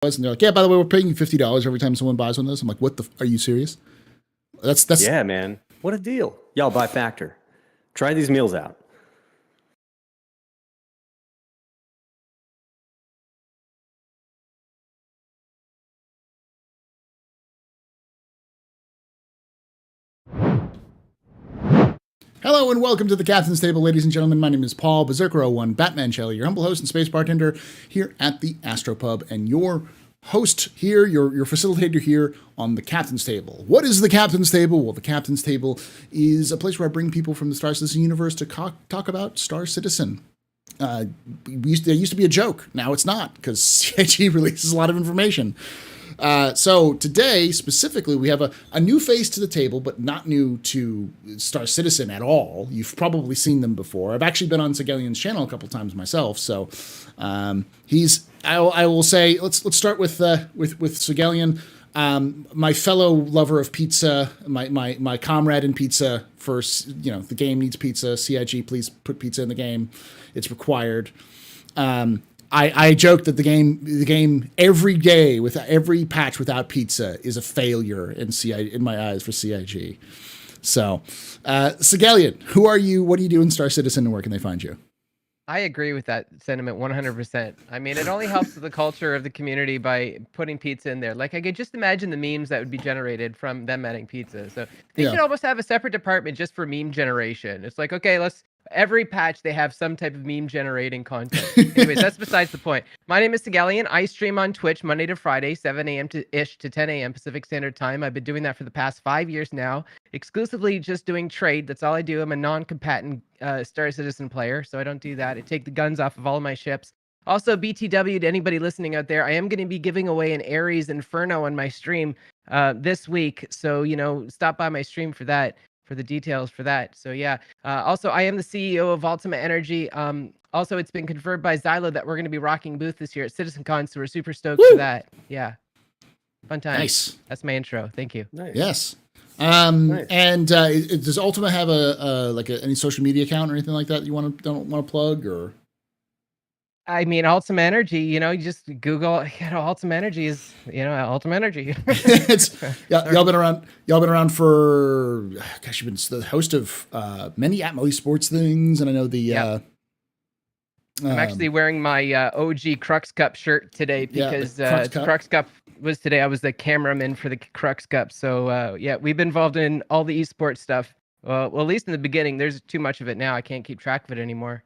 And they're like, yeah, by the way, we're paying you $50 every time someone buys one of those. I'm like, what the? Are you serious? That's yeah, man. What a deal. Y'all buy Factor. Try these meals out. Hello and welcome to the Captain's Table, ladies and gentlemen. My name is Paul Berserker01, Batman Shelley, your humble host and space bartender here at the AstroPub, and your host here, your facilitator here on the Captain's Table. What is the Captain's Table? Well, the Captain's Table is a place where I bring people from the Star Citizen universe to talk about Star Citizen. There used to be a joke. Now it's not, because CIG releases a lot of information. So today, specifically, we have a new face to the table, but not new to Star Citizen at all. You've probably seen them before. I've actually been on Segalian's channel a couple times myself. So I will say, let's start with Segalian, my fellow lover of pizza, my comrade in pizza. First, the game needs pizza. CIG, please put pizza in the game. It's required. I joke that the game every day with every patch without pizza is a failure in my eyes for CIG. So, Segalian, who are you? What do you do in Star Citizen, and where can they find you? I agree with that sentiment 100%. I mean, it only helps the culture of the community by putting pizza in there. Like, I could just imagine the memes that would be generated from them adding pizza. So they should almost have a separate department just for meme generation. It's like, okay, every patch they have some type of meme generating content. Anyways, that's besides the point. My name is Segalian. I stream on Twitch Monday to Friday, 7 a.m. to 10 a.m. Pacific Standard Time. I've been doing that for the past 5 years now, exclusively just doing trade. That's all I do. I'm a non-combatant Star Citizen player, so I don't do that. I take the guns off of all of my ships. Also, BTW to anybody listening out there, I am going to be giving away an Ares Inferno on my stream this week. So, stop by my stream for that, for the details for that. So yeah. Also, I am the CEO of Ultima Energy. Also, it's been confirmed by Xylo that we're going to be rocking booth this year at CitizenCon, so we're super stoked for that. Yeah. Fun time. Nice. That's my intro. Thank you. Nice. Yes. Nice. And does Ultima have any social media account or anything like that you don't want to plug, or? I mean, Ultima Energy, you just Google, Ultima Energy is, Ultima Energy. Y'all been around for, gosh, you've been the host of many Atmo Esports things, and I know I'm actually wearing my OG Crux Cup shirt today because Crux Cup was today. I was the cameraman for the Crux Cup. So we've been involved in all the esports stuff. Well, at least in the beginning. There's too much of it now. I can't keep track of it anymore.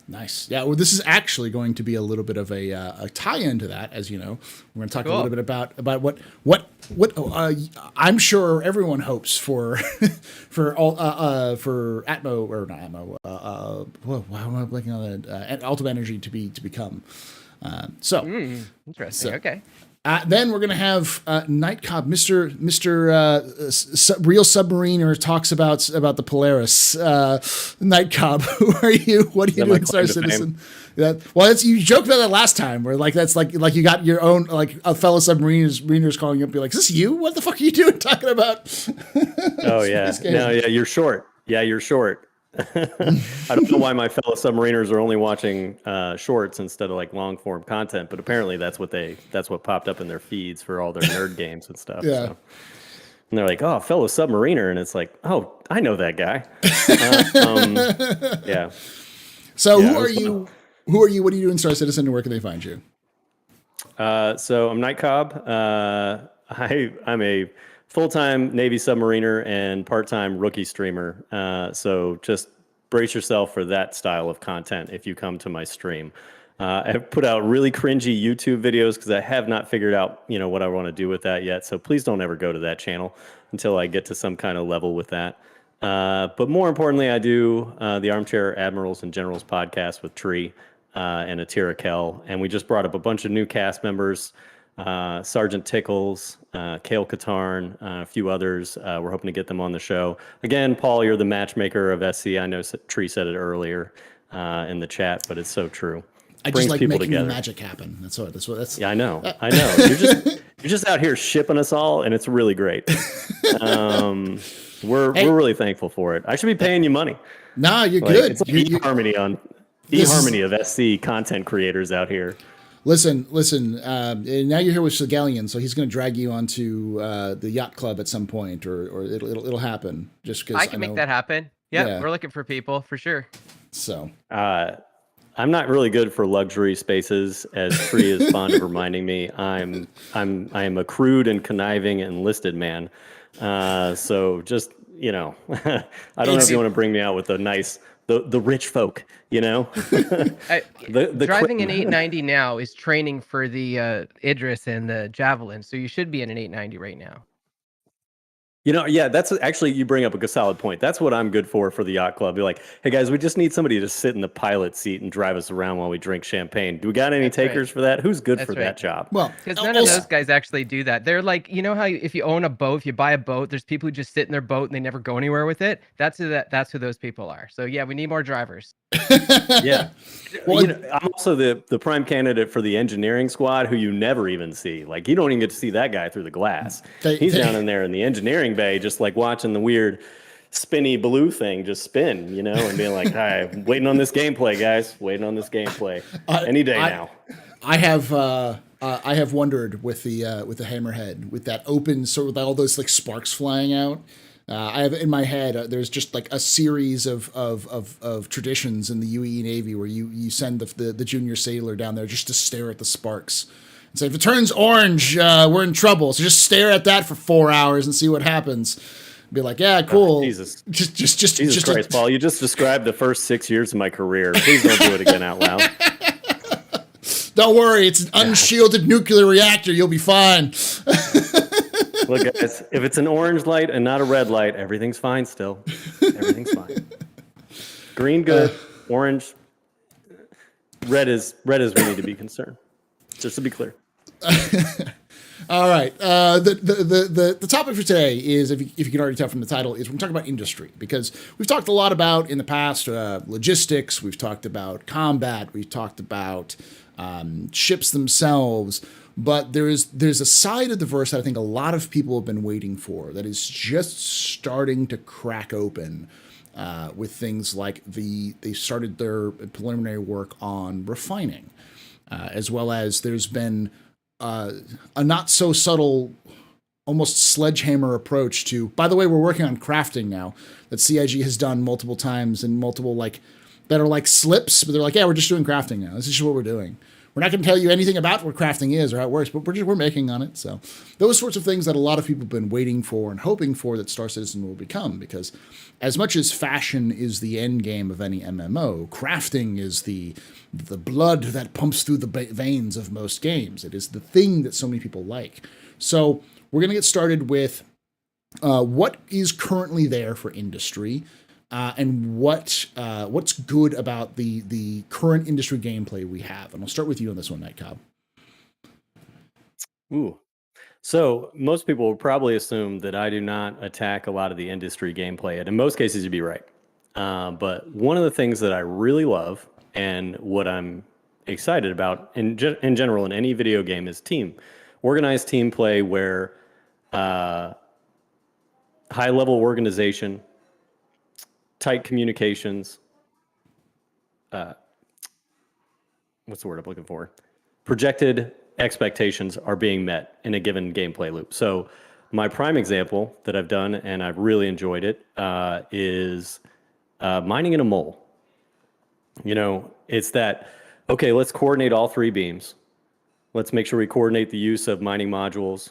Nice. Yeah, well, this is actually going to be a little bit of a tie-in to that, as you know. We're going to talk a little bit about what I'm sure everyone hopes for for Atmo, or not Atmo. Why am I blanking on that? Ultimate Energy to become. Interesting. Okay. Then we're going to have Night Cobb, Mr. Real Submariner talks about the Polaris. Night Cobb, who are you? What do you do in Star Citizen? You joked about that last time, where that's like you got your own, like, a fellow submariners calling you up, be like, "Is this you? What the fuck are you doing talking about?" Oh yeah, no, yeah, you're short. Yeah, you're short. I don't know why my fellow submariners are only watching shorts instead of like long form content, but apparently that's what popped up in their feeds for all their nerd games and stuff. Yeah. So. And they're like, "Oh, fellow submariner," and it's like, "Oh, I know that guy." Yeah. So who are you? Who are you? What do you do in Star Citizen, and where can they find you? So I'm Night Cobb. I'm a full-time Navy submariner and part-time rookie streamer. So just brace yourself for that style of content if you come to my stream. I've put out really cringy YouTube videos because I have not figured out, what I want to do with that yet. So please don't ever go to that channel until I get to some kind of level with that. But more importantly, I do the Armchair Admirals and Generals podcast with Tree and Atira Kell. And we just brought up a bunch of new cast members. Sergeant Tickles, Kale Katarn, a few others. We're hoping to get them on the show. Again, Paul, you're the matchmaker of SC. I know Tree said it earlier in the chat, but it's so true. I just like making the magic happen. That's. Yeah, I know. You're just out here shipping us all, and it's really great. We're really thankful for it. I should be paying you money. Nah, you're good. It's like eHarmony of SC content creators out here. Listen. Now you're here with Shigelian, so he's going to drag you onto the yacht club at some point, or it'll happen. Just because I can make that happen. Yeah, Yeah. we're looking for people for sure. So I'm not really good for luxury spaces, as Tree is fond of reminding me. I am a crude and conniving enlisted man. So just, I don't know if you want to bring me out with the nice, the rich folk, Driving an 890 now is training for the Idris and the Javelin, so you should be in an 890 right now. Yeah, that's actually, you bring up a solid point. That's what I'm good for the yacht club. Be like, hey guys, we just need somebody to sit in the pilot seat and drive us around while we drink champagne. Do we got any takers for that? Who's good for that job? Well, because none of those guys actually do that. They're like, how if you own a boat, if you buy a boat, there's people who just sit in their boat and they never go anywhere with it. That's who those people are. So yeah, we need more drivers. Yeah. Well, I'm also the prime candidate for the engineering squad, who you never even see. Like, you don't even get to see that guy through the glass. He's down in there in the engineering bay, just like watching the weird spinny blue thing just spin, and being like, hi, waiting on this gameplay, guys. Waiting on this gameplay. Any day now. I have wondered with the hammerhead, with that open sort of all those like sparks flying out. I have in my head there's just like a series of traditions in the UAE Navy where you send the junior sailor down there just to stare at the sparks and say, if it turns orange, we're in trouble. So just stare at that for 4 hours and see what happens. Be like, yeah, cool. Jesus, Jesus Christ, Paul! You just described the first 6 years of my career. Please don't do it again out loud. Don't worry, it's an unshielded nuclear reactor. You'll be fine. Look, guys, if it's an orange light and not a red light, everything's fine still. Everything's fine. Green, good. Orange, red is we need to be concerned. Just to be clear. All right. The topic for today is, if you can already tell from the title, is we're going to talk about industry, because we've talked a lot about in the past logistics. We've talked about combat. We've talked about ships themselves. But there's a side of the verse that I think a lot of people have been waiting for that is just starting to crack open with things like they started their preliminary work on refining, as well as there's been a not so subtle, almost sledgehammer approach to, by the way, we're working on crafting now, that CIG has done multiple times and multiple that are like slips, but they're like, yeah, we're just doing crafting now. This is just what we're doing. We're not going to tell you anything about what crafting is or how it works, but we're making on it. So those sorts of things that a lot of people have been waiting for and hoping for that Star Citizen will become, because as much as fashion is the end game of any MMO, crafting is the blood that pumps through the veins of most games. It is the thing that so many people like. So we're going to get started with what is currently there for industry, and what's good about the current industry gameplay we have. And I'll start with you on this one, Night Cobb. Ooh. So most people would probably assume that I do not attack a lot of the industry gameplay, and in most cases you'd be right. But one of the things that I really love, and what I'm excited about in general in any video game, is organized team play, where high level organization, tight communications, what's the word I'm looking for? Projected expectations are being met in a given gameplay loop. So my prime example that I've done, and I've really enjoyed it, is mining in a mole. It's that, okay, let's coordinate all 3 beams. Let's make sure we coordinate the use of mining modules,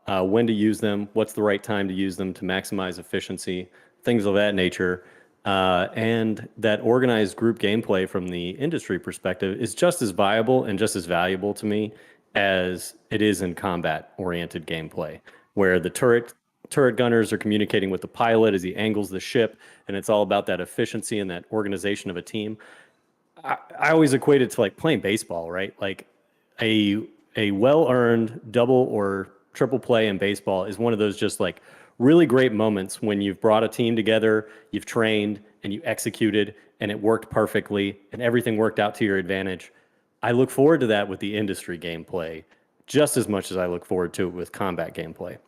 when to use them, what's the right time to use them to maximize efficiency, things of that nature. And that organized group gameplay from the industry perspective is just as viable and just as valuable to me as it is in combat-oriented gameplay, where the turret gunners are communicating with the pilot as he angles the ship, and it's all about that efficiency and that organization of a team. I always equate it to like playing baseball, right? Like a well-earned double or triple play in baseball is one of those just like really great moments when you've brought a team together, you've trained, and you executed, and it worked perfectly, and everything worked out to your advantage. I look forward to that with the industry gameplay just as much as I look forward to it with combat gameplay.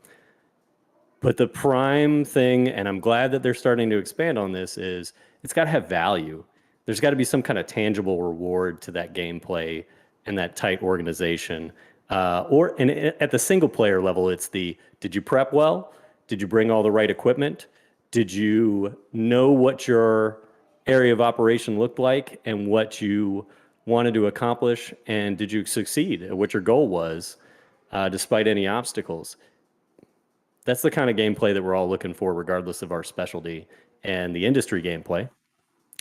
But the prime thing, and I'm glad that they're starting to expand on this, is it's got to have value. There's got to be some kind of tangible reward to that gameplay and that tight organization. And at the single player level, it's did you prep well? Did you bring all the right equipment? Did you know what your area of operation looked like and what you wanted to accomplish? And did you succeed at what your goal was, despite any obstacles? That's the kind of gameplay that we're all looking for, regardless of our specialty. And the industry gameplay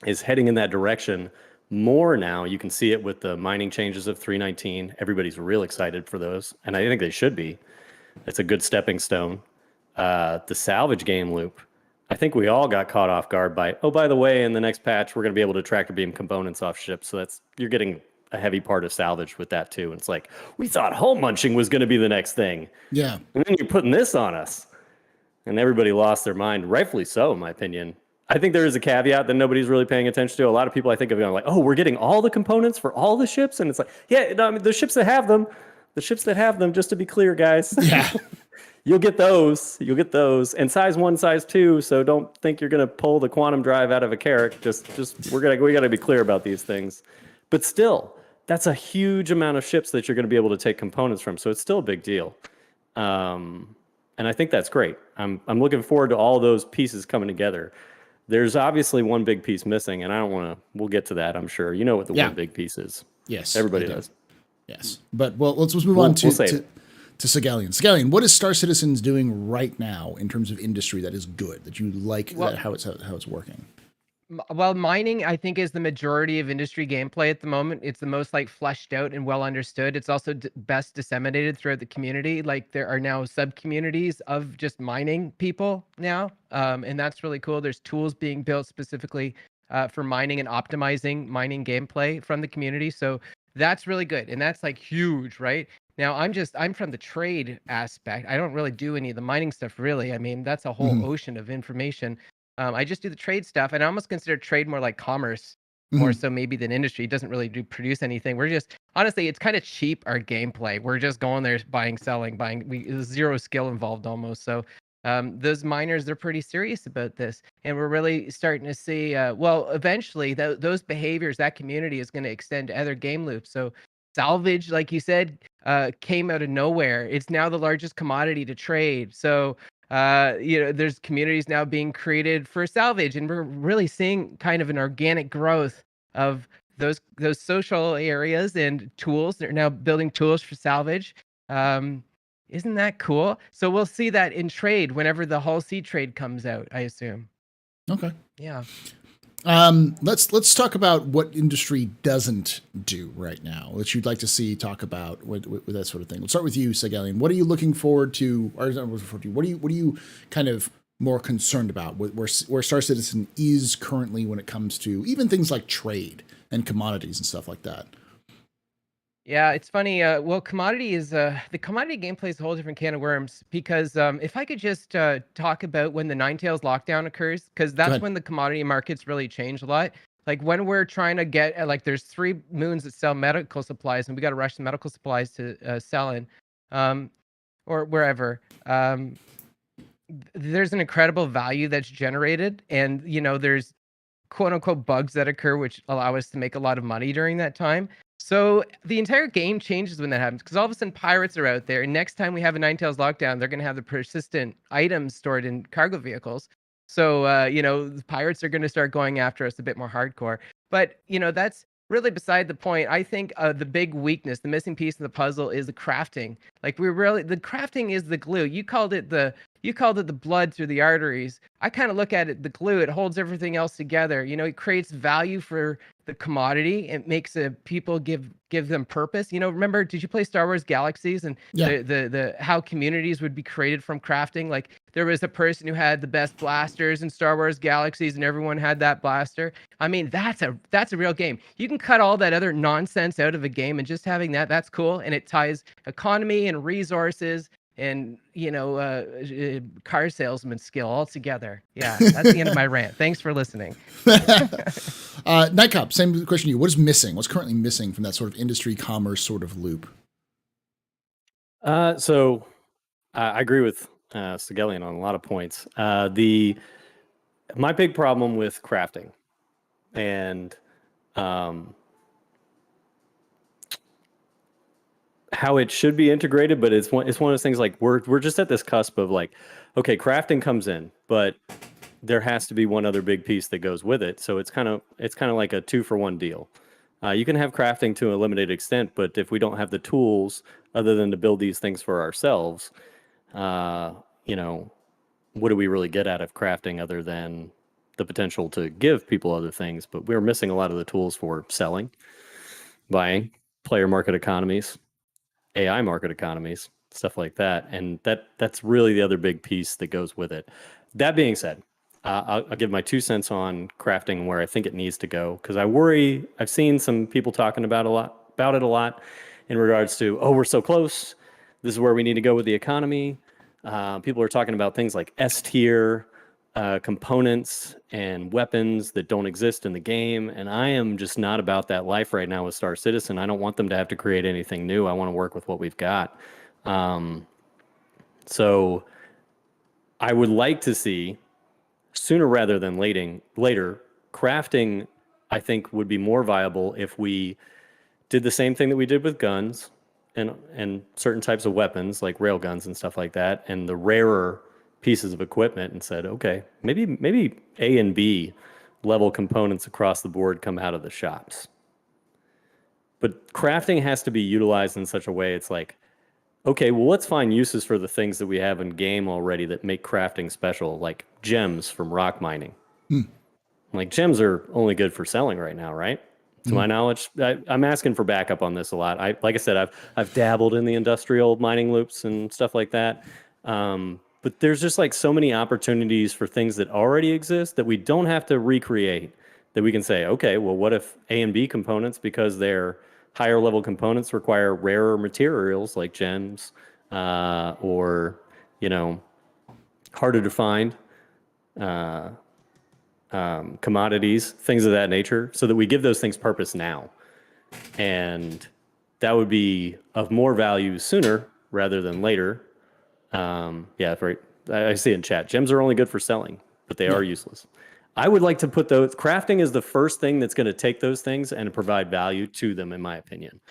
is heading in that direction more now. You can see it with the mining changes of 319. Everybody's real excited for those, and I think they should be. It's a good stepping stone. The salvage game loop, I think we all got caught off guard by, oh, by the way, in the next patch, we're going to be able to tractor beam components off ships. So you're getting a heavy part of salvage with that too. And it's like, we thought hull munching was going to be the next thing. Yeah. And then you're putting this on us. And everybody lost their mind, rightfully so, in my opinion. I think there is a caveat that nobody's really paying attention to. A lot of people, I think, are going like, oh, we're getting all the components for all the ships. And it's like, yeah, no, I mean, the ships that have them, just to be clear, guys. Yeah. You'll get those. And size 1, size 2. So don't think you're going to pull the quantum drive out of a Carrack. We got to be clear about these things. But still, that's a huge amount of ships that you're going to be able to take components from. So it's still a big deal. And I think that's great. I'm looking forward to all those pieces coming together. There's obviously one big piece missing, and we'll get to that, I'm sure. You know what the one big piece is. Yes. Everybody does. Yes. But let's move on to Segalian. Segalian, what is Star Citizens doing right now in terms of industry that is good, that you like, how it's working? Well, mining, I think, is the majority of industry gameplay at the moment. It's the most fleshed out and well understood. It's also best disseminated throughout the community. Like, there are now sub-communities of just mining people now, and that's really cool. There's tools being built specifically for mining and optimizing mining gameplay from the community. So that's really good, and that's huge, right? Now, I'm from the trade aspect. I don't really do any of the mining stuff, really. I mean, that's a whole ocean of information. I just do the trade stuff, and I almost consider trade more like commerce, more so maybe than industry. It doesn't really produce anything. We're just, honestly, it's kind of cheap, our gameplay. We're just going there, buying, selling, there's zero skill involved almost. So those miners, they're pretty serious about this. And we're really starting to see, eventually those behaviors, that community is going to extend to other game loops. So salvage, like you said, came out of nowhere. It's now the largest commodity to trade. So there's communities now being created for salvage, and we're really seeing kind of an organic growth of those social areas and tools. They're now building tools for salvage. Isn't that cool? So we'll see that in trade whenever the Hull C trade comes out, I assume. Okay. Yeah. Let's talk about what industry doesn't do right now that you'd like to see talk about with that sort of thing. Let's start with you, Segalian. What are you looking forward to? Or what are you kind of more concerned about? Where Star Citizen is currently when it comes to even things like trade and commodities and stuff like that. Yeah, it's funny. Commodity is the commodity gameplay is a whole different can of worms, because if I could just talk about when the Ninetales lockdown occurs, because that's when the commodity markets really change a lot. Like when we're trying to get there's 3 moons that sell medical supplies, and we got to rush the medical supplies to sell in, or wherever. There's an incredible value that's generated, and there's quote unquote bugs that occur which allow us to make a lot of money during that time. So the entire game changes when that happens, because all of a sudden pirates are out there, and next time we have a Ninetales lockdown, they're going to have the persistent items stored in cargo vehicles. So the pirates are going to start going after us a bit more hardcore. But that's really beside the point. I think the big weakness, the missing piece of the puzzle, is the crafting. Like the crafting is the glue. You called it the blood through the arteries. I kind of look at it, the glue. It holds everything else together. It creates value for the commodity. It makes people give them purpose. Remember, did you play Star Wars Galaxies and the how communities would be created from crafting? Like there was a person who had the best blasters in Star Wars Galaxies, and everyone had that blaster. I mean, that's a real game. You can cut all that other nonsense out of a game, and just having that's cool, and it ties economy and resources and car salesman skill all together. Yeah, that's the end of my rant. Thanks for listening. Nightcop, same question to you. What is missing? What's currently missing from that sort of industry commerce sort of loop? So I agree with Segalian on a lot of points. My big problem with crafting and how it should be integrated, but it's one of those things like we're just at this cusp of like, okay, crafting comes in, but there has to be one other big piece that goes with it. So it's kind of like a 2-for-1 deal. You can have crafting to a limited extent, but if we don't have the tools other than to build these things for ourselves, uh, you know, what do we really get out of crafting other than the potential to give people other things? But we're missing a lot of the tools for selling, buying, player market economies, AI market economies, stuff like that. And that's really the other big piece that goes with it. That being said, I'll give my 2 cents on crafting where I think it needs to go, because I've seen some people talking about it a lot in regards to, oh, we're so close. This is where we need to go with the economy. People are talking about things like S tier components and weapons that don't exist in the game. And I am just not about that life right now with Star Citizen. I don't want them to have to create anything new. I want to work with what we've got. So I would like to see sooner rather than later, crafting, I think, would be more viable if we did the same thing that we did with guns and certain types of weapons like rail guns and stuff like that, and the rarer pieces of equipment, and said, okay, maybe A and B level components across the board come out of the shops. But crafting has to be utilized in such a way it's like, okay, well, let's find uses for the things that we have in game already that make crafting special, like gems from rock mining. Like gems are only good for selling right now, right? To my knowledge, I'm asking for backup on this a lot. Like I said, I've dabbled in the industrial mining loops and stuff like that. But there's just like so many opportunities for things that already exist that we don't have to recreate. That we can say, okay, well, what if A and B components, because they're higher level components, require rarer materials like gems, or harder to find commodities, things of that nature, so that we give those things purpose now. And that would be of more value sooner rather than later. Yeah, right. I see it in chat. Gems are only good for selling, but they are useless. I would like to put those, crafting is the first thing that's going to take those things and provide value to them, in my opinion.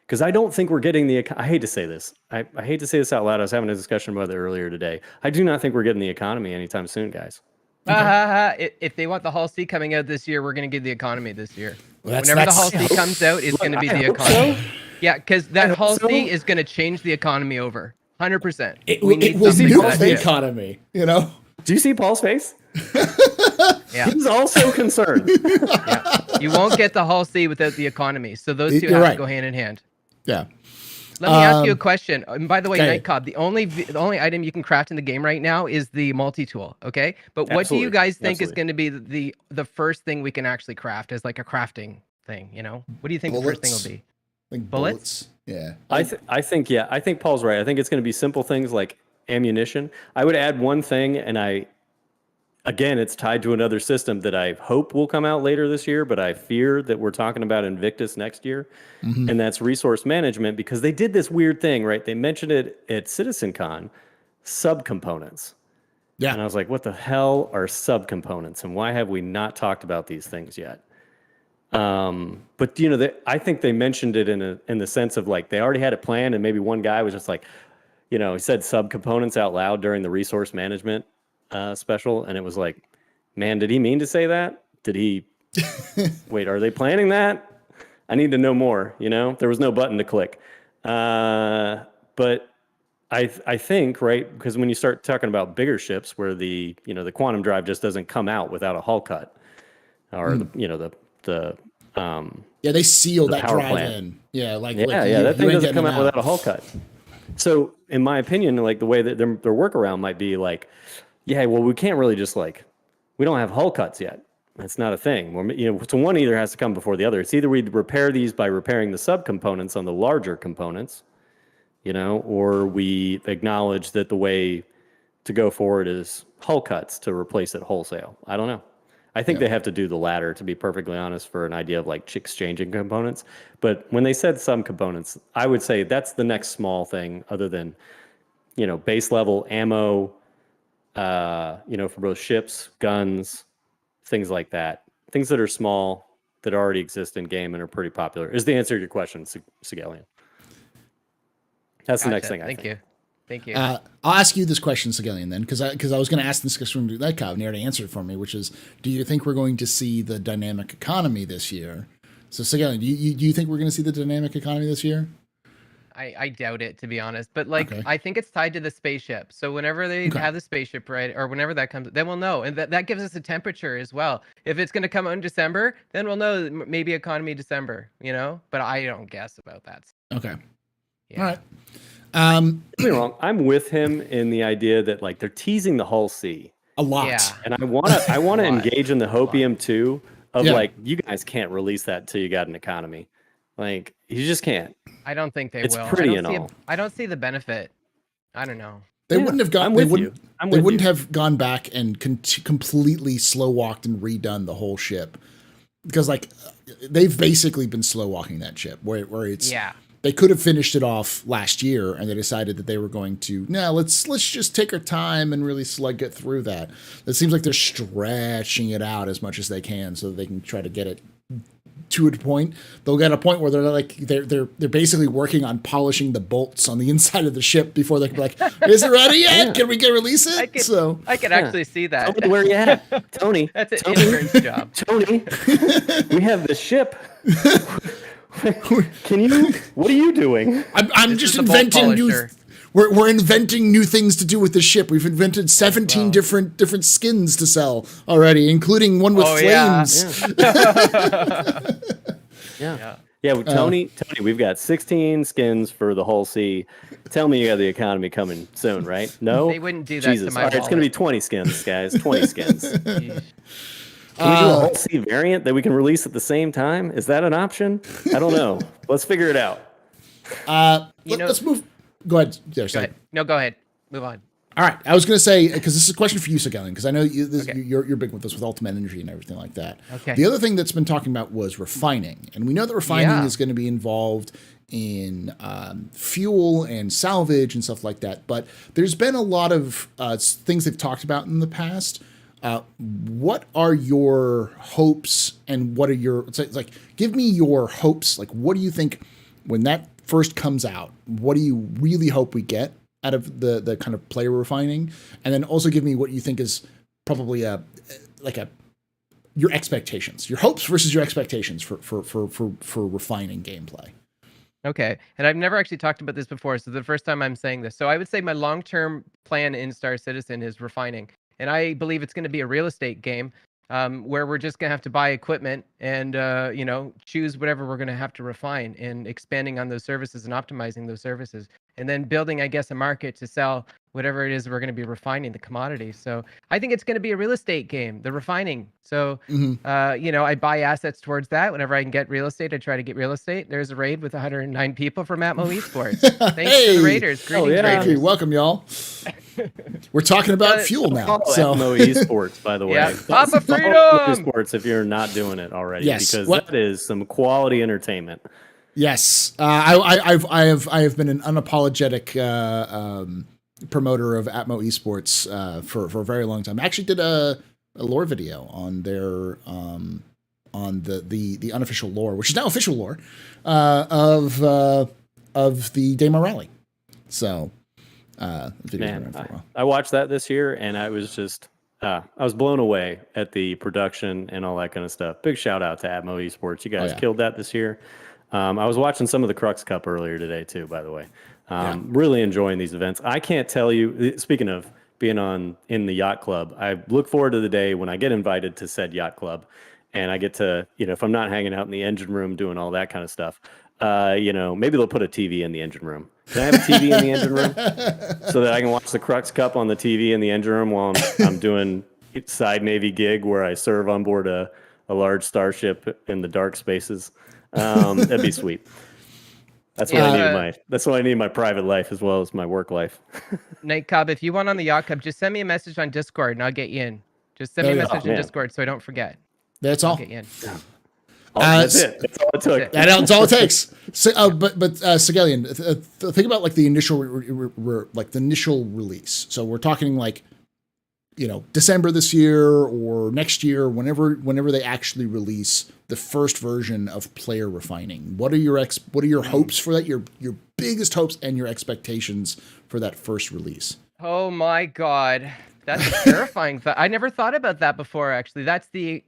Because I don't think we're getting I hate to say this. I hate to say this out loud. I was having a discussion about it earlier today. I do not think we're getting the economy anytime soon, guys. If they want the Hull C coming out this year, we're going to get the economy this year. Well, Whenever the Hull C comes out, it's going to be the economy. So. Yeah, because that Hull so. C is going to change the economy over. 100%. It will nuke the economy, Do you see Paul's face? Yeah. He's also concerned. Yeah. You won't get the Hull C without the economy. So those two have to go hand in hand. Yeah. Let me ask you a question. And by the way, okay. Nightcob, the only item you can craft in the game right now is the multi-tool, okay? But what do you guys think is going to be the first thing we can actually craft as like a crafting thing, What do you think the first thing will be? Like bullets? Yeah. I think Paul's right. I think it's going to be simple things like ammunition. I would add one thing, and again, it's tied to another system that I hope will come out later this year, but I fear that we're talking about Invictus next year. And that's resource management, because they did this weird thing, right? They mentioned it at CitizenCon, subcomponents. Yeah. And I was like, what the hell are subcomponents, and why have we not talked about these things yet? But I think they mentioned it in the sense of like they already had it planned, and maybe one guy was just like, he said subcomponents out loud during the resource management special, and it was like, man, did he mean to say that? Did he? Wait, are they planning that? I need to know more. There was no button to click, but I think, right, because when you start talking about bigger ships where the quantum drive just doesn't come out without a hull cut, or they seal that drive plant in. Yeah, that thing doesn't come out without a hull cut. So in my opinion, like the way that their workaround might be like, yeah, well, we can't really just we don't have hull cuts yet. That's not a thing. So one either has to come before the other. It's either we repair these by repairing the subcomponents on the larger components, or we acknowledge that the way to go forward is hull cuts to replace it wholesale. I don't know. I think they have to do the latter, to be perfectly honest, for an idea of exchanging components. But when they said subcomponents, I would say that's the next small thing, other than, base level ammo, for both ships, guns, things like that. Things that are small, that already exist in game and are pretty popular, is the answer to your question, Sigelian. That's the Gotcha. next thing I Thank think. you. Thank you. I'll ask you this question, Sigillian, then, because I was going to ask this question to that cow, and you already answered for me, which is, do you think we're going to see the dynamic economy this year? So, Sigillian, do you think we're going to see the dynamic economy this year? I doubt it, to be honest. But like, Okay. I think it's tied to the spaceship. So whenever they Okay. have the spaceship, right, or whenever that comes, then we'll know, and that gives us a temperature as well. If it's going to come out in December, then we'll know maybe economy December, you know. But I don't guess about that. Okay. Yeah. All right. Don't get me wrong. I'm with him in the idea that like they're teasing the Hull C. A lot. Yeah. And I want to A lot. engage in the hopium too of Yeah. like, you guys can't release that until you got an economy. Like, you just can't. I don't think they It's will. pretty I don't and see all. I don't see the benefit. I don't know. They Yeah, wouldn't have gone. I'm They with wouldn't. you. I'm They with wouldn't you. have gone back and completely slow walked and redone the whole ship, because like they've basically been slow walking that ship. Where it's Yeah. they could have finished it off last year, and they decided that they were going to let's just take our time and really get through that. It seems like they're stretching it out as much as they can so that they can try to get it to a point. They'll get a point where they're like they're basically working on polishing the bolts on the inside of the ship before they can be like, is it ready yet? Yeah. Can we release it? I could actually see that. Tony, where you at? Tony. That's an Tony. intern's job. Tony, we have the ship. What are you doing? I'm This just is the bolt inventing new. polisher. We're inventing new things to do with the ship. We've invented 17 Wow. different skins to sell already, including one with Oh, yeah. flames. Yeah. Yeah, well, Tony, we've got 16 skins for the Hull C. Tell me you got the economy coming soon, right? No? They wouldn't do that to Jesus. my All right, it's going to be wallet. 20 skins, guys. 20 skins. Can Yeesh. we do a Hull C variant that we can release at the same time? Is that an option? I don't know. Let's figure it out. Let's move. Go ahead. There, Go ahead. No, go ahead. Move on. All right. I was going to say, because this is a question for you, Sigillian, because I know Okay. you're big with this with ultimate energy and everything like that. Okay. The other thing that's been talking about was refining. And we know that refining Yeah. is going to be involved in fuel and salvage and stuff like that. But there's been a lot of things they've talked about in the past. What are your hopes and what are your, it's like, give me your hopes. Like, what do you think when that first comes out? What do you really hope we get out of the kind of player refining? And then also give me what you think is probably your expectations, your hopes versus your expectations for refining gameplay. Okay. And I've never actually talked about this before, so the first time I'm saying this. So I would say my long-term plan in Star Citizen is refining. And I believe it's going to be a real estate game where we're just going to have to buy equipment and, choose whatever we're going to have to refine and expanding on those services and optimizing those services. And then building, I guess, a market to sell whatever it is we're going to be refining, the commodity. So I think it's going to be a real estate game, the refining. So, I buy assets towards that. Whenever I can get real estate, I try to get real estate. There's a raid with 109 people from Atmo Esports. Thanks to the Raiders. Greetings, yeah. Thank you. Raiders. Welcome, y'all. We're talking about fuel now. Follow So Atmo Esports, by the way. Yeah. Papa Follow Freedom! Atmo Esports if you're not doing it already, Yes. because What- that is some quality entertainment. yes, I have been an unapologetic promoter of Atmo Esports for a very long time. I actually did a lore video on their on the unofficial lore, which is now official lore of the Daymar Rally. So, video's been around for a while. I watched that this year, and I was just I was blown away at the production and all that kind of stuff. Big shout out to Atmo Esports. You guys yeah. killed that this year. I was watching some of the Crux Cup earlier today too, by the way. Really enjoying these events. I can't tell you, speaking of being in the yacht club, I look forward to the day when I get invited to said yacht club and I get to, if I'm not hanging out in the engine room doing all that kind of stuff, maybe they'll put a TV in the engine room. Can I have a TV in the engine room so that I can watch the Crux Cup on the TV in the engine room while I'm doing side Navy gig where I serve on board a large starship in the dark spaces? That'd be sweet. That's what I need that's what I need in my private life as well as my work life. Night Cobb, if you want on the Yacht Club, just send me a message on Discord and I'll get you in. Just send me a message in Discord so I don't forget. That's all. I'll get you in. That's it. That's all it took. That's all it takes. So, but Sigillian, think about like the initial the initial release. So we're talking like December this year or next year, whenever they actually release the first version of player refining? What are your hopes for that? Your biggest hopes and your expectations for that first release? Oh my God, that's a terrifying thought. I never thought about that before. Actually, that's the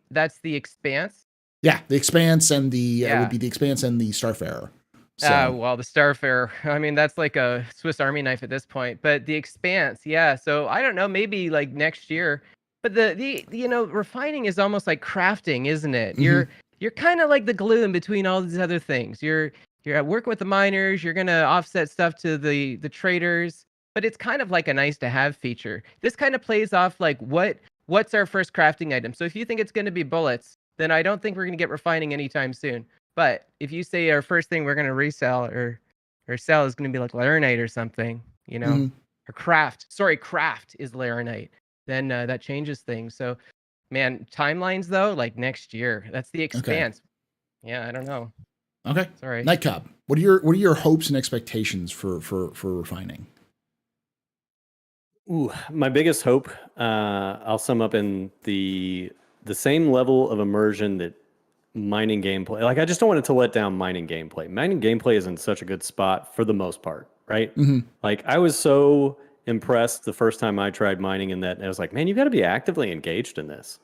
Expanse. Yeah, the Expanse and the would Yeah. be the Expanse and the Starfarer. So Well, the Starfarer, I mean, that's like a Swiss Army knife at this point. But the Expanse, yeah. So I don't know, maybe like next year. But the refining is almost like crafting, isn't it? You're kind of like the glue in between all these other things. You're at work with the miners. You're gonna offset stuff to the traders. But it's kind of like a nice to have feature. This kind of plays off like what's our first crafting item. So if you think it's gonna be bullets, then I don't think we're gonna get refining anytime soon. But if you say our first thing we're gonna resell or sell is gonna be like laranite or something, or craft. Sorry, craft is laranite. Then that changes things. So, man, timelines though, like next year. That's the Expanse. Okay. Yeah, I don't know. Okay. Sorry. Nightcap. What are your hopes and expectations for refining? Ooh, my biggest hope, I'll sum up in the same level of immersion that mining gameplay. Like, I just don't want it to let down mining gameplay. Mining gameplay is in such a good spot for the most part, right? Like, I was so impressed the first time I tried mining in that I was like, man, you got to be actively engaged in this.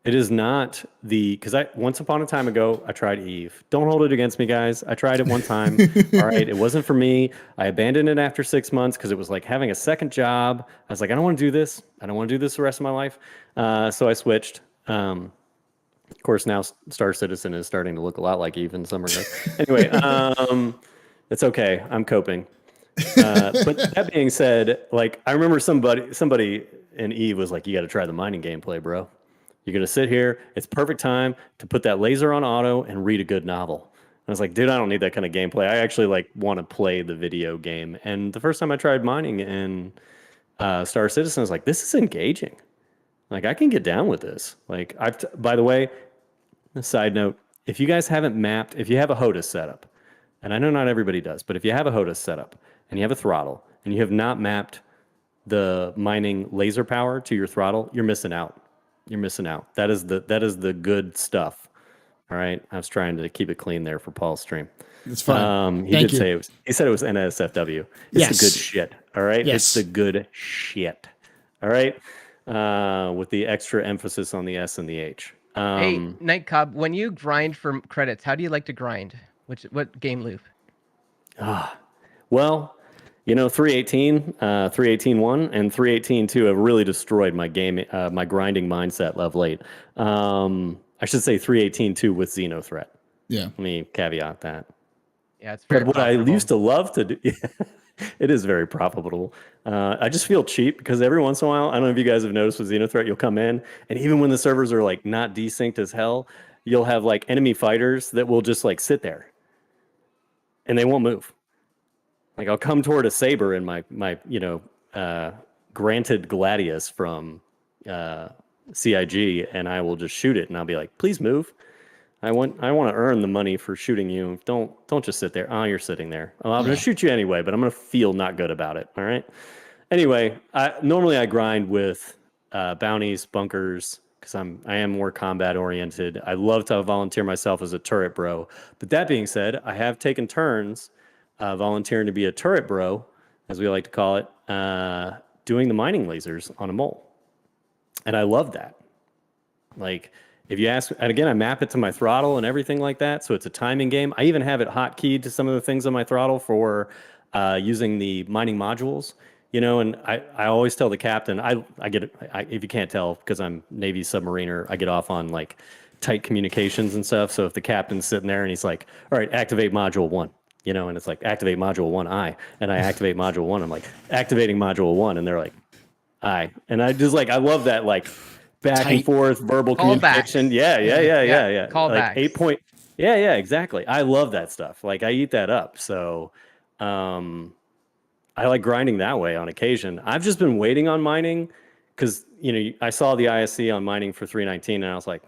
It is not because once upon a time ago, I tried Eve. Don't hold it against me, guys. I tried it one time. All right. It wasn't for me. I abandoned it after 6 months because it was like having a second job. I was like, I don't want to do this. I don't want to do this the rest of my life. So I switched. Of course, now Star Citizen is starting to look a lot like Eve in some regards. Anyway, it's okay. I'm coping. But that being said, like, I remember somebody in Eve was like, you got to try the mining gameplay, bro. You're going to sit here. It's perfect time to put that laser on auto and read a good novel. I was like, dude, I don't need that kind of gameplay. I actually like want to play the video game. And the first time I tried mining in Star Citizen, I was like, this is engaging. Like, I can get down with this. Like, by the way, a side note, if you guys haven't mapped, if you have a HOTAS setup, and I know not everybody does, but if you have a HOTAS setup and you have a throttle and you have not mapped the mining laser power to your throttle, you're missing out. You're missing out. That is the good stuff. All right. I was trying to keep it clean there for Paul's stream. It's fine. He did say he said it was NSFW. It's the good shit. All right. Yes. It's the good shit. All right. With the extra emphasis on the S and the H. Hey, Nightcob, when you grind for credits, how do you like to grind? What game loop? Well, 318, 318.1, and 318.2 have really destroyed my my grinding mindset of late. I should say 318.2 with Xenothreat. Yeah. Let me caveat that. Yeah, it's very But what profitable. I used to love to do, it is very profitable. I just feel cheap because every once in a while, I don't know if you guys have noticed with Xenothreat, you'll come in, and even when the servers are like not desynced as hell, you'll have like enemy fighters that will just like sit there and they won't move. Like, I'll come toward a saber in my granted Gladius from CIG, and I will just shoot it, and I'll be like, please move. I want to earn the money for shooting you. Don't just sit there. Oh, you're sitting there. Oh, I'm going to shoot you anyway, but I'm going to feel not good about it. All right. Anyway, normally I grind with bounties, bunkers, because I am more combat oriented. I love to volunteer myself as a turret bro. But that being said, I have taken turns volunteering to be a turret bro, as we like to call it, doing the mining lasers on a mole. And I love that. Like, if you ask, and again, I map it to my throttle and everything like that, so it's a timing game. I even have it hotkeyed to some of the things on my throttle for using the mining modules. And I always tell the captain, I get it, if you can't tell, because I'm Navy submariner, I get off on like tight communications and stuff. So if the captain's sitting there and he's like, all right, activate module 1. And it's like, activate module 1, and I activate module 1. I'm like, activating module 1, and they're like, aye. And I just I love that, like, back and forth verbal communication. Yeah. Callbacks. Like 8 point. Yeah, exactly. I love that stuff. Like, I eat that up. So, I like grinding that way on occasion. I've just been waiting on mining because, I saw the ISC on mining for 319, and I was like,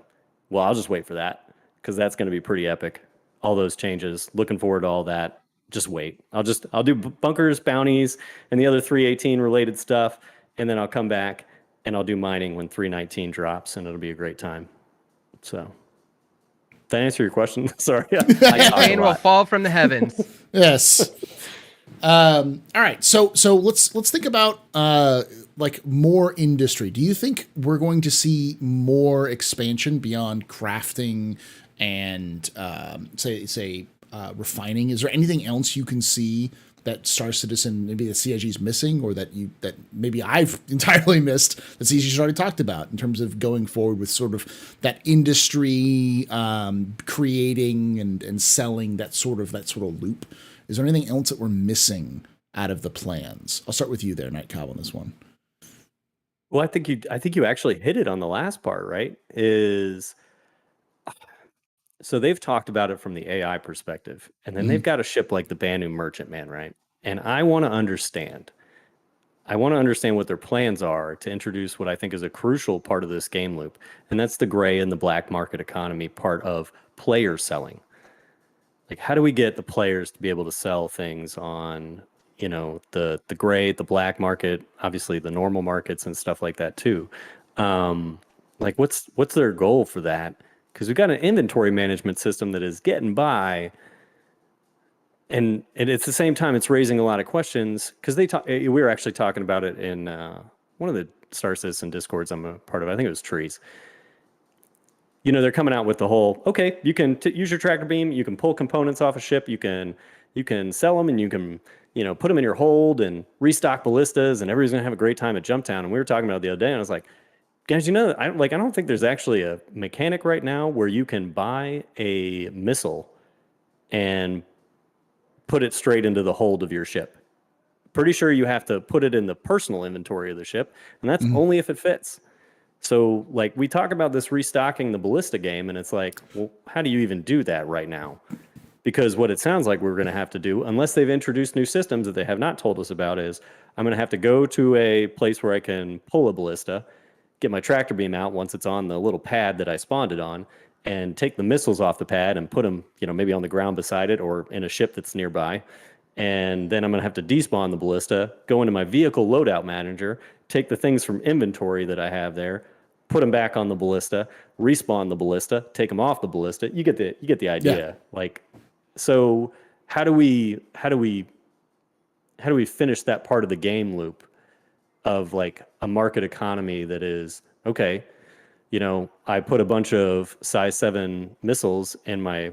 well, I'll just wait for that because that's going to be pretty epic. All those changes. Looking forward to all that. Just wait. I'll do bunkers, bounties, and the other 318 related stuff, and then I'll come back and I'll do mining when 319 drops, and it'll be a great time. So, did that answer your question? Sorry, Champagne will fall from the heavens. Yes. All right. So let's think about like more industry. Do you think we're going to see more expansion beyond crafting and say refining? Is there anything else you can see that Star Citizen, maybe the CIG is missing, or that maybe I've entirely missed that CIG's already talked about in terms of going forward with sort of that industry creating and selling that sort of loop? Is there anything else that we're missing out of the plans? I'll start with you there, Night Cobb, on this one. Well, I think you actually hit it on the last part, right? So they've talked about it from the AI perspective, and then they've got a ship like the Banu Merchantman, right? And I want to understand what their plans are to introduce what I think is a crucial part of this game loop, and that's the gray and the black market economy part of player selling. Like, how do we get the players to be able to sell things on, the gray, the black market, obviously the normal markets and stuff like that too? Like, what's their goal for that? Because we've got an inventory management system that is getting by, and at the same time, it's raising a lot of questions. Because we were actually talking about it in one of the Star Citizen Discords I'm a part of. I think it was Trees. They're coming out with the whole, okay, you can use your tractor beam, you can pull components off a ship, you can sell them, and you can put them in your hold and restock ballistas, and everybody's gonna have a great time at Jumptown. And we were talking about it the other day, and I was like, guys, I don't think there's actually a mechanic right now where you can buy a missile and put it straight into the hold of your ship. Pretty sure you have to put it in the personal inventory of the ship, and that's only if it fits. So, like, we talk about this restocking the ballista game, and it's like, well, how do you even do that right now? Because what it sounds like we're going to have to do, unless they've introduced new systems that they have not told us about, is I'm going to have to go to a place where I can pull a ballista, get my tractor beam out once it's on the little pad that I spawned it on, and take the missiles off the pad and put them, maybe on the ground beside it or in a ship that's nearby. And then I'm going to have to despawn the ballista, go into my vehicle loadout manager, take the things from inventory that I have there, put them back on the ballista, respawn the ballista, take them off the ballista. You get the idea. Yeah. Like, so how do we finish that part of the game loop of like a market economy that is, okay, I put a bunch of size 7 missiles in my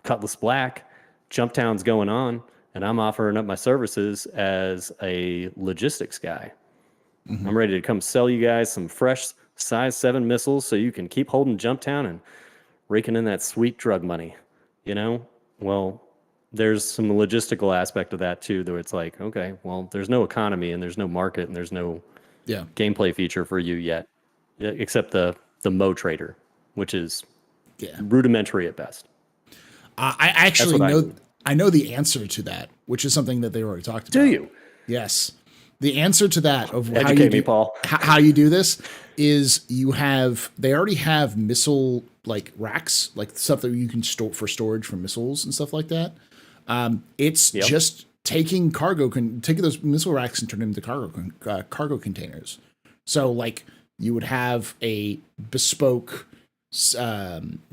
Cutlass Black, Jumptown's going on, and I'm offering up my services as a logistics guy. I'm ready to come sell you guys some fresh size 7 missiles so you can keep holding Jumptown and raking in that sweet drug money, Well, there's some logistical aspect of that too, though. It's like, okay, well, there's no economy and there's no market and there's no gameplay feature for you yet, except the Mo Trader, which is rudimentary at best. I actually know the answer to that, which is something that they already talked about. Do you? Yes. The answer to that of Educate me, Paul. How you do this is they already have missile like racks, like stuff that you can store for storage for missiles and stuff like that. It's just taking those missile racks and turning them into cargo containers. So like you would have a bespoke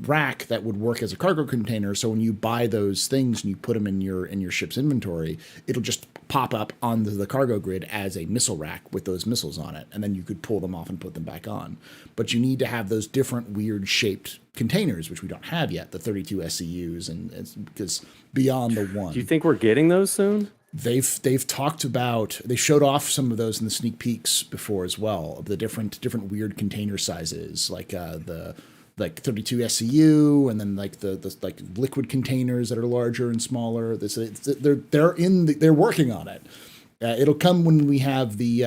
rack that would work as a cargo container. So when you buy those things and you put them in your ship's inventory, it'll just pop up onto the cargo grid as a missile rack with those missiles on it, and then you could pull them off and put them back on. But you need to have those different weird shaped containers, which we don't have yet, the 32 SCUs, and it's because beyond the one. Do you think we're getting those soon? They've talked about, they showed off some of those in the sneak peeks before as well, of the different weird container sizes, like the 32 SCU, and then like the like liquid containers that are larger and smaller. They're working on it. It'll come when we have the.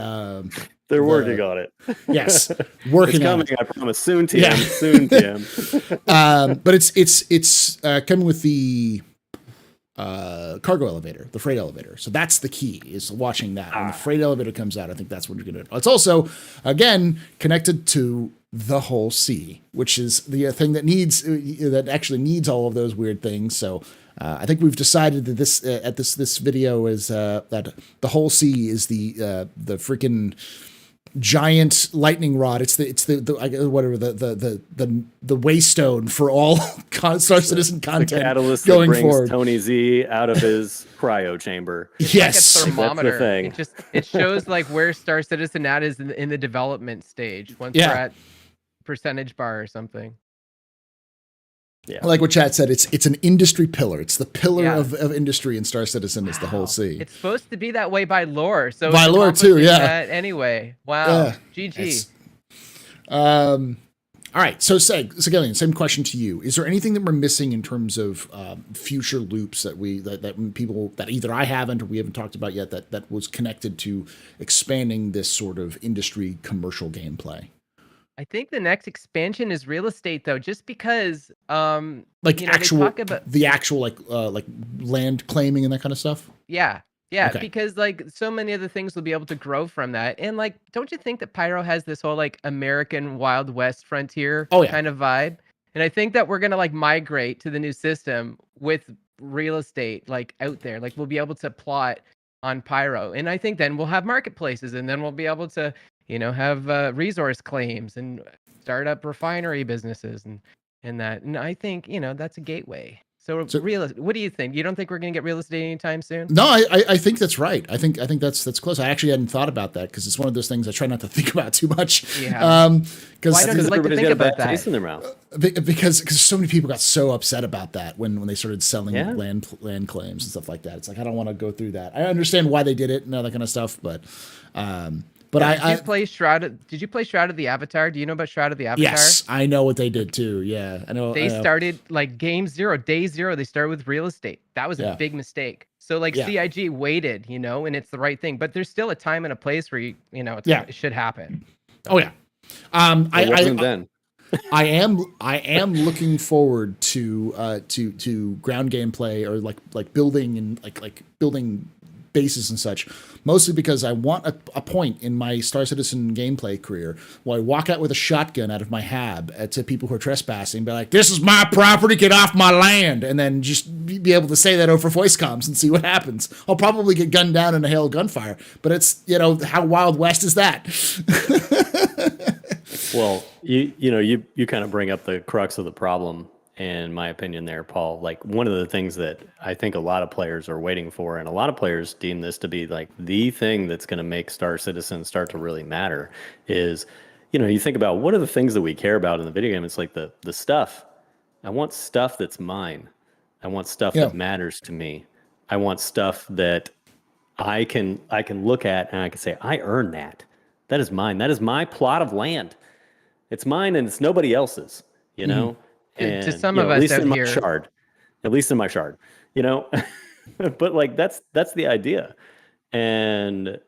They're working on it. Yes, working. It's coming. On it. I promise. Soon, TM. Soon, TM. But it's coming with the cargo elevator, the freight elevator. So that's the key, is watching that. When the freight elevator comes out, I think that's what you're going to do. It's also, again, connected to the whole sea, which is the thing that actually needs all of those weird things. So I think we've decided that this video is that the whole sea is the freaking giant lightning rod. It's whatever the waystone for all Star Citizen content the catalyst going that brings forward. Tony Z out of his cryo chamber. It's Yes. like a thermometer. That's the thing. It shows like where Star Citizen is in the development stage. Once we're at percentage bar or something. Yeah. Like what Chad said, it's an industry pillar. It's the pillar of industry in Star Citizen is the whole sea. It's supposed to be that way by lore. So by lore too, yeah. Anyway, wow. GG. All right. So Gillian, same question to you. Is there anything that we're missing in terms of future loops that people that either I haven't or we haven't talked about yet that was connected to expanding this sort of industry commercial gameplay? I think the next expansion is real estate, though, just because, like the actual like land claiming and that kind of stuff. Yeah, okay. Because like so many other things will be able to grow from that, and like, don't you think that Pyro has this whole like American Wild West frontier kind of vibe? And I think that we're gonna like migrate to the new system with real estate like out there. Like we'll be able to plot on Pyro, and I think then we'll have marketplaces, and then we'll be able to have resource claims and start up refinery businesses and that. And I think, that's a gateway. So what do you think? You don't think we're going to get real estate anytime soon? No, I think that's right. I think that's close. I actually hadn't thought about that because it's one of those things I try not to think about too much. Yeah. Because why don't you like to think about that? Taste in their mouth. Because so many people got so upset about that when they started selling land claims and stuff like that. It's like I don't want to go through that. I understand why they did it and all that kind of stuff, but. Did you play Shroud of the Avatar? Do you know about Shroud of the Avatar? Yes, I know what they did too. Yeah, I know. They started like day zero. They started with real estate. That was a big mistake. So like CIG waited, and it's the right thing. But there's still a time and a place where it should happen. So. Oh yeah. I am looking forward to ground gameplay or like building and like building bases and such, mostly because I want a point in my Star Citizen gameplay career where I walk out with a shotgun out of my hab to people who are trespassing and be like, this is my property, get off my land, and then just be able to say that over voice comms and see what happens. I'll probably get gunned down in a hail of gunfire, but it's, how Wild West is that? Well, you kind of bring up the crux of the problem, in my opinion there, Paul. Like one of the things that I think a lot of players are waiting for, and a lot of players deem this to be like the thing that's going to make Star Citizen start to really matter is, you think about what are the things that we care about in the video game. It's like the stuff. I want stuff that's mine. I want stuff that matters to me. I want stuff that I can look at and I can say, I earned that. That is mine. That is my plot of land. It's mine and it's nobody else's, And, to some of us at least out in my here, shard, but like that's the idea. And,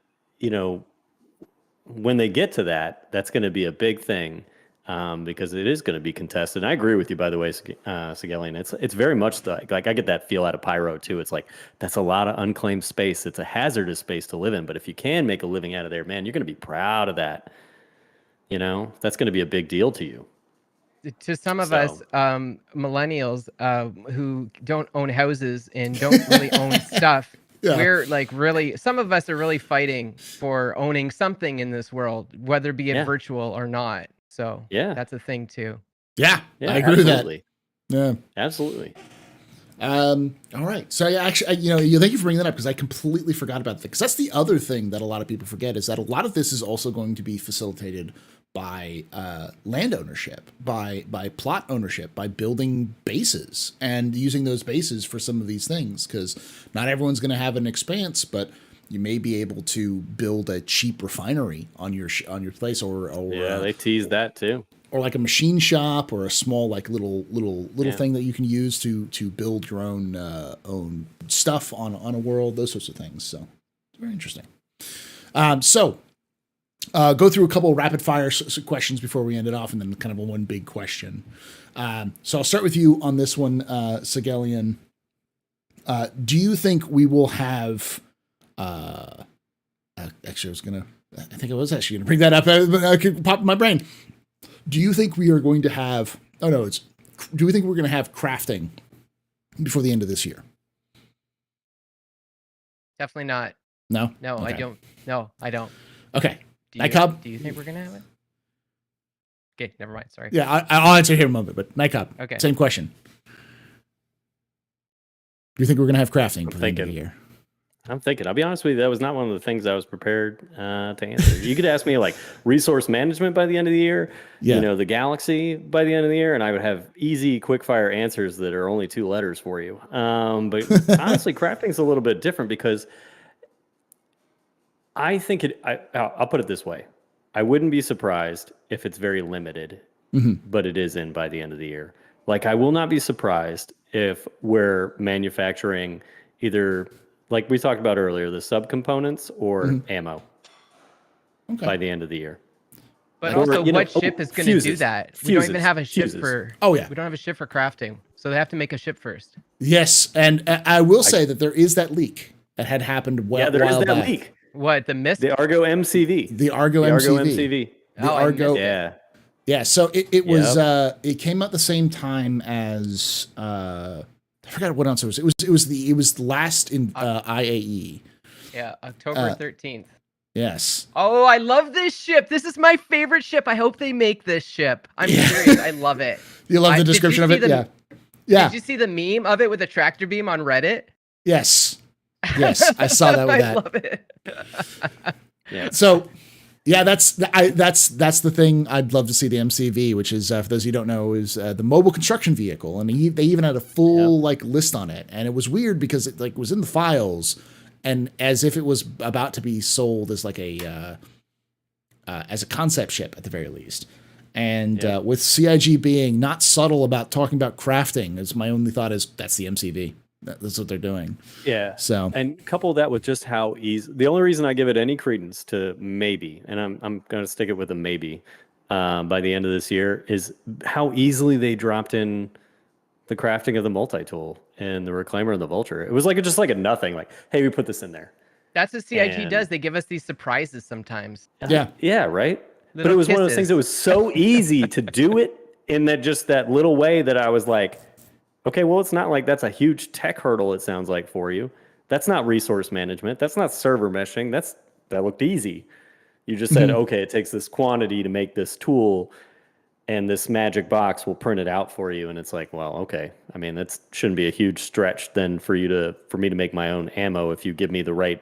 when they get to that, that's going to be a big thing. Because it is going to be contested. And I agree with you, by the way, Sigelian. It's very much like I get that feel out of Pyro too. It's like that's a lot of unclaimed space. It's a hazardous space to live in. But if you can make a living out of there, man, you're going to be proud of that. That's going to be a big deal to you. To some of us, millennials who don't own houses and don't really own stuff, we're like some of us are really fighting for owning something in this world, whether be it virtual or not. So that's a thing too. Yeah, I agree with that. Yeah, absolutely. All right. So actually, thank you for bringing that up because I completely forgot about that. Because that's the other thing that a lot of people forget is that a lot of this is also going to be facilitated by land ownership, by plot ownership, by building bases and using those bases for some of these things. Because not everyone's going to have an expanse, but you may be able to build a cheap refinery on your place, or they tease that too, or like a machine shop, or a small like little thing that you can use to build your own stuff on a world, those sorts of things. So it's very interesting. Go through a couple of rapid fire questions before we end it off, and then kind of one big question. So I'll start with you on this one, Sigelian. Do you think we will have? Actually, I was actually gonna bring that up. I could pop in my brain. Do you think we are going to have? Do we think we're going to have crafting before the end of this year? Definitely not. No. No, okay. I don't. No, I don't. Okay. Nightcob? Do you think we're gonna have it? Okay, never mind. Sorry. Yeah, I'll answer here in a moment, but Nightcob, Okay. same question. Do you think we're going to have crafting for the end of the thinking. year? I'm thinking. I'll be honest with you, that was not one of the things I was prepared to answer. You could ask me like resource management by the end of the year, Yeah. you know, the galaxy by the end of the year, and I would have easy, quick fire answers that are only 2 letters for you. But honestly, crafting is a little bit different because I think I'll put it this way. I wouldn't be surprised if it's very limited, but it is in by the end of the year. Like, I will not be surprised if we're manufacturing either, like we talked about earlier, the subcomponents or ammo by the end of the year. But Or, also, you know, what ship is going to do fuses. that? We don't even Fuses. have a ship Fuses. for. Oh, yeah. We don't have a ship for crafting, so they have to make a ship first. Yes, and I will say that there is that leak that had happened a Yeah, there is while that back. leak. What, the mist? The Argo MCV. The Argo MCV. The Oh, I Argo. missed it. Yeah. Yeah, so it was Yep. it came out the same time as I forgot what else it was. It was last in IAE. Yeah, October 13th. Yes. Oh, I love this ship. This is my favorite ship. I hope they make this ship. I'm serious. I love it. You love the description of it? Yeah. Yeah. Did you see the meme of it with a tractor beam on Reddit? Yes. Yes, I saw that with that. I love it. Yeah. So, yeah, that's the thing. I'd love to see the MCV, which is for those of you who don't know, is the mobile construction vehicle, and they even had a full like list on it, and it was weird because it like was in the files, and as if it was about to be sold as like a concept ship at the very least. And with CIG being not subtle about talking about crafting, as my only thought is that's the MCV. That's what they're doing. Yeah. So, and couple that with just how easy. The only reason I give it any credence to maybe, and I'm going to stick it with a maybe by the end of this year, is how easily they dropped in the crafting of the multi-tool and the reclaimer and the vulture. It was like just like a nothing. Like, hey, we put this in there. That's what CIG And- does. They give us these surprises sometimes. yeah. Yeah. Right. But Little it was one of those kisses. things that was so easy to do it in that little way that I was like, okay, well, it's not like that's a huge tech hurdle, it sounds like, for you. That's not resource management. That's not server meshing. That looked easy. You just said, okay, it takes this quantity to make this tool, and this magic box will print it out for you. And it's like, well, okay. I mean, that shouldn't be a huge stretch then for me to make my own ammo if you give me the right,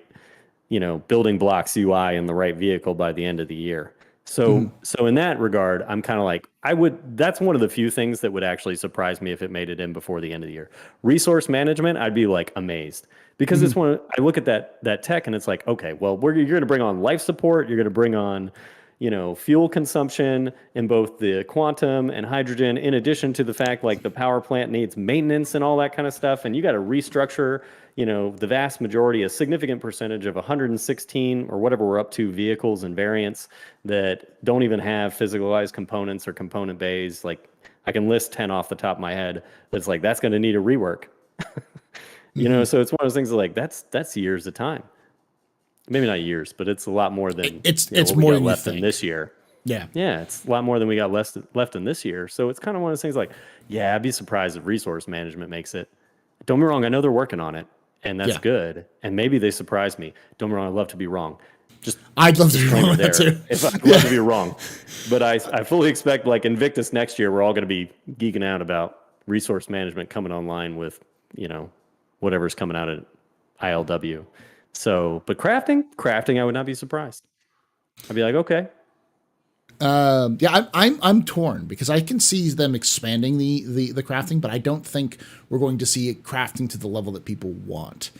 building blocks UI and the right vehicle by the end of the year. So in that regard, I'm kind of like, that's one of the few things that would actually surprise me if it made it in before the end of the year. Resource management, I'd be like amazed because it's I look at that tech and it's like, okay, well, you're going to bring on life support. You're going to bring on, fuel consumption in both the quantum and hydrogen, in addition to the fact like the power plant needs maintenance and all that kind of stuff. And you got to restructure, the vast majority, a significant percentage of 116 or whatever we're up to vehicles and variants that don't even have physicalized components or component bays. Like I can list 10 off the top of my head. That's like, that's going to need a rework, so it's one of those things that, like, that's years of time. Maybe not years, but it's a lot more than It's what more we got than you left in think. this year. Yeah. Yeah, it's a lot more than we got left in this year. So it's kind of one of those things like, yeah, I'd be surprised if resource management makes it. Don't be wrong. I know they're working on it, and that's good. And maybe they surprise me. Don't be wrong. I'd love to be wrong. I'd love to be wrong on there. that too. If I'd love to be wrong. But I fully expect, like, Invictus next year, we're all going to be geeking out about resource management coming online with, whatever's coming out at ILW. So, but crafting, I would not be surprised. I'd be like, okay. Yeah, I'm torn because I can see them expanding the crafting, but I don't think we're going to see it crafting to the level that people want.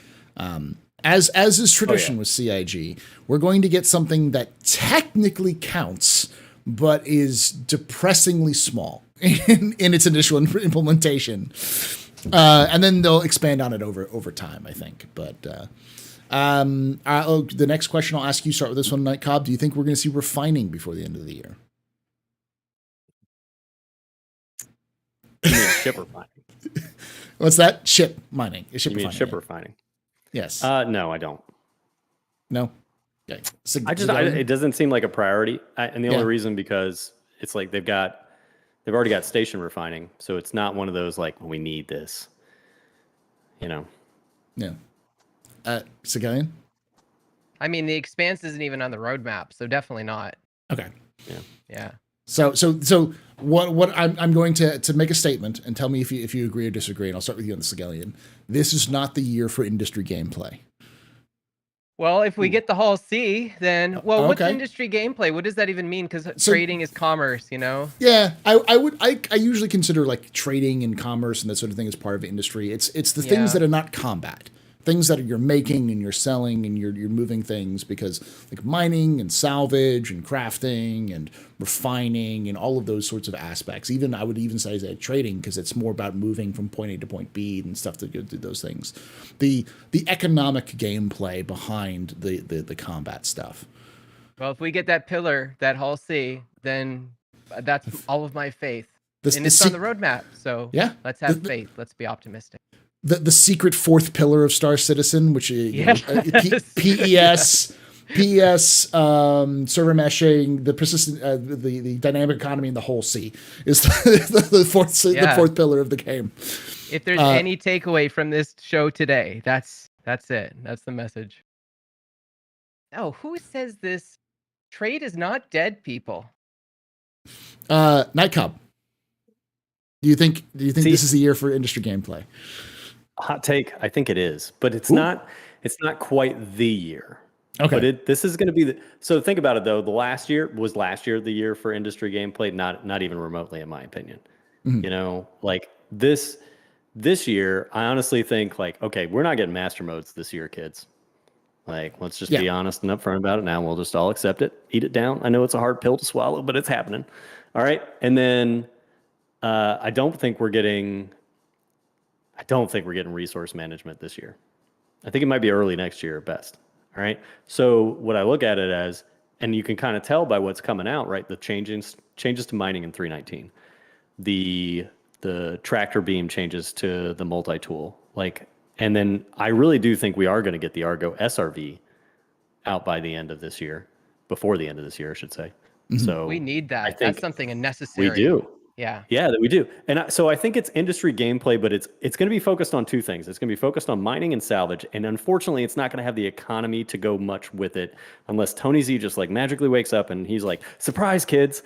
As is tradition with CIG, we're going to get something that technically counts, but is depressingly small in its initial implementation, and then they'll expand on it over time, I think. But the next question I'll ask you, start with this one, Night Cobb. Do you think we're going to see refining before the end of the year? You mean ship refining? What's that? Ship mining. You mean ship refining? Yes. No, I don't. No. Okay. It doesn't seem like a priority, and the only reason because it's like they've already got station refining, so it's not one of those like we need this. Yeah. Sigalian? I mean, the Expanse isn't even on the roadmap, so definitely not. Okay. Yeah. So what I'm going to make a statement and tell me if you agree or disagree, and I'll start with you on the Sigellian. This is not the year for industry gameplay. Well, if we get the Hall C, then what's Okay. industry gameplay? What does that even mean? Because trading is commerce, you know. Yeah, I usually consider like trading and commerce and that sort of thing as part of industry. It's the things that are not combat. Things that you're making and you're selling and you're moving things, because like mining and salvage and crafting and refining and all of those sorts of aspects. Even I would even say that trading, because it's more about moving from point A to point B and stuff to go do those things. The economic gameplay behind the combat stuff. Well, if we get that pillar, that Hall C, then that's all of my faith. And it's on the roadmap, so yeah, let's have faith. Let's be optimistic. The secret fourth pillar of Star Citizen, which PES, server meshing, the persistent, the dynamic economy, and the whole C is the fourth pillar of the game. If there's any takeaway from this show today, that's it. That's the message. Oh, who says this? Trade is not dead, people. Nightcub. Do you think this is the year for industry gameplay? Hot take. I think it is, but it's not. It's not quite the year. Okay. But this is going to be so think about it though. The last year the year for industry gameplay, not even remotely, in my opinion. Mm-hmm. You know, like this year, I honestly think like, okay, we're not getting master modes this year, kids. Like, let's just be honest and upfront about it now. We'll just all accept it, eat it down. I know it's a hard pill to swallow, but it's happening. All right. And then I don't think we're getting resource management this year. I think it might be early next year at best. All right. So what I look at it as, and you can kind of tell by what's coming out, right? The changes to mining in 3.19, the tractor beam changes to the multi-tool, like, and then I really do think we are going to get the Argo SRV out by the end of this year, before the end of this year, I should say. Mm-hmm. So we need that. That's something unnecessary. We do. Yeah, that we do. And so I think it's industry gameplay, but it's going to be focused on two things. It's going to be focused on mining and salvage. And unfortunately, it's not going to have the economy to go much with it unless Tony Z just like magically wakes up and he's like, surprise, kids.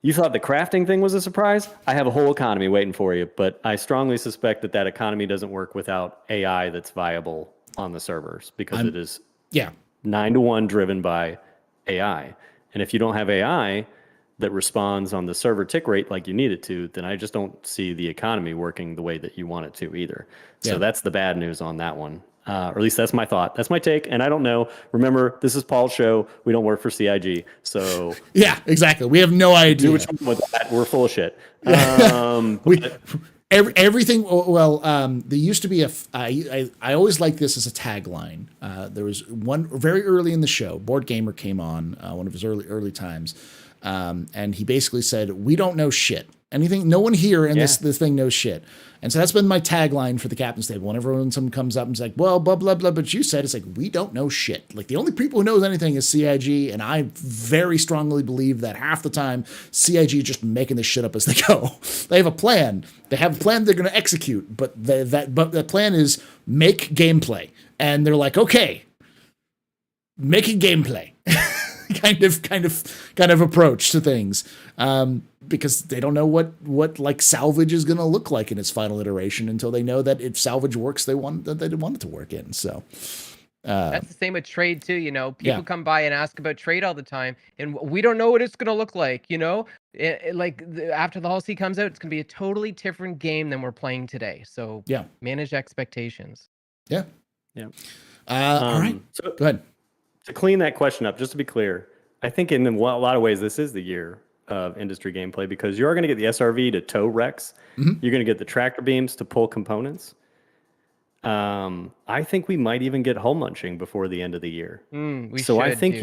You thought the crafting thing was a surprise? I have a whole economy waiting for you. But I strongly suspect that economy doesn't work without AI that's viable on the servers, because it is 9-to-1 driven by AI. And if you don't have AI that responds on the server tick rate like you need it to, then I just don't see the economy working the way that you want it to either. So that's the bad news on that one. Or at least that's my thought. That's my take. And I don't know. Remember, this is Paul's show. We don't work for CIG. So yeah, exactly. We have no idea. Do what you want with that. We're full of shit. Everything. Well, there used to be I always liked this as a tagline. There was one very early in the show. Board Gamer came on one of his early times. And he basically said, we don't know shit. No one here in this thing knows shit. And so that's been my tagline for the Captain's Table. Whenever someone comes up and is like, well, blah, blah, blah, but you said, it's like, we don't know shit. Like, the only people who knows anything is CIG. And I very strongly believe that half the time CIG is just making this shit up as they go. They have a plan. They have a plan they're going to execute, but the plan is make gameplay. And they're like, okay, making gameplay. kind of approach to things, because they don't know what like salvage is going to look like in its final iteration until they know that if salvage works, they want it to work in. So that's the same with trade too. You know, people come by and ask about trade all the time, and we don't know what it's going to look like. You know, after the Hall C comes out, it's going to be a totally different game than we're playing today. So manage expectations. Yeah. All right. So go ahead. To clean that question up, just to be clear, I think in a lot of ways this is the year of industry gameplay, because you're going to get the SRV to tow wrecks. Mm-hmm. You're going to get the tractor beams to pull components. I think we might even get hull munching before the end of the year. I think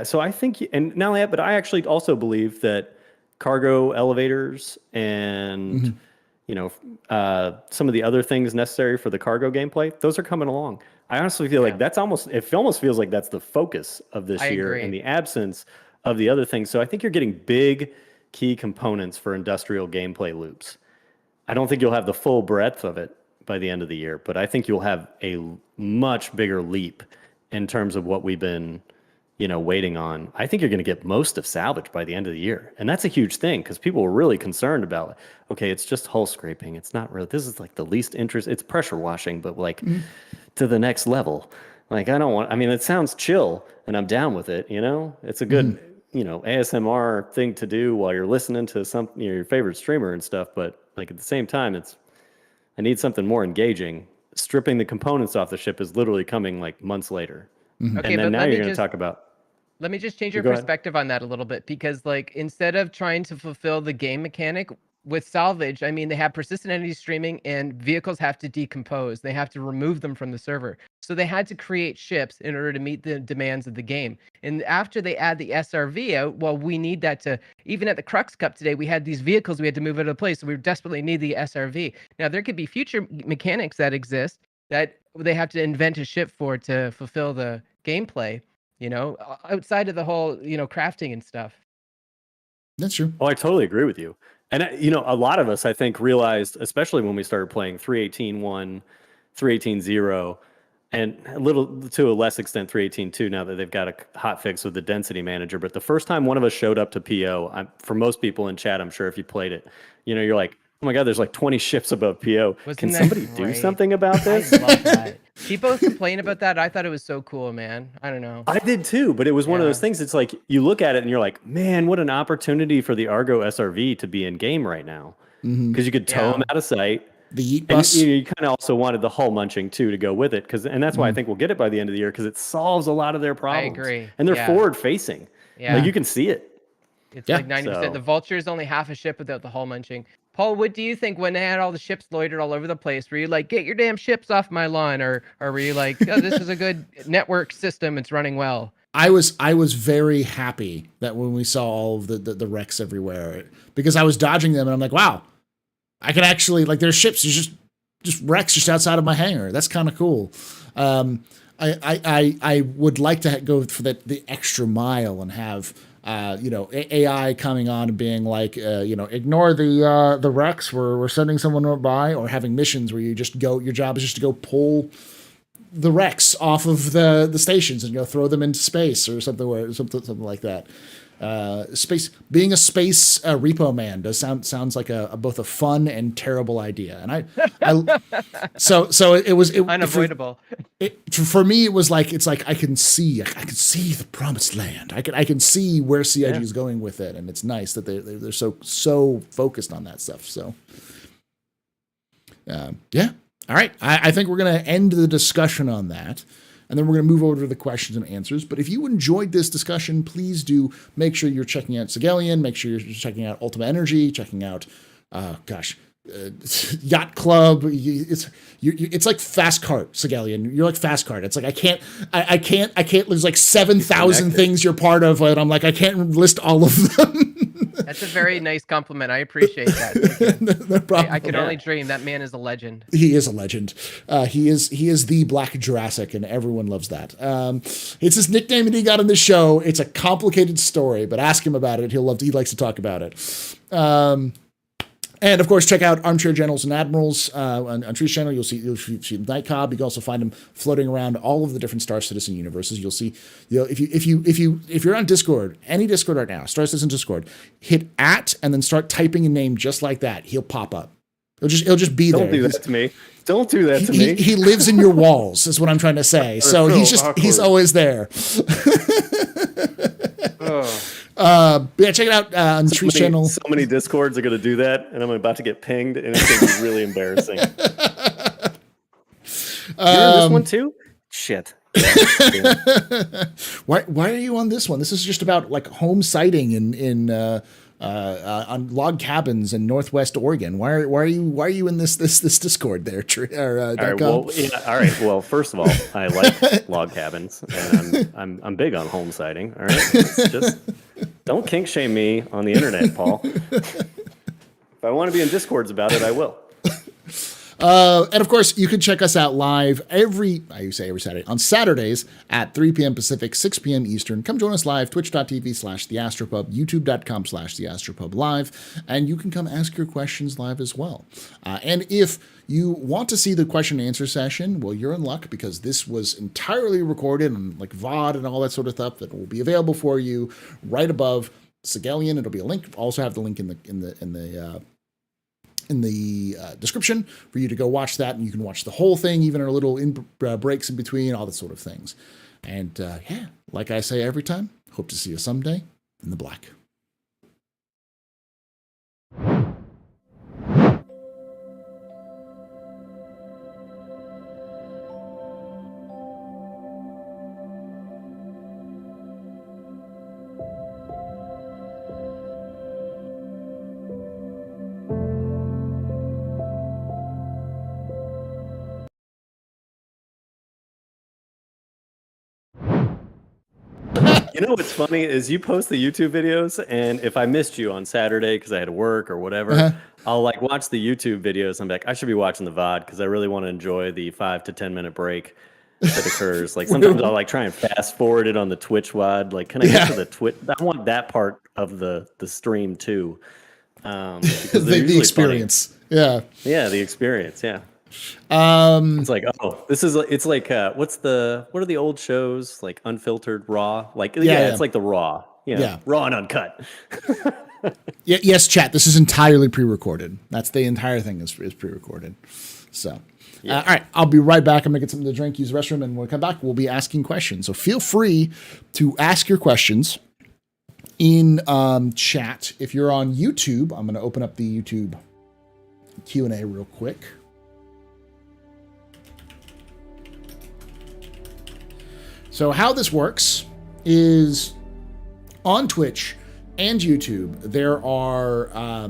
So I think, and not only that, but I actually also believe that cargo elevators and some of the other things necessary for the cargo gameplay, those are coming along. I honestly feel like it almost feels like that's the focus of this year in the absence of the other things. So I think you're getting big key components for industrial gameplay loops. I don't think you'll have the full breadth of it by the end of the year, but I think you'll have a much bigger leap in terms of what we've been, waiting on. I think you're going to get most of salvage by the end of the year. And that's a huge thing because people were really concerned about, okay, it's just hull scraping. It's not really, this is like the least interest. It's pressure washing, but like to the next level. Like, it sounds chill and I'm down with it. It's a good, ASMR thing to do while you're listening to your favorite streamer and stuff. But like at the same time, I need something more engaging. Stripping the components off the ship is literally coming like months later. Okay, And then but now you're going to talk about. let me just change your Go ahead. perspective on that a little bit, because like instead of trying to fulfill the game mechanic with salvage, I mean, they have persistent entity streaming and vehicles have to decompose. They have to remove them from the server. So they had to create ships in order to meet the demands of the game. And after they add the SRV out, well, we need that to, even at the Crux Cup today, we had these vehicles we had to move out of place. So we desperately need the SRV. Now, there could be future mechanics that exist that they have to invent a ship for to fulfill the gameplay, outside of the whole, crafting and stuff. That's true. Oh, I totally agree with you. And, a lot of us, I think, realized, especially when we started playing 3.18.1, 3.18.0, and to a less extent 3.18.2 now that they've got a hot fix with the density manager. But the first time one of us showed up to PO, for most people in chat, I'm sure if you played it, you're like, oh my God, there's like 20 ships above PO. Can somebody do something about this? I love that. People complain about that. I thought it was so cool, man. I don't know. I did too, but it was one of those things. It's like you look at it and you're like, man, what an opportunity for the Argo SRV to be in game right now. Because you could tow them out of sight. The Yeet bus. And you kind of also wanted the hull munching too to go with it, and that's why I think we'll get it by the end of the year, because it solves a lot of their problems. I agree. And they're forward facing. Yeah. Like you can see it. It's like 90%. So. The Vulture is only half a ship without the hull munching. Paul, what do you think when they had all the ships loitered all over the place? Were you like, get your damn ships off my lawn? Or were you like, oh, this is a good network system, it's running well? I was very happy that when we saw all of the wrecks everywhere, because I was dodging them and I'm like, wow, I can actually, like, there's ships, there's just wrecks just outside of my hangar. That's kind of cool. I would like to go for the extra mile and have AI coming on and being like, ignore the wrecks. We're sending someone by, or having missions where you just go. Your job is just to go pull the wrecks off of the stations and throw them into space or something like that. Space being a space repo man sounds like both a fun and terrible idea, and I so it was unavoidable. For me, it's like I can see the promised land. I can see where CIG is going with it, and it's nice that they're so focused on that stuff. So yeah, all right. I think we're gonna end the discussion on that. And then we're going to move over to the questions and answers. But if you enjoyed this discussion, please do make sure you're checking out Segalian. Make sure you're checking out Ultima Energy, checking out, Yacht Club. It's like Fast Cart, Segalian. You're like Fast Cart. It's like I can't. There's like 7,000 things you're part of, and I'm like, I can't list all of them. That's a very nice compliment. I appreciate that. No problem. I could only dream. That man is a legend. He is a legend. He is the Black Jurassic, and everyone loves that. It's his nickname that he got on the show. It's a complicated story, but ask him about it. He likes to talk about it. And of course, check out Armchair Generals and Admirals on Tree's channel. You'll see Night Cobb. You can also find him floating around all of the different Star Citizen universes. You'll see, if you're on Discord, any Discord right now, Star Citizen Discord, hit @ and then start typing a name just like that. He'll pop up. He'll just be there. Don't do that to me. Don't do that to me. He lives in your walls, is what I'm trying to say. So he's always there. Yeah, check it out on Tree's channel. So many Discords are going to do that, and I'm about to get pinged, and it's going to be really embarrassing. You're on this one too? Shit. Why are you on this one? This is just about like home sighting in on log cabins in Northwest Oregon. Why are you in this Discord there? All right. Well, first of all, I like log cabins, and I'm big on home sighting. All right. Just don't kink shame me on the internet, Paul. If I want to be in Discords about it, I will. And of course, you can check us out live every Saturday, on Saturdays at 3 p.m. Pacific, 6 p.m. Eastern. Come join us live, twitch.tv/TheAstroPub, youtube.com/TheAstroPubLive, and you can come ask your questions live as well. And if you want to see the question and answer session, well, you're in luck, because this was entirely recorded on like VOD and all that sort of stuff that will be available for you right above Sigelian. It'll be a link. Also have the link in the description for you to go watch that, and you can watch the whole thing, even our little breaks in between, all that sort of things. And yeah, like I say every time, hope to see you someday in the black. You know what's funny is you post the YouTube videos, and if I missed you on Saturday because I had to work or whatever, I'll like watch the YouTube videos. I'm like, I should be watching the VOD because I really want to enjoy the 5 to 10 minute break that occurs. Like sometimes I'll like try and fast forward it on the Twitch VOD. Like, can I get to the Twitch? I want that part of the stream too. Because the experience. Funny. Yeah. Yeah, the experience. Yeah. It's like, oh, it's like what are the old shows, like Unfiltered, Raw, like it's like the Raw, Raw and uncut. Yes, chat, this is entirely pre-recorded. That's the entire thing is pre-recorded. So all right, I'll be right back. I'm gonna get something to drink, use the restroom, and when we come back, we'll be asking questions. So feel free to ask your questions in chat. If you're on YouTube, I'm gonna open up the YouTube Q&A real quick. So how this works is on Twitch and YouTube, there are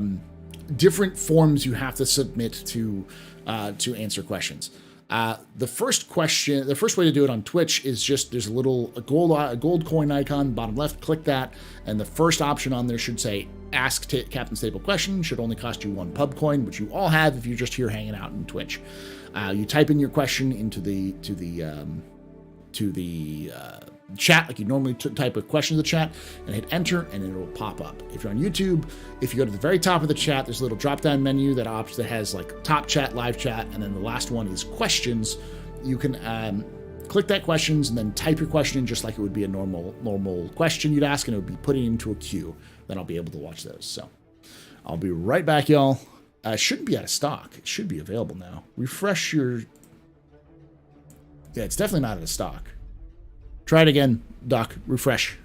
different forms you have to submit to answer questions. The first way to do it on Twitch is just there's a gold coin icon bottom left. Click that, and the first option on there should say "Ask Captain Stable Question." Should only cost you 1 pub coin, which you all have if you're just here hanging out in Twitch. You type in your question into the chat like you normally type a question in the chat, and hit enter, and it will pop up. If you're on YouTube, if you go to the very top of the chat, there's a little drop down menu that has like top chat, live chat, and then the last one is questions. You can click that questions and then type your question in just like it would be a normal question you'd ask, and it would be put into a queue. Then I'll be able to watch those. So I'll be right back, y'all. Shouldn't be out of stock. It should be available now. Refresh your... Yeah, it's definitely not out of stock. Try it again, Doc. Refresh.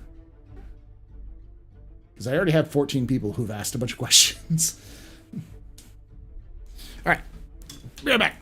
Because I already have 14 people who've asked a bunch of questions. All right. Be right back.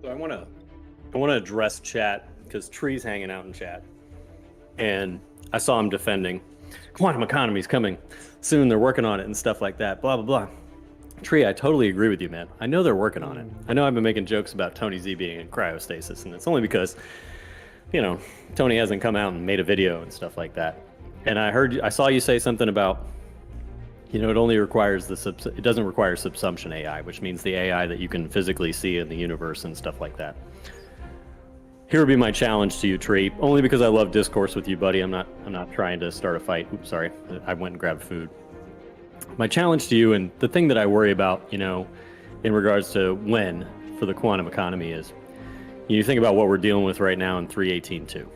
So I want to address chat because Tree's hanging out in chat, and I saw him defending quantum economy is coming soon. They're working on it and stuff like that. Blah blah blah. Tree, I totally agree with you, man. I know they're working on it. I know I've been making jokes about Tony Z being in cryostasis, and it's only because, Tony hasn't come out and made a video and stuff like that. And I saw you say something about, it only requires it doesn't require subsumption AI, which means the AI that you can physically see in the universe and stuff like that. Here would be my challenge to you, Tree, only because I love discourse with you, buddy. I'm not trying to start a fight. Oops, sorry. I went and grabbed food. My challenge to you, and the thing that I worry about, in regards to when for the quantum economy is, you think about what we're dealing with right now in 3.18.2. You're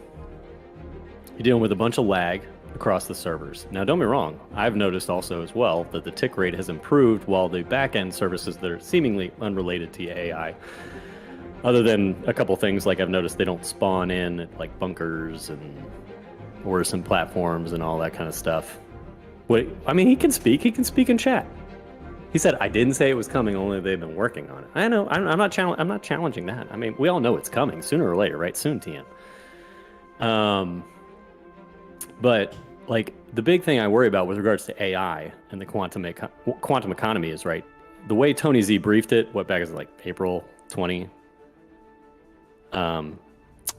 dealing with a bunch of lag, across the servers. Now, don't be wrong. I've noticed also as well that the tick rate has improved while the back-end services that are seemingly unrelated to AI, other than a couple things like I've noticed they don't spawn in at like bunkers and or some platforms and all that kind of stuff. I mean, he can speak in chat. He said, I didn't say it was coming, only they've been working on it. I know, I'm not challenging that. I mean, we all know it's coming sooner or later, right? Soon, TM. But like the big thing I worry about with regards to AI and the quantum economy is, right, the way Tony Z briefed it, what back is it, like April 20,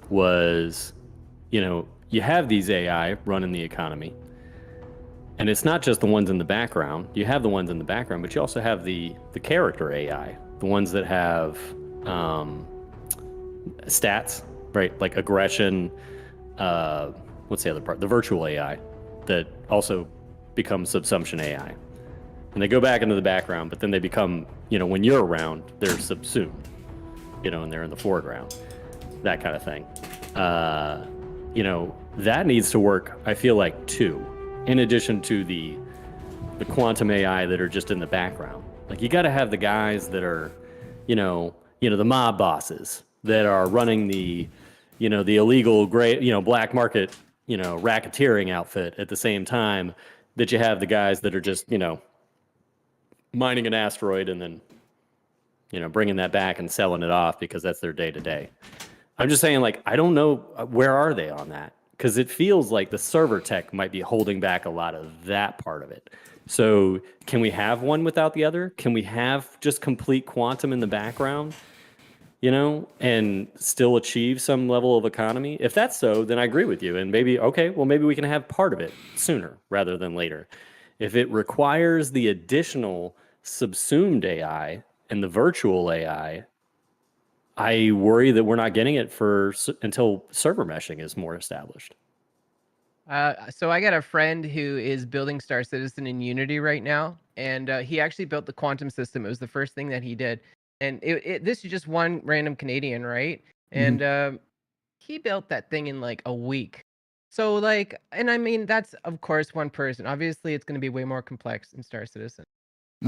was, you know, you have these AI running the economy. And it's not just the ones in the background. You have the ones in the background, but you also have the character AI, the ones that have stats, right? Like aggression. What's the other part? The virtual AI that also becomes subsumption AI. And they go back into the background, but then they become, you know, when you're around, they're subsumed, you know, and they're in the foreground, that kind of thing. You know, that needs to work, I feel like, too. In addition to the quantum AI that are just in the background. Like you got to have the guys that are, you know, the mob bosses that are running the, you know, the illegal gray, you know, black market, you know, racketeering outfit at the same time that you have the guys that are just, you know, mining an asteroid and then, you know, bringing that back and selling it off because that's their day to day. I'm just saying, like, I don't know, where are they on that? Because it feels like the server tech might be holding back a lot of that part of it. So can we have one without the other? Can we have just complete quantum in the background, you know, and still achieve some level of economy? If that's so, then I agree with you. And maybe, okay, well, maybe we can have part of it sooner rather than later. If it requires the additional subsumed AI and the virtual AI, I worry that we're not getting it until server meshing is more established. So I got a friend who is building Star Citizen in Unity right now, and he actually built the quantum system. It was the first thing that he did, and this is just one random Canadian, right? And he built that thing in like a week. So like, and I mean, that's of course one person. Obviously, it's going to be way more complex in Star Citizen.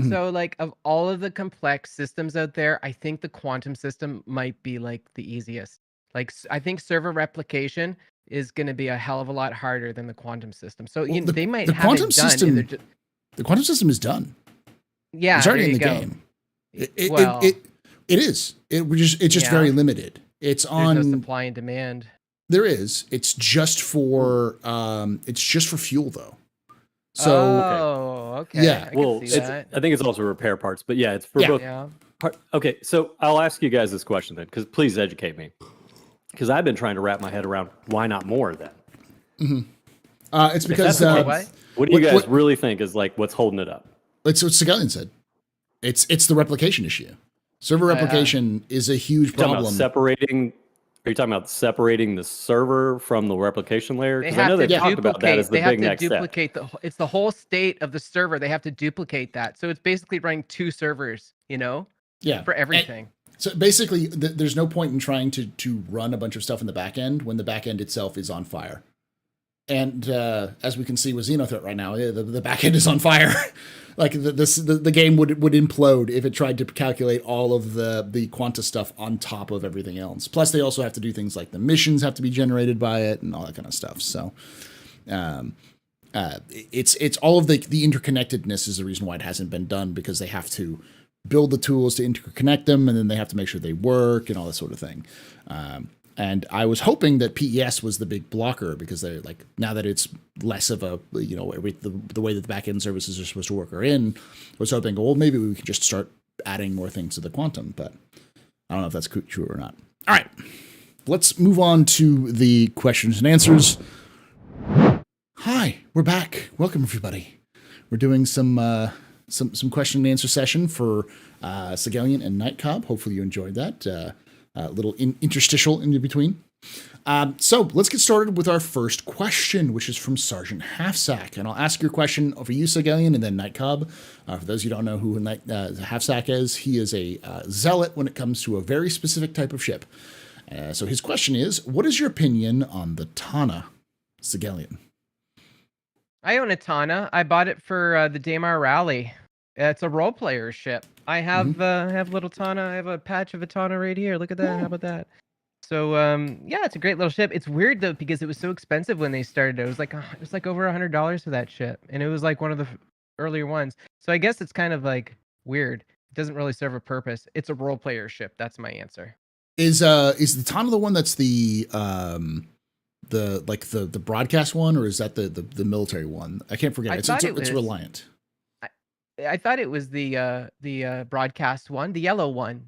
So like of all of the complex systems out there, I think the quantum system might be like the easiest. Like I think server replication is going to be a hell of a lot harder than the quantum system. So Well, they might the have quantum it done. system. The quantum system is done. Yeah, it's already there in you the go. game. It is. It's just very limited. It's There's on no supply and demand. There is. It's just for fuel though. So okay. yeah. Well, I think it's also repair parts, but yeah, it's for both. Yeah. Okay, so I'll ask you guys this question then, because please educate me, because I've been trying to wrap my head around why not more then. It's because what do you guys really think is like what's holding it up? It's what Segalian said. It's the replication issue. Server replication is a huge problem. Are you talking about separating the server from the replication layer? Because I know they talked about that as the big next step. It's the whole state of the server. They have to duplicate that. So it's basically running two servers, you know? Yeah. For everything. So basically, there's no point in trying to run a bunch of stuff in the back end when the back end itself is on fire. And as we can see with Xenothreat right now, the back end is on fire. Like the game would implode if it tried to calculate all of the quanta stuff on top of everything else. Plus, they also have to do things like the missions have to be generated by it and all that kind of stuff. So, it's all of the interconnectedness is the reason why it hasn't been done, because they have to build the tools to interconnect them, and then they have to make sure they work and all that sort of thing. And I was hoping that PES was the big blocker, because they're like, now that it's less of a, you know, the way that the backend services are supposed to work are in, I was hoping, well, maybe we can just start adding more things to the quantum, but I don't know if that's true or not. All right, let's move on to the questions and answers. Hi, we're back. Welcome, everybody. We're doing some question and answer session for Segalian and Nightcob. Hopefully you enjoyed that. Little interstitial in between. So let's get started with our first question, which is from Sergeant Halfsack. And I'll ask your question for you, Segalian, and then Nightcob. For those of you who don't know who Halfsack is, he is a zealot when it comes to a very specific type of ship. So his question is, what is your opinion on the Tana, Segalian? I own a Tana. I bought it for the Daymar Rally. It's a role player ship. I have little Tana. I have a patch of a Tana right here. Look at that. How about that? So yeah, it's a great little ship. It's weird though because it was so expensive when they started. It was like over $100 for that ship, and it was like one of the earlier ones. So I guess it's kind of like weird. It doesn't really serve a purpose. It's a role player ship. That's my answer. Is the Tana the one that's the broadcast one, or is that the military one? I can't forget. It's Reliant. I thought it was the broadcast one, the yellow one.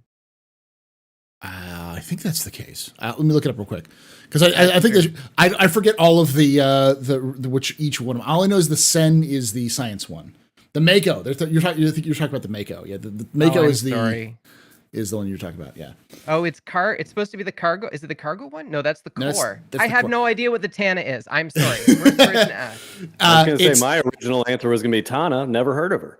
I think that's the case. Let me look it up real quick, because I think I forget all of the which each one. All I know is the Sen is the science one. The Mako. I think you're talking about the Mako. Yeah, the Mako is the one you're talking about. Yeah. Oh, it's supposed to be the cargo. Is it the cargo one? No, that's the core. That's I have no idea what the Tana is. I'm sorry. First person to ask. I was going to say my original answer was going to be Tana. Never heard of her.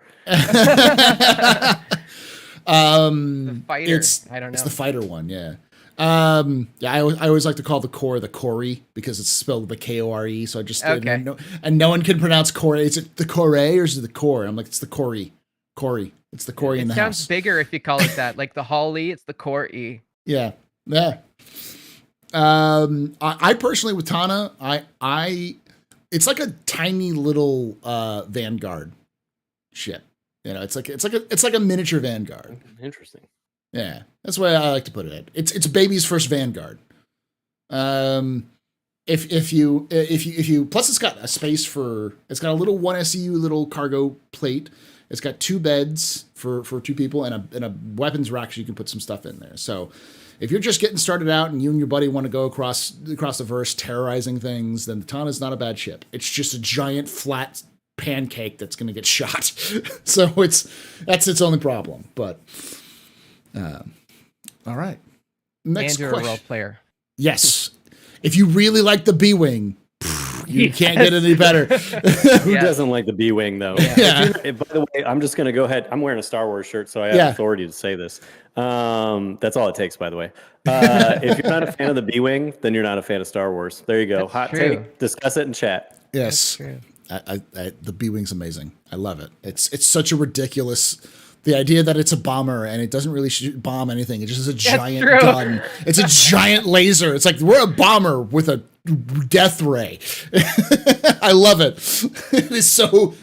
The fighter. I don't know. It's the fighter one. Yeah. Yeah. I always like to call the core the Corey because it's spelled the Kore. So I just and no one can pronounce Corey. Is it the Corey or is it the core? I'm like, it's the Corey. Corey. It's the Corey in the house. It sounds bigger if you call it that. Like the Holly, it's the Corey. Yeah. Yeah. I personally with Tana, it's like a tiny little Vanguard ship. You know, it's like a miniature Vanguard. Interesting. Yeah, that's the way I like to put it. It's baby's first Vanguard. If you plus it's got a space for, it's got a little 1 SEU little cargo plate. It's got 2 beds for 2 people and a weapons rack so you can put some stuff in there. So if you're just getting started out and you and your buddy want to go across the verse terrorizing things, then the Tana's not a bad ship. It's just a giant flat pancake that's going to get shot. So that's its only problem. But all right. Next and you're question. A role player. Yes. If you really like the B-Wing, you can't get any better. Who doesn't like the B-Wing, though? Yeah. By the way, I'm just going to go ahead. I'm wearing a Star Wars shirt, so I have authority to say this. That's all it takes, by the way. If you're not a fan of the B-Wing, then you're not a fan of Star Wars. There you go. That's Hot true. take. Discuss it in chat. Yes. The B-Wing's amazing. I love it. It's such a ridiculous... The idea that it's a bomber and it doesn't really bomb anything. It just is a giant gun. It's a giant laser. It's like we're a bomber with a death ray. I love it. It is so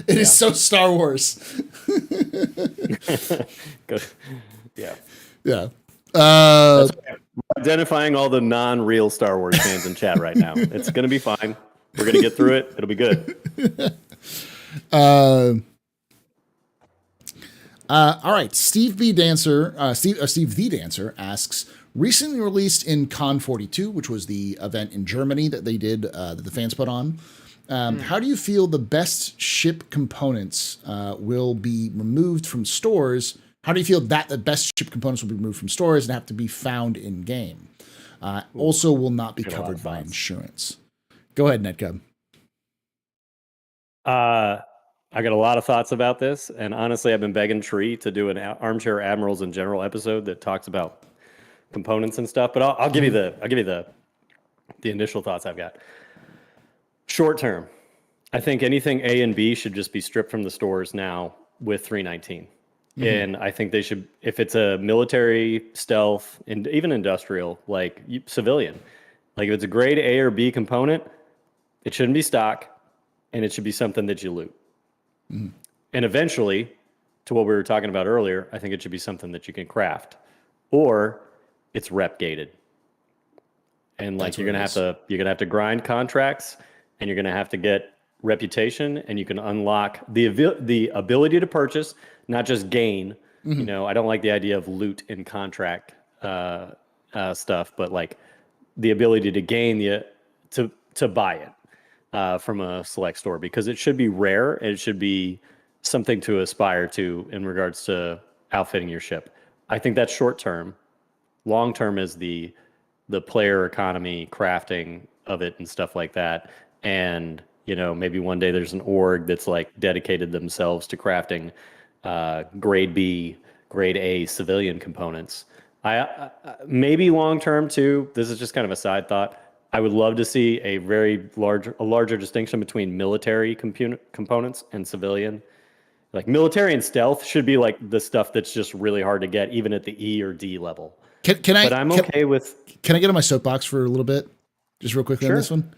Star Wars. Good. Yeah. Yeah. Identifying all the non-real Star Wars fans in chat right now. It's going to be fine. We're going to get through it. It'll be good. All right, Steve the Dancer asks, recently released in Con 42, which was the event in Germany that they did, that the fans put on. How do you feel the best ship components will be removed from stores? How do you feel that the best ship components will be removed from stores and have to be found in game? Also will not be covered by insurance. Go ahead, Netcub. I got a lot of thoughts about this, and honestly, I've been begging Tree to do an Armchair Admirals in General episode that talks about components and stuff. But I'll give you the initial thoughts I've got. Short term, I think anything A and B should just be stripped from the stores now with 319. And I think they should, if it's a military, stealth, and even industrial, like civilian, like if it's a grade A or B component, it shouldn't be stock, and it should be something that you loot. And eventually, to what we were talking about earlier, I think it should be something that you can craft, or it's rep gated. And like you're gonna have to grind contracts, and you're gonna have to get reputation, and you can unlock the ability to purchase, not just gain. You know, I don't like the idea of loot in contract stuff, but like the ability to gain to buy it. From a select store, because it should be rare and it should be something to aspire to in regards to outfitting your ship. I think that's short term. Long term is the player economy, crafting of it and stuff like that. And, you know, maybe one day there's an org that's like dedicated themselves to crafting grade B, grade A civilian components. I maybe long term too, this is just kind of a side thought. I would love to see a larger distinction between military components and civilian. Like military and stealth should be like the stuff that's just really hard to get, even at the E or D level. But I'm okay with. Can I get on my soapbox for a little bit, just real quickly on this one?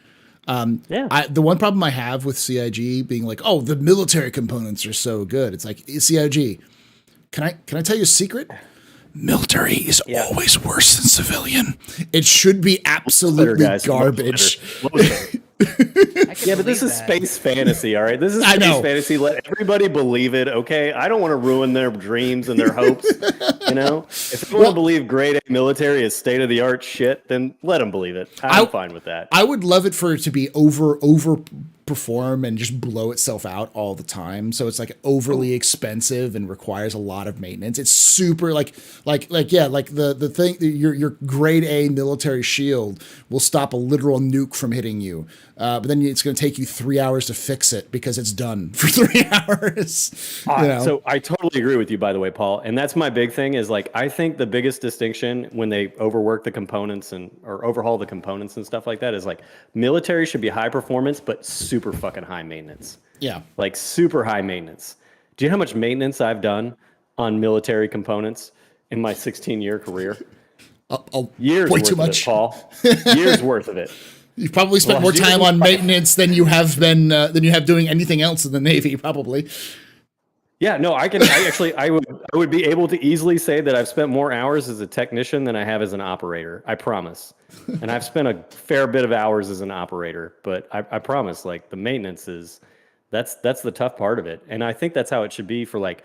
Yeah. The one problem I have with CIG being like, oh, the military components are so good. It's like CIG. Can I tell you a secret? Military is always worse than civilian. It should be absolutely garbage. Yeah, but this is space fantasy, all right? This is space fantasy. Let everybody believe it, okay? I don't want to ruin their dreams and their hopes, you know? If you want to believe grade A military is state-of-the-art shit, then let them believe it. I'm fine with that. I would love it for it to be overperform and just blow itself out all the time. So it's like overly expensive and requires a lot of maintenance. It's super like the thing, your grade A military shield will stop a literal nuke from hitting you. But then it's going to take you 3 hours to fix it because it's done for 3 hours. So I totally agree with you, by the way, Paul. And that's my big thing is like, I think the biggest distinction when they overwork the components or overhaul the components and stuff like that is like military should be high performance, but super fucking high maintenance. Yeah. Like super high maintenance. Do you know how much maintenance I've done on military components in my 16-year career? Years way worth too much, of it, Paul. Years worth of it. You've probably spent more time on maintenance than you have doing anything else in the Navy, probably. Yeah, no, I would be able to easily say that I've spent more hours as a technician than I have as an operator. I promise. And I've spent a fair bit of hours as an operator, but I promise, like the maintenance that's the tough part of it. And I think that's how it should be for like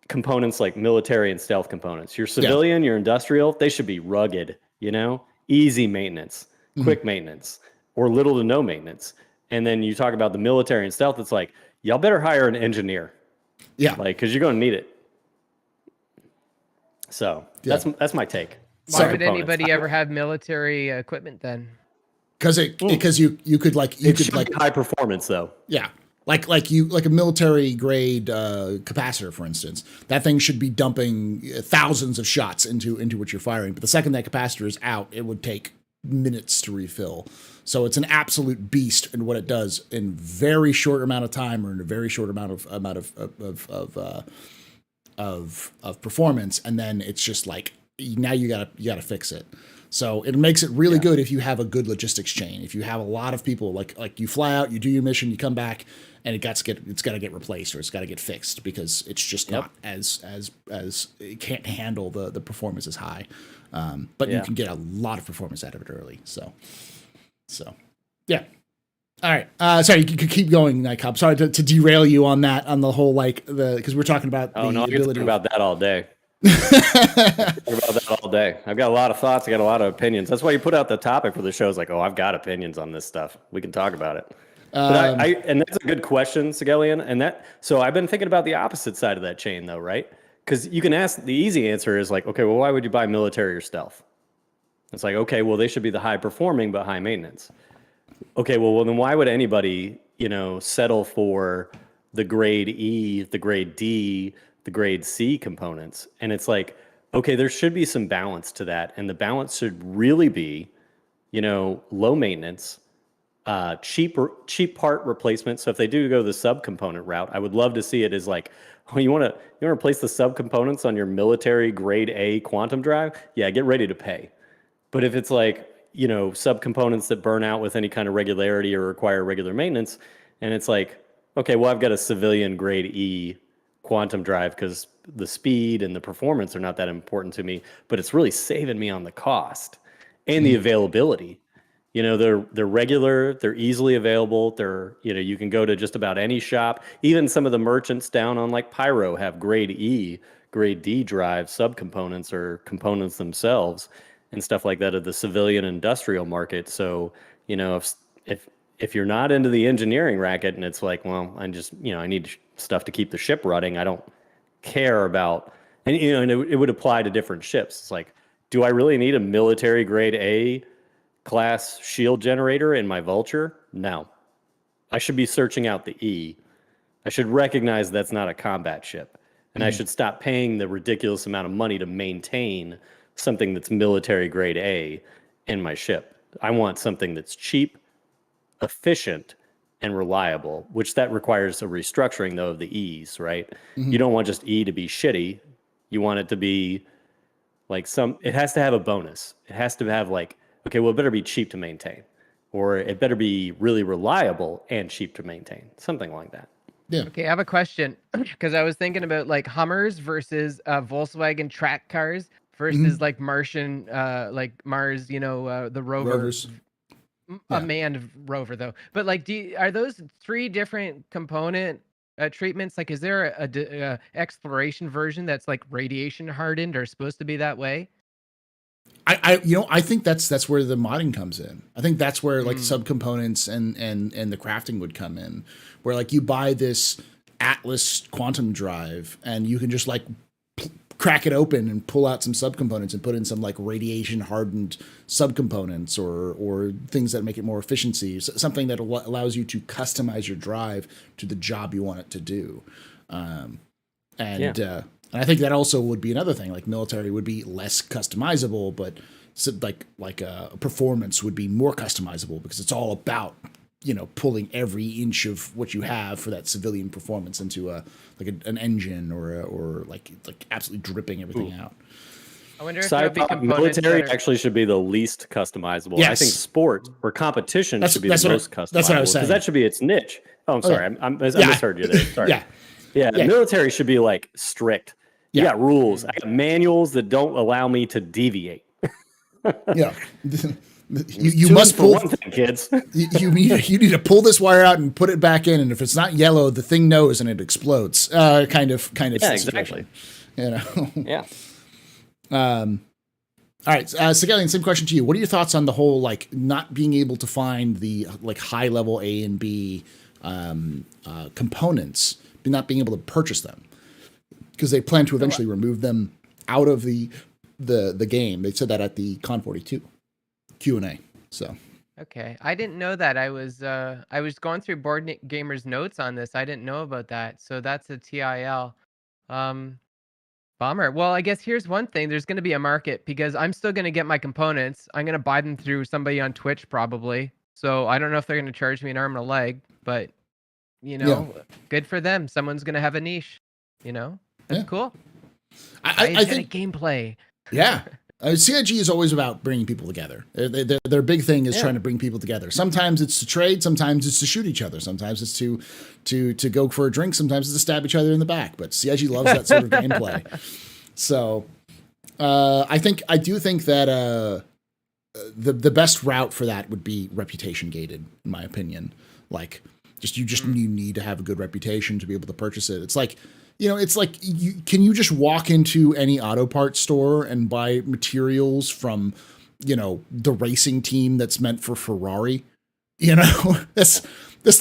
components like military and stealth components. Your civilian, your industrial, they should be rugged, you know, easy maintenance, quick maintenance, or little to no maintenance. And then you talk about the military and stealth, it's like, y'all better hire an engineer. Yeah. Like, because you're going to need it. So that's my take. Why would anybody ever have military equipment then? Because you could high performance though. Yeah. Like a military grade capacitor, for instance. That thing should be dumping thousands of shots into what you're firing. But the second that capacitor is out, it would take minutes to refill. So it's an absolute beast in what it does in very short amount of time or in a very short amount of performance. And then it's just like now you gotta fix it. So it makes it really good if you have a good logistics chain. If you have a lot of people, like you fly out, you do your mission, you come back, and it's got to get replaced or it's got to get fixed because it's just not as it can't handle the performance as high. But you can get a lot of performance out of it early. So yeah. All right. Sorry, you could keep going, Nightcop. Sorry to derail you on that, on the whole because we're talking about I can talk about that all day. I've got a lot of thoughts. I got a lot of opinions. That's why you put out the topic for the show. Is like, oh, I've got opinions on this stuff. We can talk about it. But and that's a good question, Sigelian. And so I've been thinking about the opposite side of that chain, though, right? Because you can ask, the easy answer is like, okay, well, why would you buy military or stealth? It's like, okay, well, they should be the high performing but high maintenance. Okay, well, then why would anybody, settle for the grade E, the grade D, the grade C components? And it's like, okay, there should be some balance to that. And the balance should really be, low maintenance, cheap part replacement. So if they do go the subcomponent route, I would love to see it as like, oh, you want to replace the subcomponents on your military grade A quantum drive? Yeah, get ready to pay. But if it's like, subcomponents that burn out with any kind of regularity or require regular maintenance, and it's like, okay, well, I've got a civilian grade E quantum drive because the speed and the performance are not that important to me, but it's really saving me on the cost and the availability. They're regular, they're easily available. They're, you can go to just about any shop. Even some of the merchants down on like Pyro have grade E, grade D drive subcomponents or components themselves and stuff like that of the civilian industrial market. So, if you're not into the engineering racket and it's like, well, I just, I need stuff to keep the ship running. I don't care about, and it would apply to different ships. It's like, do I really need a military grade A class shield generator in my Vulture? No. I should be searching out the E. I should recognize that's not a combat ship. And I should stop paying the ridiculous amount of money to maintain something that's military grade A in my ship. I want something that's cheap, efficient, and reliable, which that requires a restructuring though of the E's, right? You don't want just E to be shitty. You want it to be like it has to have a bonus. It has to have like, okay, well, it better be cheap to maintain, or it better be really reliable and cheap to maintain, something like that. Yeah. Okay, I have a question because I was thinking about like Hummers versus Volkswagen track cars versus like Martian, like Mars, the rover. Rovers. A manned rover though, but like are those three different component treatments? Like, is there a exploration version that's like radiation hardened or supposed to be that way? I think that's where the modding comes in. I think that's where like subcomponents and the crafting would come in, where like you buy this Atlas quantum drive and you can just like crack it open and pull out some subcomponents and put in some like radiation hardened subcomponents or things that make it more efficiency, something that allows you to customize your drive to the job you want it to do. And I think that also would be another thing, like military would be less customizable, but performance would be more customizable because it's all about, pulling every inch of what you have for that civilian performance into an engine or like absolutely dripping everything out. I wonder if there would be military actually should be the least customizable. Yes. I think sport or competition should be the most customizable. That's what I was saying. Because that should be its niche. Oh, I'm sorry. I misheard you there. Sorry. Yeah. Military should be like strict. You got rules. I got manuals that don't allow me to deviate. Yeah. You must pull one thing, kids. you need to pull this wire out and put it back in, and if it's not yellow, the thing knows and it explodes. Kind of situation. Exactly. Yeah. All right, so Galen, same question to you. What are your thoughts on the whole like not being able to find the like high level A and B components, not being able to purchase them because they plan to eventually remove them out of the game? They said that at the Con 42 Q&A. So okay, I didn't know that. I was going through Board Gamer's notes on this. I didn't know about that. So that's a TIL. Bummer. Well, I guess here's one thing. There's going to be a market because I'm still going to get my components. I'm going to buy them through somebody on Twitch probably. So I don't know if they're going to charge me an arm and a leg, but good for them. Someone's going to have a niche. That's cool. I think gameplay. Yeah. CIG is always about bringing people together. Their big thing is trying to bring people together. Sometimes it's to trade, sometimes it's to shoot each other, sometimes it's to go for a drink, sometimes it's to stab each other in the back. But CIG loves that sort of gameplay. So I do think that the best route for that would be reputation gated, in my opinion. Like you need to have a good reputation to be able to purchase it. It's like, can you just walk into any auto parts store and buy materials from, the racing team that's meant for Ferrari? That's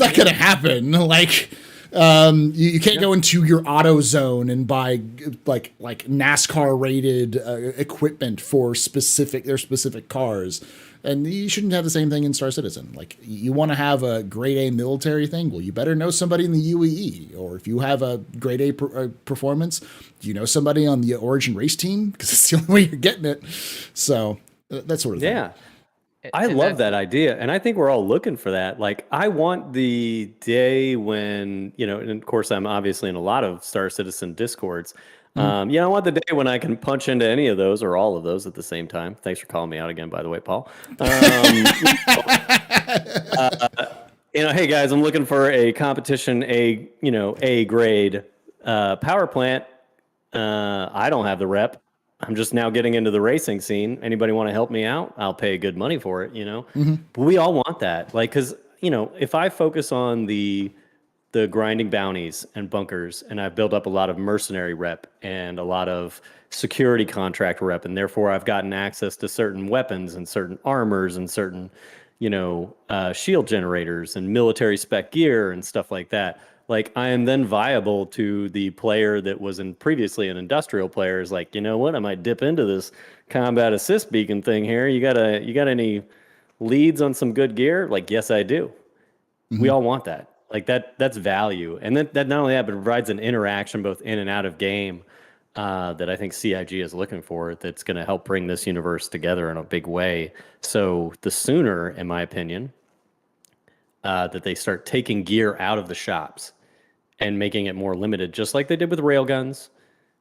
not going to happen. Like, you can't go into your auto zone and buy like NASCAR rated equipment for their specific cars. And you shouldn't have the same thing in Star Citizen. Like, you want to have a grade A military thing? Well, you better know somebody in the UEE. Or if you have a grade A performance, do you know somebody on the Origin race team? Because it's the only way you're getting it. So that sort of thing. Yeah. I love that idea. And I think we're all looking for that. Like, I want the day when, and of course, I'm obviously in a lot of Star Citizen Discords. I want the day when I can punch into any of those or all of those at the same time. Thanks for calling me out again, by the way, Paul. Hey guys, I'm looking for a competition, A grade power plant. I don't have the rep. I'm just now getting into the racing scene. Anybody want to help me out? I'll pay good money for it, But we all want that. Like, because, if I focus on the grinding bounties and bunkers, and I've built up a lot of mercenary rep and a lot of security contract rep, and therefore I've gotten access to certain weapons and certain armors and certain, shield generators and military spec gear and stuff like that. Like, I am then viable to the player that was previously an industrial player is like, you know what, I might dip into this combat assist beacon thing here. You got any leads on some good gear? Like, yes, I do. We all want that. Like that's value. And that not only that, but it provides an interaction both in and out of game that I think CIG is looking for that's going to help bring this universe together in a big way. So the sooner, in my opinion, that they start taking gear out of the shops and making it more limited, just like they did with railguns,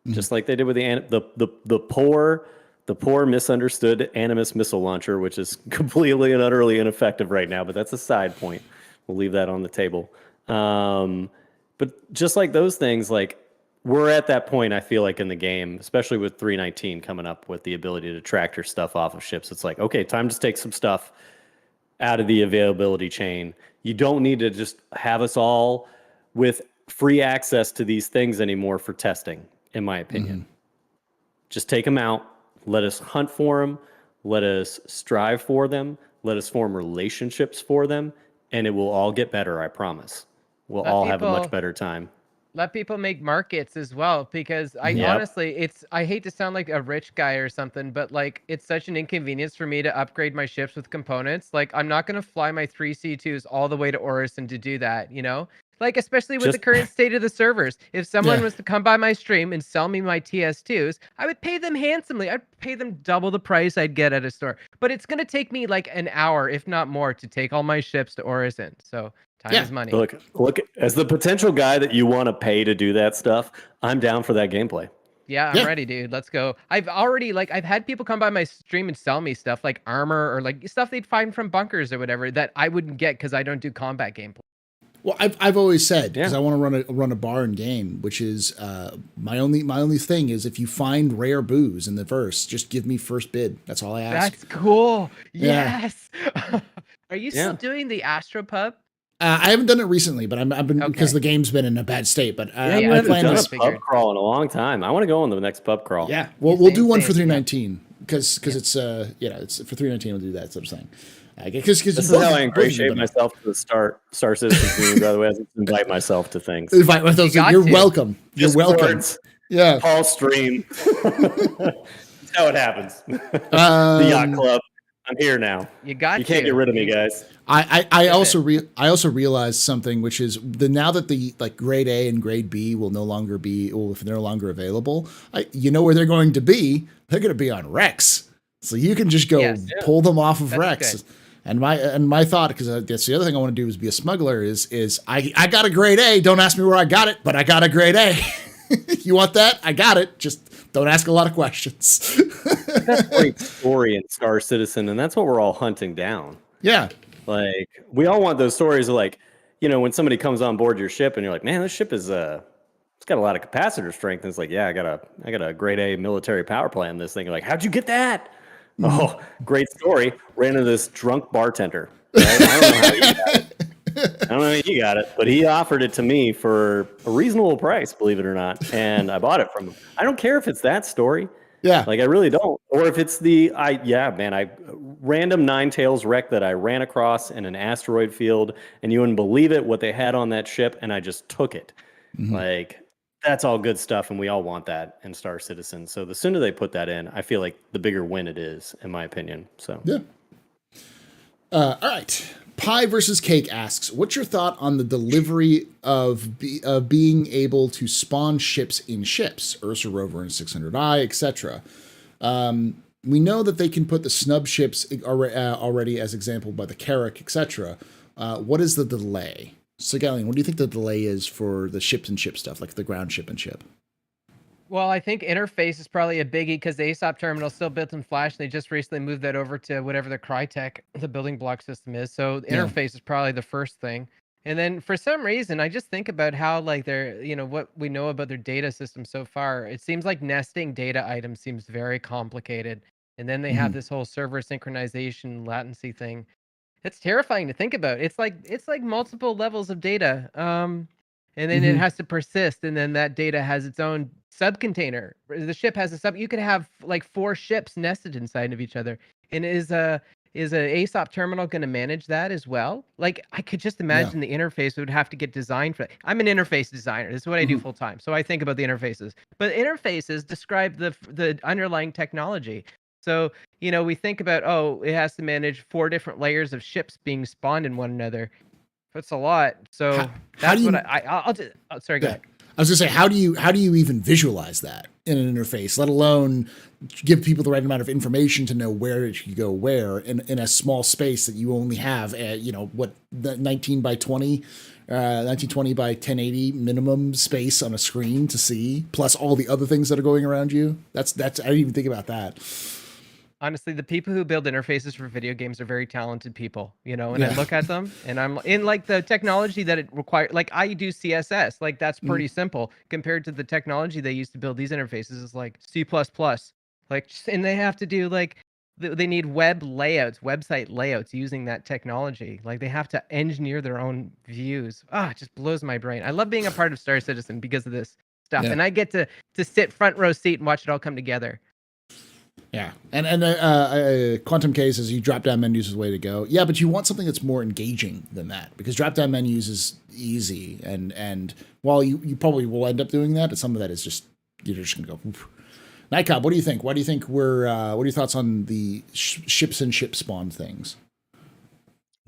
just like they did with the poor misunderstood Animus missile launcher, which is completely and utterly ineffective right now. But that's a side point. We'll leave that on the table. But just like those things, like we're at that point, I feel like in the game, especially with 319 coming up with the ability to tractor stuff off of ships. It's like, okay, time to take some stuff out of the availability chain. You don't need to just have us all with free access to these things anymore for testing, in my opinion. Just take them out. Let us hunt for them. Let us strive for them. Let us form relationships for them. And it will all get better, I promise. We'll all have a much better time. Let people make markets as well, because honestly, I hate to sound like a rich guy or something, but like it's such an inconvenience for me to upgrade my ships with components. Like I'm not going to fly my 3C2s all the way to Orison to do that, you know? Like, especially with the current state of the servers. If someone was to come by my stream and sell me my TS2s, I would pay them handsomely. I'd pay them double the price I'd get at a store. But it's going to take me like an hour, if not more, to take all my ships to Orison. So time is money. Look, as the potential guy that you want to pay to do that stuff, I'm down for that gameplay. Yeah, I'm ready, dude. Let's go. I've had people come by my stream and sell me stuff like armor or like stuff they'd find from bunkers or whatever that I wouldn't get because I don't do combat gameplay. Well, I've always said, because I want to run a bar and game, which is my only thing is if you find rare booze in the verse, just give me first bid. That's all I ask. That's cool. Yes. Are you still doing the AstroPub? I haven't done it recently, but I've been because the game's been in a bad state. But I plan done a pub crawl in a long time. I want to go on the next pub crawl. Yeah, well, we'll do one for 319 because it's it's for 319. We'll do that. That's what I'm saying. This is how I ingratiate myself to the Star Citizen community. By the way, I invite myself to things. Invite myself. You're welcome. You're welcome. Yeah. Paul stream. That's how it happens. The yacht club. I'm here now. You can't get rid of me, guys. I also realized something, which is now that the like grade A and grade B will no longer be, if they're no longer available, you know where they're going to be. They're going to be on Rex, so you can just go pull them off of Rex. Good. And my thought, because that's the other thing I want to do is be a smuggler. Is I got a grade A. Don't ask me where I got it, but I got a grade A. You want that? I got it. Just don't ask a lot of questions. That's a great story in Star Citizen, and that's what we're all hunting down. Yeah. Like, we all want those stories of, like, you know, when somebody comes on board your ship and you're like, man, this ship is it's got a lot of capacitor strength. And it's like, yeah, I got a grade A military power plant in this thing. You're like, how'd you get that? Oh, great story. Ran into this drunk bartender. Right? I don't know how he got it. I don't know how he got it, but he offered it to me for a reasonable price, believe it or not. And I bought it from him. I don't care if it's that story. Yeah. Like, I really don't. Or if it's random Nine Tails wreck that I ran across in an asteroid field, and you wouldn't believe it, what they had on that ship, and I just took it. Like, that's all good stuff, and we all want that in Star Citizen. So the sooner they put that in, I feel like the bigger win it is, in my opinion. So yeah. All right. Pie versus Cake asks, what's your thought on the delivery of being able to spawn ships in ships, Ursa Rover and 600i, etc.? We know that they can put the snub ships already as example by the Carrack, etc. What is the delay? So, Gallian, what do you think the delay is for the ships and ship stuff, like the ground ship and ship? Well, I think interface is probably a biggie because the ASOP terminal is still built in Flash. And they just recently moved that over to whatever the Crytek, the building block system is. So the interface is probably the first thing. And then for some reason, I just think about how like they're, you know, what we know about their data system so far. It seems like nesting data items seems very complicated. And then they have this whole server synchronization latency thing. It's terrifying to think about. It's like multiple levels of data. And then it has to persist, and then that data has its own subcontainer. The ship has a sub. You could have like 4 ships nested inside of each other. And is a ASOP terminal going to manage that as well? Like, I could just imagine the interface would have to get designed for that. I'm an interface designer. This is what I do full time. So I think about the interfaces. But interfaces describe the underlying technology. So, you know, we think about, it has to manage 4 different layers of ships being spawned in one another. That's a lot. So that's what I'll just. Oh, sorry, go ahead. I was gonna say, how do you even visualize that in an interface, let alone give people the right amount of information to know where it should go where in a small space that you only have, the 19 by 20, 1920 by 1080 minimum space on a screen to see, plus all the other things that are going around you. That's I didn't even think about that. Honestly, the people who build interfaces for video games are very talented people, and I look at them and I'm in like the technology that it requires. Like I do CSS, like that's pretty simple compared to the technology they use to build these interfaces is like C++. Like, and they have to do like, they need website layouts using that technology. Like they have to engineer their own views. It just blows my brain. I love being a part of Star Citizen because of this stuff. Yeah. And I get to sit front row seat and watch it all come together. Yeah, and Quantum K says you drop down menus is the way to go. Yeah, but you want something that's more engaging than that, because drop down menus is easy, and while you probably will end up doing that, but some of that is just you're just gonna go. Oof. Nightcop, what do you think? Why do you think what are your thoughts on the ships and ship spawn things?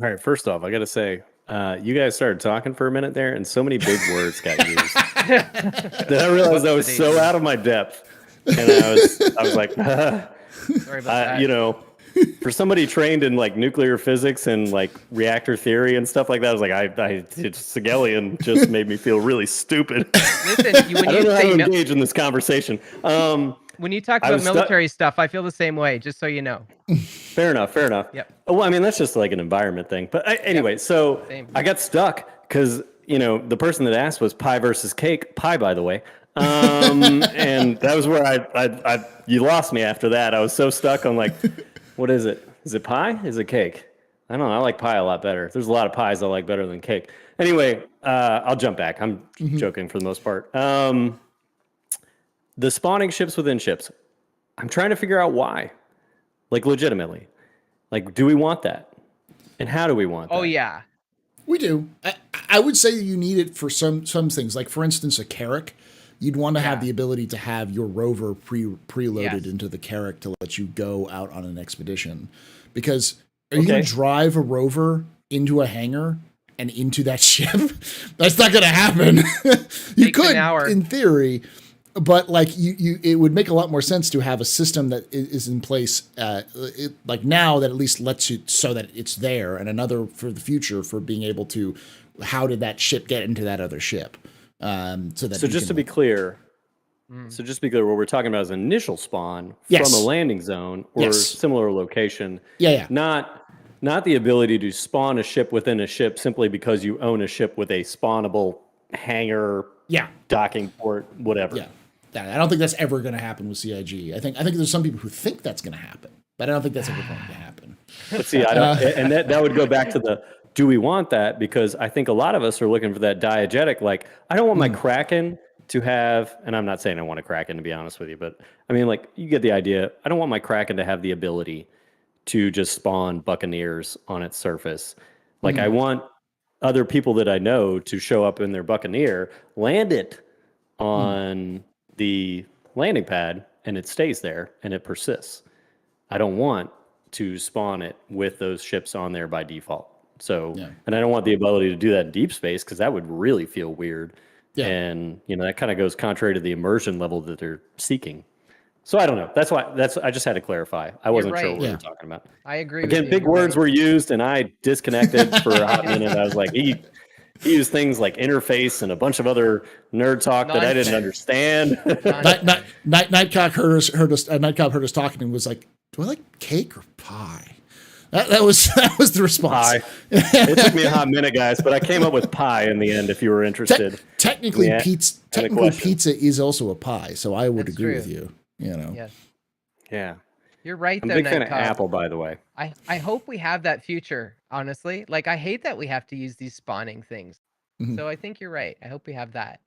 All right, first off, I got to say, you guys started talking for a minute there, and so many big words got used that I realized I was so out of my depth. And I was like, Sorry about that. For somebody trained in like nuclear physics and like reactor theory and stuff like that, I was like, Sigelian just made me feel really stupid. Listen, when I don't know how to engage in this conversation. When you talk about military stuff, I feel the same way, just so you know. Fair enough. Yep. Well, I mean, that's just like an environment thing. But anyway, so Same. I got stuck because, the person that asked was pie versus cake. Pie, by the way. And that was where you lost me after that. I was so stuck on like, what is it? Is it pie? Is it cake? I don't know. I like pie a lot better. There's a lot of pies I like better than cake. Anyway, I'll jump back. I'm joking for the most part. The spawning ships within ships. I'm trying to figure out why. Like legitimately. Like, do we want that? And how do we want that? Oh yeah. We do. I would say you need it for some things. Like for instance, a Carrack. You'd want to have the ability to have your rover preloaded into the Carrack to let you go out on an expedition. Because are you going to drive a rover into a hangar and into that ship? That's not going to happen. You could, in theory, but like it would make a lot more sense to have a system that is in place, like now, that at least lets you so that it's there, and another for the future for being able to. How did that ship get into that other ship? So just to be clear, what we're talking about is initial spawn from a landing zone or similar location. Yeah. Not the ability to spawn a ship within a ship simply because you own a ship with a spawnable hangar, docking port, whatever. Yeah. I don't think that's ever going to happen with CIG. I think there's some people who think that's going to happen, but I don't think that's ever going to happen. But see, I don't, and that would go back to the. Do we want that? Because I think a lot of us are looking for that diegetic, like, I don't want my Kraken to have, and I'm not saying I want a Kraken to be honest with you, but I mean, like, you get the idea. I don't want my Kraken to have the ability to just spawn Buccaneers on its surface. Like, I want other people that I know to show up in their Buccaneer, land it on the landing pad, and it stays there, and it persists. I don't want to spawn it with those ships on there by default. So, and I don't want the ability to do that in deep space because that would really feel weird. Yeah. And, that kind of goes contrary to the immersion level that they're seeking. So I don't know. I just had to clarify. I wasn't sure what we were talking about. I agree. Again, big words were used and I disconnected for a hot minute. I was like, he used things like interface and a bunch of other nerd talk that I didn't understand. Nightcop heard us talking and was like, do I like cake or pie? That was the response. Pie. It took me a hot minute, guys, but I came up with pie in the end. If you were interested, technically pizza is also a pie, so I would agree with you. Yes. Yeah. You're right. I'm a big fan of Apple, by the way. I hope we have that future. Honestly, like I hate that we have to use these spawning things. So I think you're right. I hope we have that.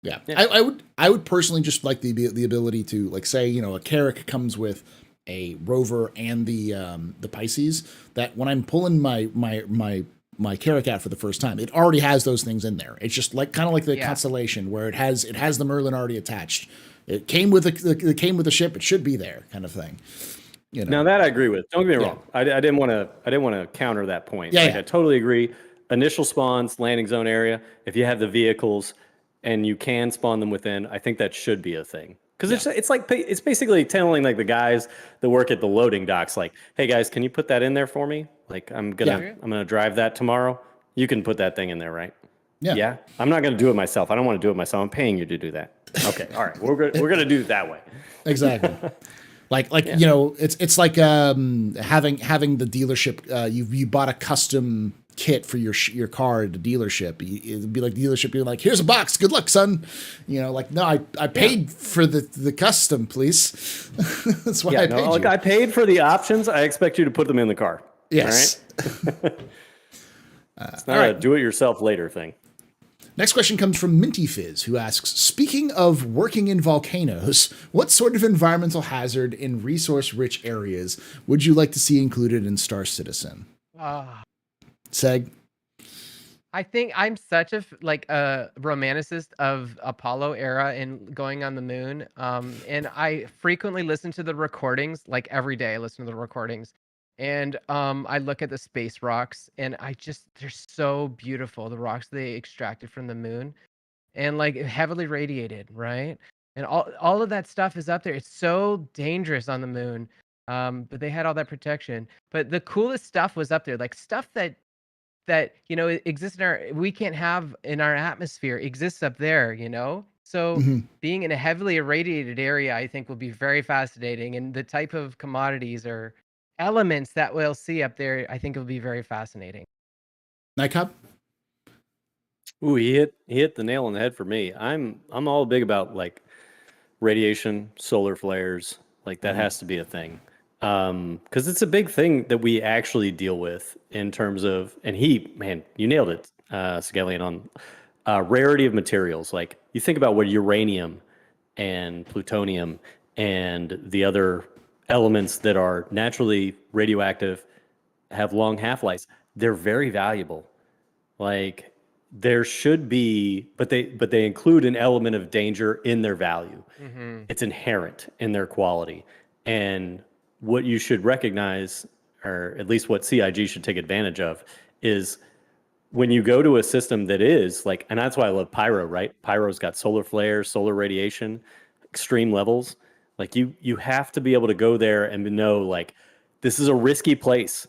Yeah. I would personally just like the ability to, like, say, a Carrack comes with a rover and the Pisces, that when I'm pulling my Carrack out for the first time, it already has those things in there. It's just like kind of like the Constellation, where it has the Merlin already attached. It came with the ship. It should be there, kind of thing. Now that I agree with. Don't get me wrong. I didn't want to counter that point. I totally agree. Initial spawns, landing zone area. If you have the vehicles, and you can spawn them within, I think that should be a thing. Because it's basically telling like the guys that work at the loading docks, like, hey guys, can you put that in there for me? Like I'm gonna drive that tomorrow. You can put that thing in there, right? Yeah. I'm not gonna do it myself. I don't want to do it myself. I'm paying you to do that. Okay, all right. We're gonna do it that way. Exactly. You know, it's like having the dealership. You bought a custom kit for your car at the dealership. It'd be like the dealership being like, "Here's a box. Good luck, son." You know, like, no, I paid for the custom, please. That's why I paid you. I paid for the options. I expect you to put them in the car. Yes. All right? It's not a do-it-yourself later thing. Next question comes from Minty Fizz, who asks, speaking of working in volcanoes, what sort of environmental hazard in resource-rich areas would you like to see included in Star Citizen? Seg? I think I'm such a romanticist of Apollo era and going on the moon. And I frequently listen to the recordings, like every day I listen to the recordings. And I look at the space rocks, and they're so beautiful. The rocks they extracted from the moon, and like heavily radiated, right? And all of that stuff is up there. It's so dangerous on the moon, but they had all that protection. But the coolest stuff was up there, like stuff that exists we can't have in our atmosphere exists up there. So being in a heavily irradiated area, I think will be very fascinating, and the type of commodities or elements that we'll see up there, I think it'll be very fascinating. Nightcap? Ooh, he hit the nail on the head for me. I'm all big about like radiation, solar flares, like that has to be a thing. Because it's a big thing that we actually deal with in terms of, and you nailed it, Scallion, on rarity of materials. Like you think about what uranium and plutonium and the other elements that are naturally radioactive, have long half-lives. They're very valuable. Like there should be, but they include an element of danger in their value. It's inherent in their quality. And what you should recognize, or at least what CIG should take advantage of, is when you go to a system that is like, and that's why I love Pyro, right? Pyro's got solar flares, solar radiation, extreme levels. Like you have to be able to go there and know like this is a risky place.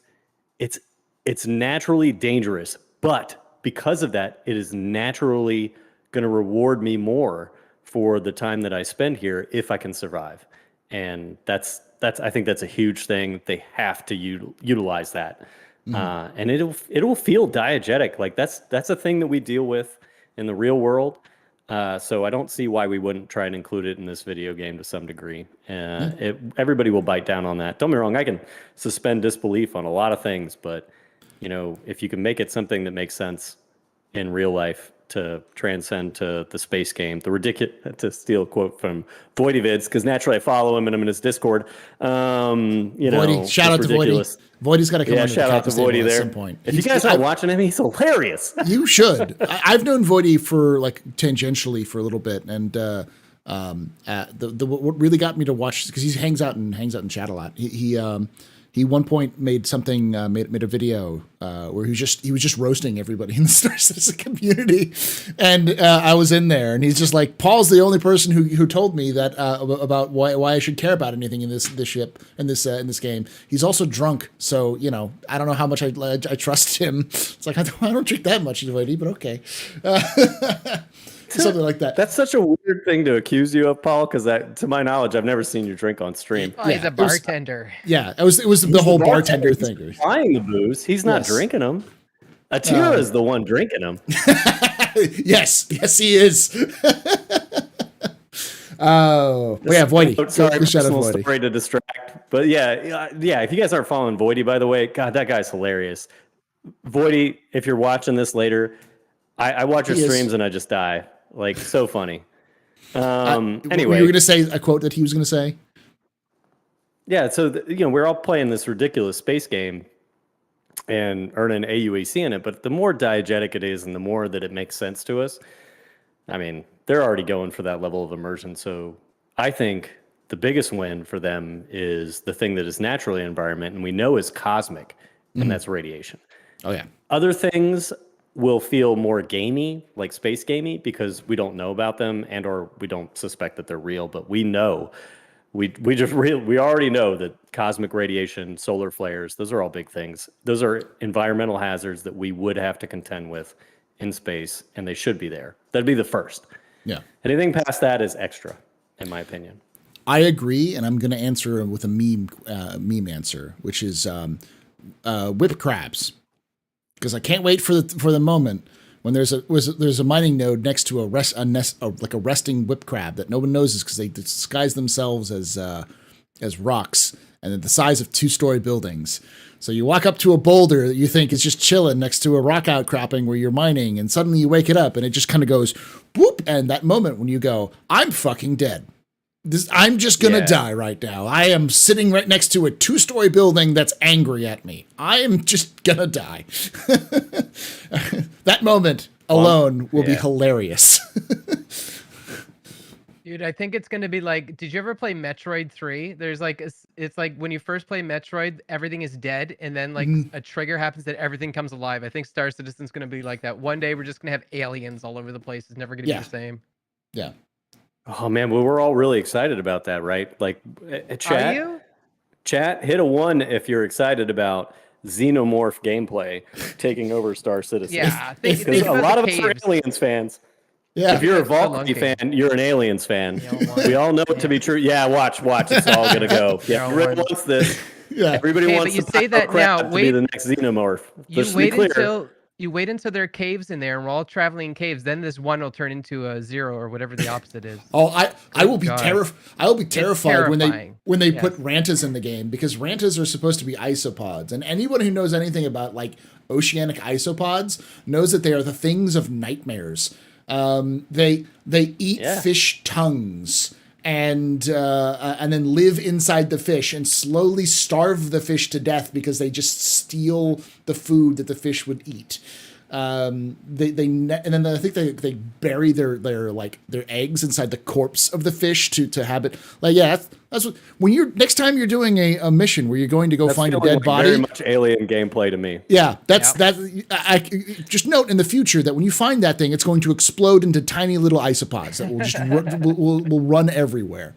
It's naturally dangerous, but because of that, it is naturally going to reward me more for the time that I spend here if I can survive. And I think that's a huge thing. They have to utilize that, and it'll feel diegetic. Like that's a thing that we deal with in the real world. So I don't see why we wouldn't try and include it in this video game to some degree. Everybody will bite down on that. Don't get me wrong, I can suspend disbelief on a lot of things, but if you can make it something that makes sense in real life to transcend to the space game, the ridiculous, to steal a quote from Voidyvids, because naturally I follow him and I'm in his Discord. Voidy, shout out ridiculous. to Voidy. Voidy's got to come on shout out to Voidy there. At some point. If you guys aren't watching him, he's hilarious. You should. I've known Voidy for like tangentially for a little bit, and what really got me to watch, because he hangs out in chat a lot. He one point made something made a video where he was just roasting everybody in the Star Citizen community, and I was in there, and he's just like, Paul's the only person who told me that about why I should care about anything in this ship in this game. He's also drunk, so I don't know how much I trust him. It's like I don't drink that much, Voidy, but okay. Something like that. That's such a weird thing to accuse you of, Paul, because to my knowledge, I've never seen you drink on stream. Oh, he's a bartender. It was the whole bartender thing. He's buying the booze. He's not drinking them. Atira is the one drinking them. Yes, he is. Oh, yeah, Voidy. Sorry, story to distract. But yeah. If you guys aren't following Voidy, by the way, God, that guy's hilarious. Voidy, if you're watching this later, I watch your streams and I just die. Like, so funny. Anyway. Were you going to say a quote that he was going to say? Yeah, so, we're all playing this ridiculous space game and earning AUAC in it, but the more diegetic it is and the more that it makes sense to us, I mean, they're already going for that level of immersion. So I think the biggest win for them is the thing that is naturally environment and we know is cosmic, and that's radiation. Oh, yeah. Other things, will feel more gamey, like space gamey, because we don't know about them and or we don't suspect that they're real, but we know. We already know that cosmic radiation, solar flares, those are all big things. Those are environmental hazards that we would have to contend with in space, and they should be there. That'd be the first. Yeah. Anything past that is extra, in my opinion. I agree, and I'm going to answer with a meme answer, which is whipped crabs, because I can't wait for the moment when there's a mining node next to a resting whip crab that no one knows is because they disguise themselves as rocks and they're the size of 2-story buildings. So you walk up to a boulder that you think is just chilling next to a rock outcropping where you're mining, and suddenly you wake it up and it just kind of goes whoop. And that moment when you go, I'm fucking dead. I'm just gonna die right now. I am sitting right next to a 2-story building that's angry at me. I am just gonna die. That moment alone will be hilarious. Dude, I think it's gonna be like, did you ever play Metroid 3? There's like, it's like when you first play Metroid, everything is dead, and then like a trigger happens that everything comes alive. I think Star Citizen's gonna be like that. One day we're just gonna have aliens all over the place. It's never gonna be the same. Yeah. Oh man, well, we're all really excited about that, right? Like, chat. Are you? Chat, hit a 1 if you're excited about xenomorph gameplay taking over Star Citizen. Yeah, because a lot of us are Aliens fans. Yeah. If you're a Valkyrie fan, you're an Aliens fan. We all know it to be true. Yeah, watch. It's all gonna go. Yeah, everybody wants this. Yeah. Everybody wants you the say that now. to be the next xenomorph. You wait until there are caves in there, and we're all traveling in caves. Then this one will turn into a 0 or whatever the opposite is. Oh, I will be terrified. I will be terrified when they put Rantas in the game, because Rantas are supposed to be isopods, and anyone who knows anything about like oceanic isopods knows that they are the things of nightmares. They eat fish tongues and then live inside the fish and slowly starve the fish to death because they just steal the food that the fish would eat. And then I think they bury their eggs inside the corpse of the fish to have it. Like, yeah, that's what, when next time you're doing a mission where you're going to go find a dead body. Very much alien gameplay to me. Yeah, I just note in the future that when you find that thing, it's going to explode into tiny little isopods that will just will run everywhere.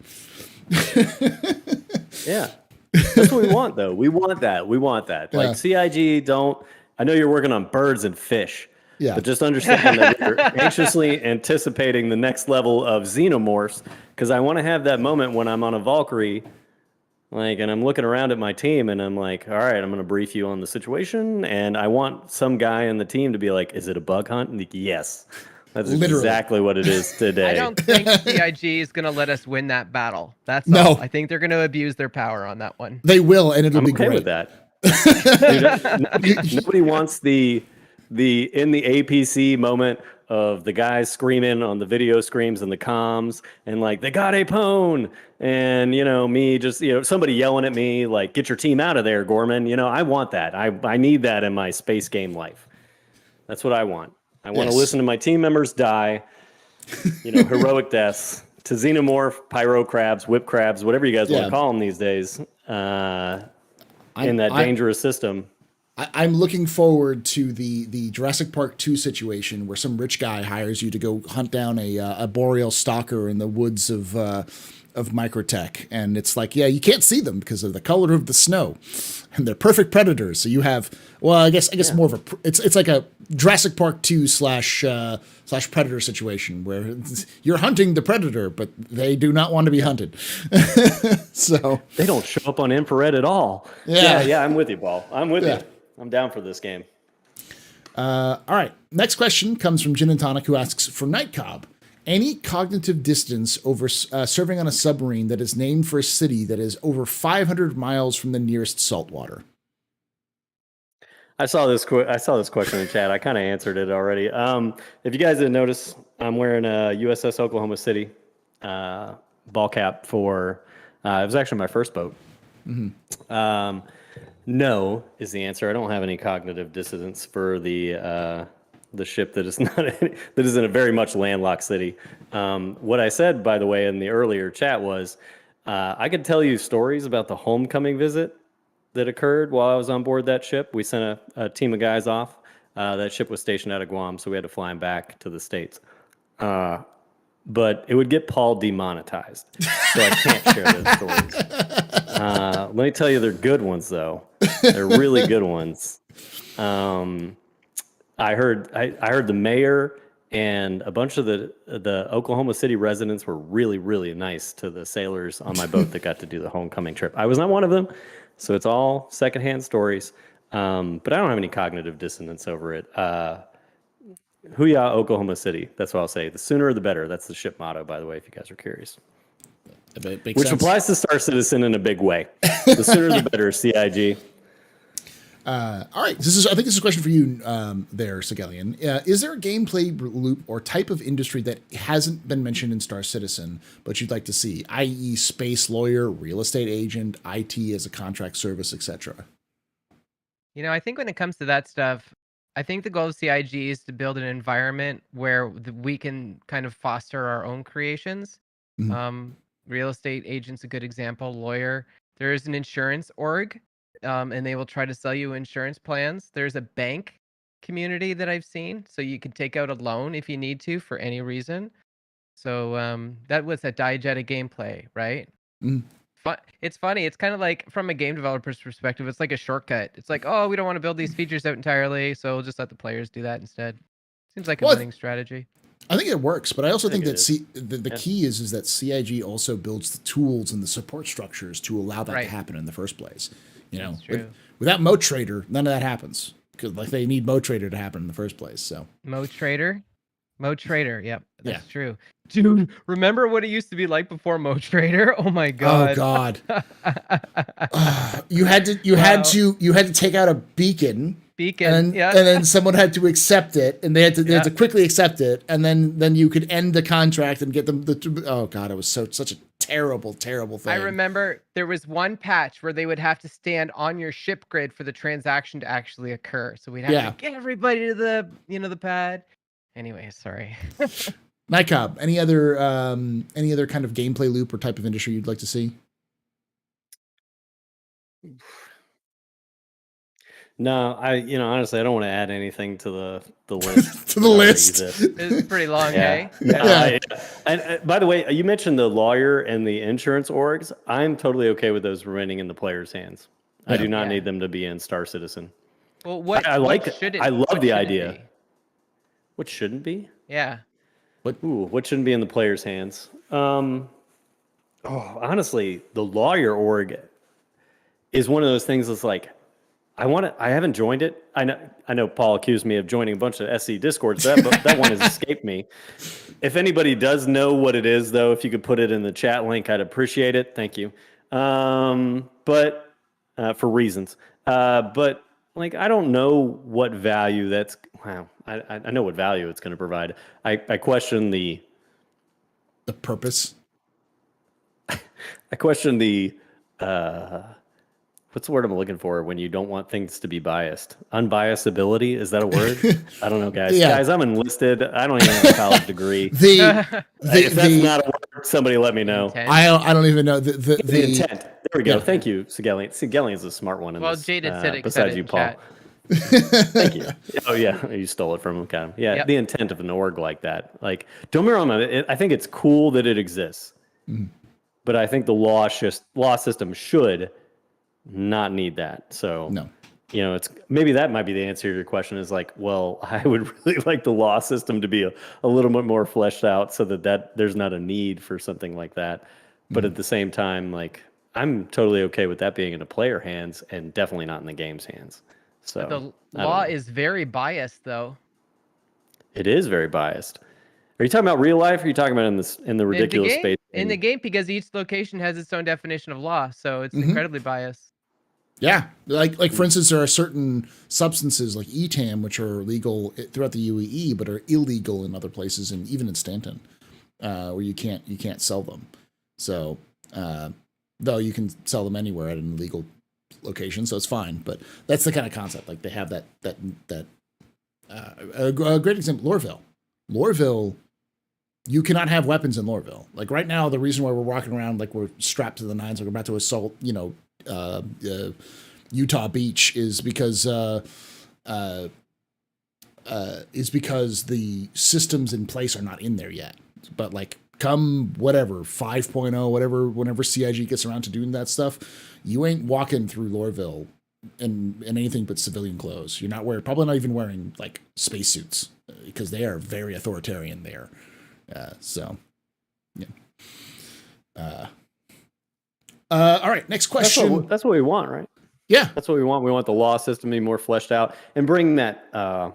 Yeah, that's what we want, though. We want that. Like CIG, don't. I know you're working on birds and fish, but just understand that we're anxiously anticipating the next level of xenomorphs, because I want to have that moment when I'm on a Valkyrie, and I'm looking around at my team, and I'm like, all right, I'm going to brief you on the situation, and I want some guy in the team to be like, is it a bug hunt? And like, yes, that's exactly what it is today. I don't think CIG is going to let us win that battle. That's all. I think they're going to abuse their power on that one. They will, and it'll be great. With that. Dude, nobody wants the in the APC moment of the guys screaming on the video screams and the comms and like, they got a pwn, and me just somebody yelling at me like, get your team out of there, Gorman. I want that. I need that in my space game life. That's what I want. I want to listen to my team members die, heroic deaths to xenomorph, pyro crabs, whip crabs, whatever you guys want to call them these days. In that dangerous system. I'm looking forward to the Jurassic Park 2 situation where some rich guy hires you to go hunt down a boreal stalker in the woods of Microtech, and it's like, you can't see them because of the color of the snow, and they're perfect predators. So you have, I guess more of a it's like a Jurassic Park 2 slash Predator situation where you're hunting the predator, but they do not want to be hunted. So they don't show up on infrared at all. Yeah, I'm with you, Paul. I'm with you. I'm down for this game. All right. Next question comes from Gin and Tonic, who asks, for Night Cobb, any cognitive distance over serving on a submarine that is named for a city that is over 500 miles from the nearest saltwater? I saw this question in chat. I kind of answered it already. If you guys didn't notice, I'm wearing a USS Oklahoma City ball cap for. It was actually my first boat. Mm-hmm. No is the answer. I don't have any cognitive dissonance for the ship that is that is in a very much landlocked city. What I said, by the way, in the earlier chat was I could tell you stories about the homecoming visit that occurred while I was on board that ship. We sent a team of guys off That ship was stationed out of Guam, so we had to fly him back to the States. But it would get Paul demonetized, so I can't share those stories. Let me tell you, they're good ones, though. They're really good ones. I heard the mayor and a bunch of the Oklahoma City residents were really, really nice to the sailors on my boat that got to do the homecoming trip. I was not one of them, so it's all secondhand stories. But I don't have any cognitive dissonance over it. Hoo-yah, Oklahoma City. That's what I'll say. The sooner the better. That's the ship motto, by the way, if you guys are curious. Which applies to Star Citizen in a big way. The sooner the better, CIG. All right. I think this is a question for you there, Sigelian. Is there a gameplay loop or type of industry that hasn't been mentioned in Star Citizen, but you'd like to see, i.e. space lawyer, real estate agent, IT as a contract service, etc.? I think when it comes to that stuff, I think the goal of CIG is to build an environment where we can kind of foster our own creations. Real estate agent's a good example. Lawyer. There is an insurance org, and they will try to sell you insurance plans. There's a bank community that I've seen, so you can take out a loan if you need to for any reason. So that was a diegetic gameplay, right? It's funny. It's kind of like from a game developer's perspective, it's like a shortcut. It's like, oh, we don't want to build these features out entirely, so we'll just let the players do that instead. Seems like a winning strategy. I think it works, but I also think that the key is that CIG also builds the tools and the support structures to allow that to happen in the first place. Without Mo Trader, none of that happens, because they need Mo Trader to happen in the first place. So Mo Trader, yep, that's true. Dude, remember what it used to be like before Mo Trader? Oh my god. Oh god. You had to take out a beacon, and then someone had to accept it, and they had to quickly accept it, and then you could end the contract and get them oh god, it was such a terrible thing. I remember there was one patch where they would have to stand on your ship grid for the transaction to actually occur. So we'd have to get everybody to the pad. Anyway, sorry. Nightcob, any other kind of gameplay loop or type of industry you'd like to see? No, honestly, I don't want to add anything to the list. To the list. It's pretty long, hey? And by the way, you mentioned the lawyer and the insurance orgs. I'm totally okay with those remaining in the player's hands. I do not need them to be in Star Citizen. Well, what I love the idea. Be? What shouldn't be? Yeah. What shouldn't be in the player's hands? Honestly, the lawyer org is one of those things that's like, I haven't joined it. I know Paul accused me of joining a bunch of SC Discords. That one has escaped me. If anybody does know what it is, though, if you could put it in the chat link, I'd appreciate it. Thank you. But for reasons. But like, I don't know what value that's. Wow, I know what value it's going to provide. I question the purpose. I question the what's the word I'm looking for when you don't want things to be biased? Unbiased ability, is that a word? I don't know, guys. Guys, I'm enlisted. I don't even have a college degree. If that's not a word, somebody let me know. I don't even know the intent. There we go. Thank you, Sigelian. Sigelian's a smart one in this. Jaded said it. Besides you, Paul. Chat. Thank you. Oh yeah, you stole it from him, kind of. Yeah, the intent of an org like that. Like, don't be wrong. I think it's cool that it exists, but I think the law system should not need that. So no, it's maybe that might be the answer to your question. Is like, well, I would really like the law system to be a little bit more fleshed out, so that there's not a need for something like that. But at the same time, like, I'm totally okay with that being in the player hands and definitely not in the game's hands. So the law is very biased, though. It is very biased. Are you talking about real life? Or are you talking about in the ridiculous space? In the game, because each location has its own definition of law, so it's incredibly biased. Yeah, like for instance, there are certain substances like ETAM which are legal throughout the UEE, but are illegal in other places, and even in Stanton, where you can't sell them. So, though you can sell them anywhere at an illegal location, so it's fine. But that's the kind of concept. Like, they have that a great example, Lorville, you cannot have weapons in Lorville. Like, right now, the reason why we're walking around like we're strapped to the nines, like we're about to assault, Utah Beach, is because is because the systems in place are not in there yet. But like come whatever 5.0, whatever, whenever CIG gets around to doing that stuff, you ain't walking through Lorville in anything but civilian clothes. You're not probably not even wearing like spacesuits because they are very authoritarian there. So, yeah. All right, next question. That's what we want, right? Yeah, that's what we want. We want the law system to be more fleshed out and bring that that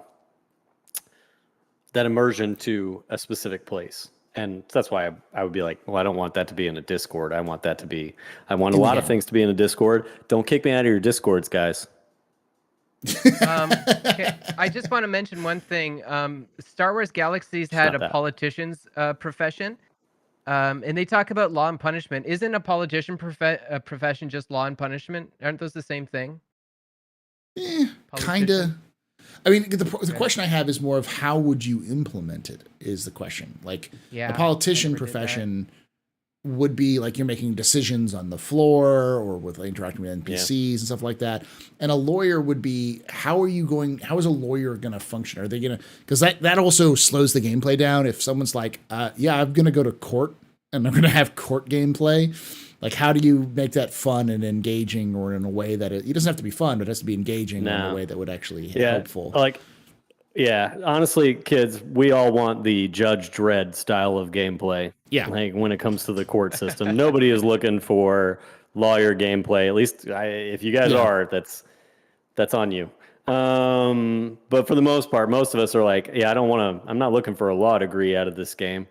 immersion to a specific place. And that's why I would be like, well, I don't want that to be in a Discord. I want a lot of things to be in a Discord. Don't kick me out of your Discords, guys. Okay, I just want to mention one thing. Star Wars Galaxies had a politician's profession. And they talk about law and punishment. Isn't a politician profession just law and punishment? Aren't those the same thing? Kind of. I mean, the question I have is more of how would you implement it is the question. Like a politician profession would be like you're making decisions on the floor or with interacting with NPCs and stuff like that. And a lawyer would be, how is a lawyer going to function? Are they going to, because that also slows the gameplay down. If someone's like, I'm going to go to court and I'm going to have court gameplay. Like, how do you make that fun and engaging, or in a way that it doesn't have to be fun, but it has to be engaging in a way that would actually be helpful? Honestly, kids, we all want the Judge Dredd style of gameplay. Yeah. Like when it comes to the court system, nobody is looking for lawyer gameplay. At least if you guys are, that's on you. But for the most part, most of us are like, I'm not looking for a law degree out of this game.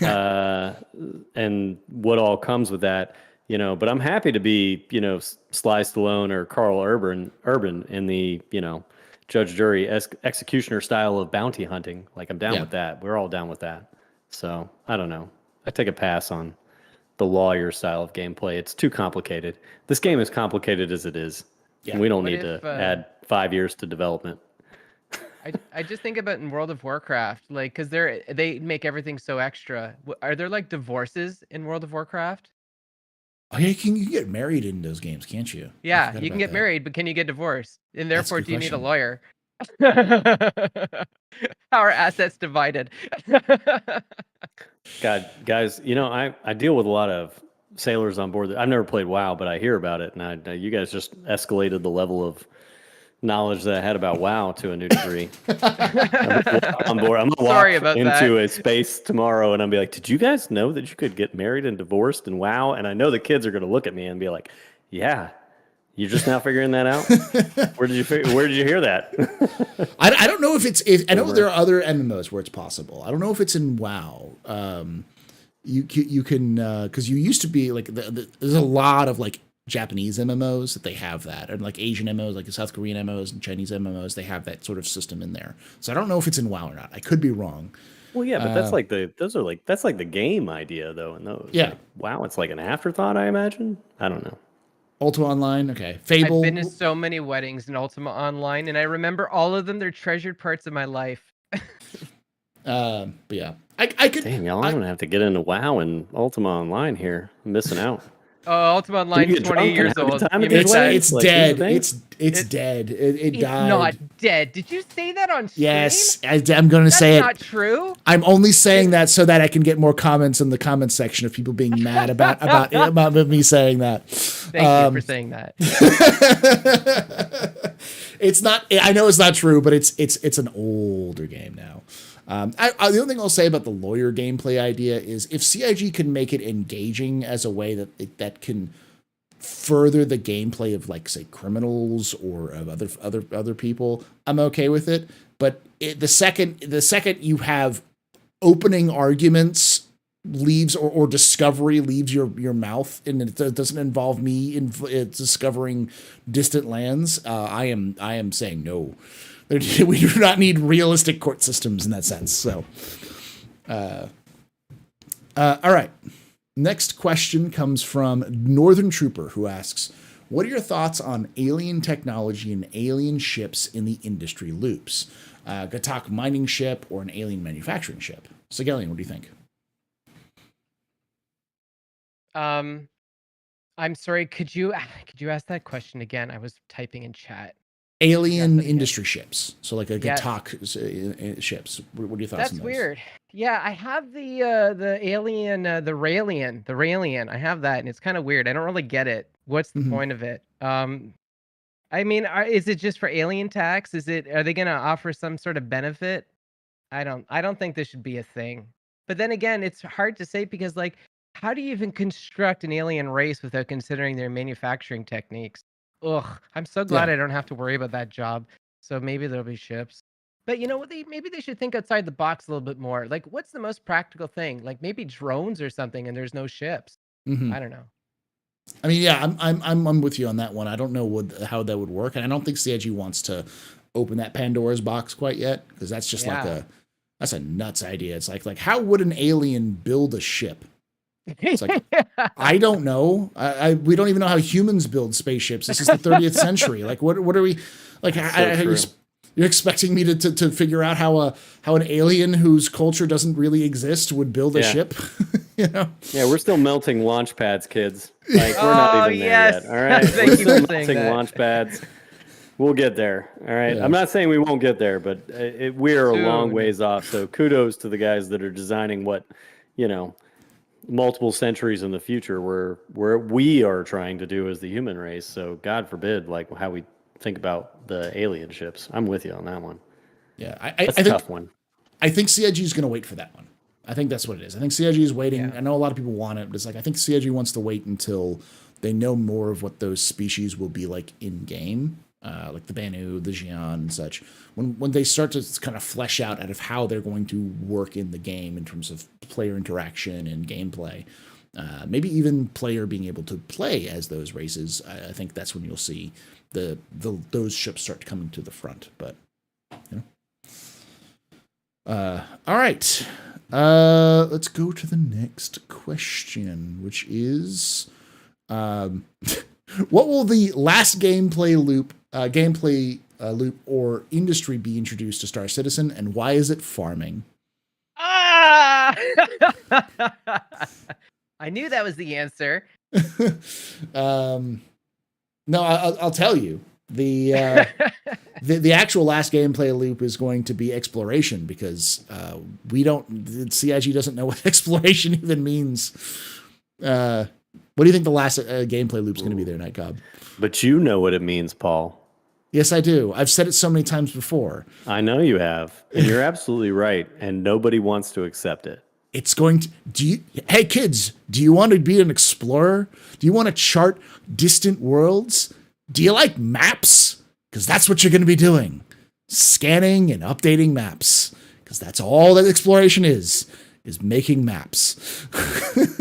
And what all comes with that. But I'm happy to be, Sly Stallone or Carl Urban in the, judge, jury, executioner style of bounty hunting. Like, I'm down with that. We're all down with that. So I don't know. I take a pass on the lawyer style of gameplay. It's too complicated. This game is complicated as it is. Yeah. And we don't need to add 5 years to development. I just think about in World of Warcraft, like, because they make everything so extra. Are there like divorces in World of Warcraft? Oh, yeah, you can get married in those games, can't you? Yeah, you can get married, but can you get divorced? And therefore, do you need a lawyer? How are assets divided? God, guys, I deal with a lot of sailors on board. I've never played WoW, but I hear about it, and you guys just escalated the level of knowledge that I had about WoW to a new degree. I'm board. I'm gonna walk into a space tomorrow and I'll be like, did you guys know that you could get married and divorced in WoW? And I know the kids are gonna look at me and be like, yeah, you're just now figuring that out? Where did you hear that? I don't know if I know there are other MMOs where it's possible. I don't know if it's in WoW. You can because you used to be like there's a lot of like Japanese MMOs that they have that, and like Asian MMOs, like the South Korean MMOs and Chinese MMOs, they have that sort of system in there. So I don't know if it's in WoW or not. I could be wrong. Well, yeah, but that's like the game idea though. And those, yeah, like, WoW, it's like an afterthought, I imagine. I don't know. Ultima Online, okay. Fable. I've been to so many weddings in Ultima Online, and I remember all of them. They're treasured parts of my life. But yeah, I could. Damn, y'all, I'm gonna have to get into WoW and Ultima Online here. I'm missing out. Oh, Ultima Online, 20 years old. It's dead. It's dead. It died. It's not dead. Did you say that on stream? Yes, I'm going to say it. That's not true. I'm only saying that so that I can get more comments in the comments section of people being mad about me saying that. Thank you for saying that. It's not. I know it's not true, but it's an older game now. The only thing I'll say about the lawyer gameplay idea is if CIG can make it engaging as a way that can further the gameplay of, like, say, criminals or of other people, I'm okay with it. But the second you have opening arguments leaves or discovery leaves your mouth and it doesn't involve me in discovering distant lands, I am saying no. We do not need realistic court systems in that sense. So, all right. Next question comes from Northern Trooper, who asks, what are your thoughts on alien technology and alien ships in the industry loops? Gatak mining ship or an alien manufacturing ship? Sigelian, what do you think? I'm sorry. Could you ask that question again? I was typing in chat. alien industry ships. So like a Yes. talk ships. What are your thoughts on That's those? weird. Yeah, I have the alien, the Raelian. I have that, and it's kind of weird. I don't really get it. What's the point of it? I mean, is it just for alien tax? Are they gonna offer some sort of benefit? I don't think this should be a thing. But then again, it's hard to say because like, how do you even construct an alien race without considering their manufacturing techniques? Ugh, I'm so glad I don't have to worry about that job. So maybe there'll be ships. But you know what? Maybe they should think outside the box a little bit more. Like, what's the most practical thing? Like maybe drones or something, and there's no ships. I don't know. I mean, yeah, I'm with you on that one. I don't know how that would work, and I don't think CIG wants to open that Pandora's box quite yet, because that's just that's a nuts idea. It's like how would an alien build a ship? It's like I don't know. We don't even know how humans build spaceships. This is the 30th century. Like what are we like? You're expecting me to figure out how an alien whose culture doesn't really exist would build a ship? You know? Yeah, we're still melting launch pads, kids. Like we're not even there yet. All right, we're still melting launch pads. We'll get there. All right. Yeah. I'm not saying we won't get there, but we're a long ways off. So kudos to the guys that are designing what, multiple centuries in the future where we are trying to do as the human race. So God forbid, like how we think about the alien ships. I'm with you on that one. Yeah, that's a tough one. I think CIG is going to wait for that one. I think that's what it is. I think CIG is waiting. Yeah. I know a lot of people want it, but it's like I think CIG wants to wait until they know more of what those species will be like in game. Like the Banu, the Xi'an, and such. When they start to kind of flesh out of how they're going to work in the game in terms of player interaction and gameplay, maybe even player being able to play as those races, I think that's when you'll see those ships start coming to the front. But all right, let's go to the next question, which is. What will the last gameplay loop or industry be introduced to Star Citizen, and why is it farming? I knew that was the answer. No, I'll tell you. The actual last gameplay loop is going to be exploration because CIG doesn't know what exploration even means. What do you think the last gameplay loop is going to be there, Night Cobb? But you know what it means, Paul. Yes, I do. I've said it so many times before. I know you have, and you're absolutely right, and nobody wants to accept it. It's going to... Hey, kids, do you want to be an explorer? Do you want to chart distant worlds? Do you like maps? Because that's what you're going to be doing. Scanning and updating maps. Because that's all that exploration is making maps.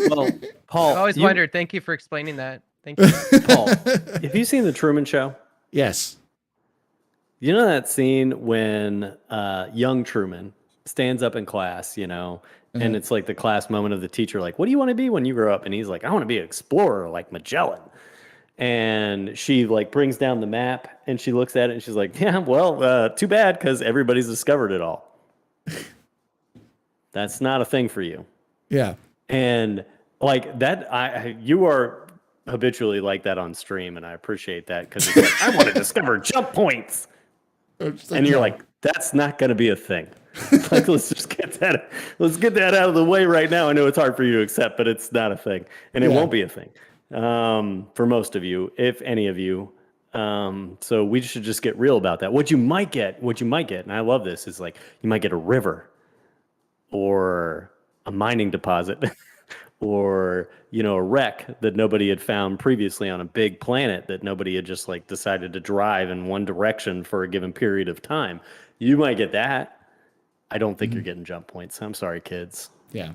Well... Paul, I've always wondered. Thank you for explaining that. Thank you. Paul, have you seen The Truman Show? Yes. You know that scene when young Truman stands up in class, and it's like the class moment of the teacher, like, what do you want to be when you grow up? And he's like, I want to be an explorer like Magellan. And she like brings down the map and she looks at it and she's like, yeah, well, too bad because everybody's discovered it all. That's not a thing for you. Yeah. And like that, you are habitually like that on stream, and I appreciate that because it's like, I want to discover jump points, and you're like, that's not going to be a thing. Like, let's get that out of the way right now. I know it's hard for you to accept, but it's not a thing, and it won't be a thing for most of you, if any of you. So we should just get real about that. What you might get, and I love this, is like you might get a river or a mining deposit. Or, a wreck that nobody had found previously on a big planet that nobody had just like decided to drive in one direction for a given period of time. You might get that. I don't think you're getting jump points. I'm sorry, kids. Yeah.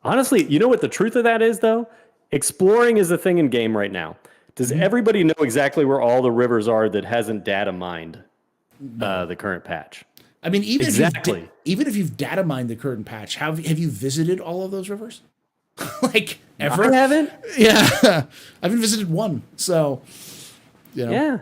Honestly, you know what the truth of that is, though? Exploring is a thing in game right now. Does everybody know exactly where all the rivers are that hasn't data mined the current patch? I mean, even if you've data mined the current patch, have you visited all of those rivers? Like ever? I haven't. Yeah, I haven't visited one. So, yeah.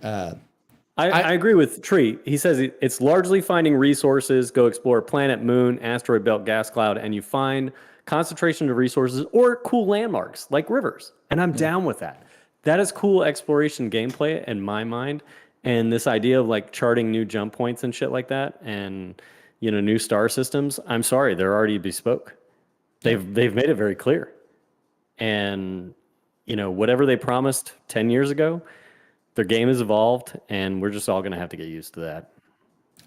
I agree with Tree. He says it's largely finding resources. Go explore planet, moon, asteroid belt, gas cloud, and you find concentration of resources or cool landmarks like rivers. And I'm down with that. That is cool exploration gameplay in my mind. And this idea of like charting new jump points and shit like that, and new star systems. I'm sorry, they're already bespoke. They've made it very clear. And whatever they promised 10 years ago, their game has evolved, and we're just all going to have to get used to that.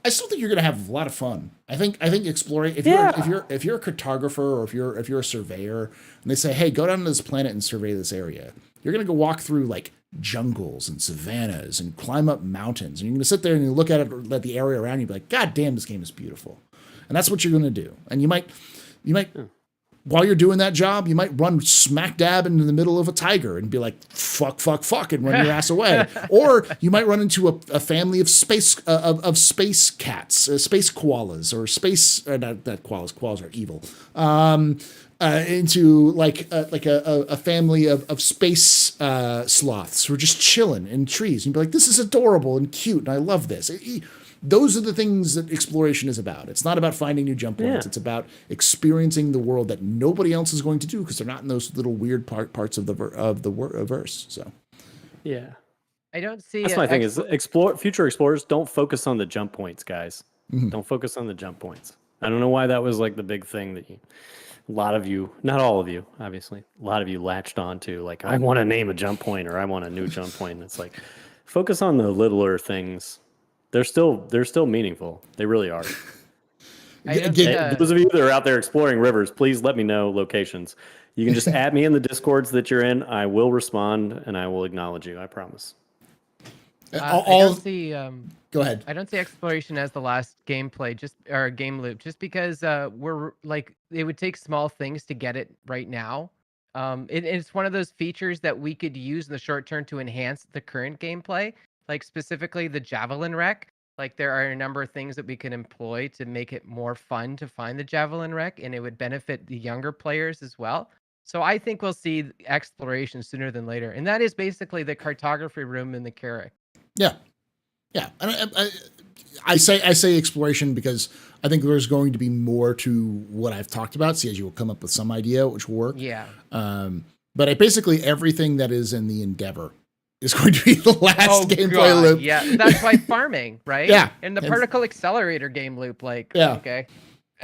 I still think you're going to have a lot of fun. I think exploring if you're a cartographer or if you're a surveyor and they say, "Hey, go down to this planet and survey this area." You're going to go walk through like jungles and savannas and climb up mountains, and you're going to sit there and you look at the area around you and be like, "God damn, this game is beautiful." And that's what you're going to do. And you might while you're doing that job, you might run smack dab into the middle of a tiger and be like, fuck, and run your ass away. Or you might run into a family of space cats, space koalas, or space, not koalas, koalas are evil, into like a family of space sloths who are just chilling in trees. And you'd be like, this is adorable and cute, and I love this. Those are the things that exploration is about. It's not about finding new jump points. Yeah. It's about experiencing the world that nobody else is going to do because they're not in those little weird parts of the verse. So, yeah, I don't see. That's my thing is future explorers don't focus on the jump points, guys. Mm-hmm. Don't focus on the jump points. I don't know why that was like the big thing that a lot of you, not all of you, obviously, a lot of you latched on to. Like, I want to name a jump point or I want a new jump point. And it's like, focus on the littler things. They're still meaningful. They really are. Those of you that are out there exploring rivers, please let me know locations. You can just add me in the Discords that you're in. I will respond and I will acknowledge you. I promise. I don't see. Go ahead. I don't see exploration as the last gameplay, or game loop, just because we're like it would take small things to get it right now. It's one of those features that we could use in the short term to enhance the current gameplay. Like specifically the javelin wreck, like there are a number of things that we can employ to make it more fun to find the javelin wreck, and it would benefit the younger players as well. So I think we'll see exploration sooner than later, and that is basically the cartography room in the Carrack. Yeah. And I say exploration because I think there's going to be more to what I've talked about. See, as you will come up with some idea which will work. Yeah. But basically everything that is in the Endeavor is going to be the last gameplay loop. Yeah, that's why farming, right? Yeah. And the particle accelerator game loop, like, okay.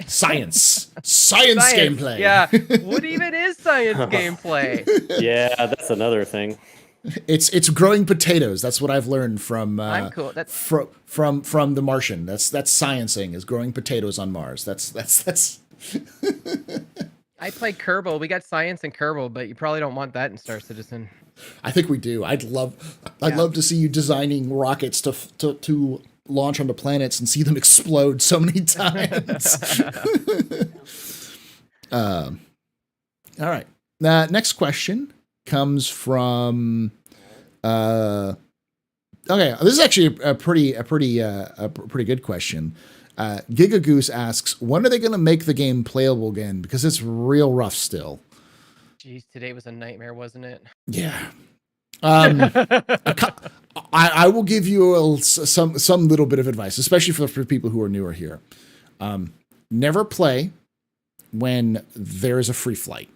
Science gameplay. Yeah. What even is science gameplay? Yeah, that's another thing. It's growing potatoes. That's what I've learned from I'm cool. That's from The Martian. That's sciencing is growing potatoes on Mars. That's I play Kerbal. We got science in Kerbal, but you probably don't want that in Star Citizen. I think we do. I'd love to see you designing rockets to launch onto planets and see them explode so many times. All right. Next question comes from. Okay, this is actually a pretty good question. Giga Goose asks, when are they going to make the game playable again? Because it's real rough still. Jeez, today was a nightmare, wasn't it? Yeah. I will give you some little bit of advice, especially for people who are newer here. Never play when there is a free flight.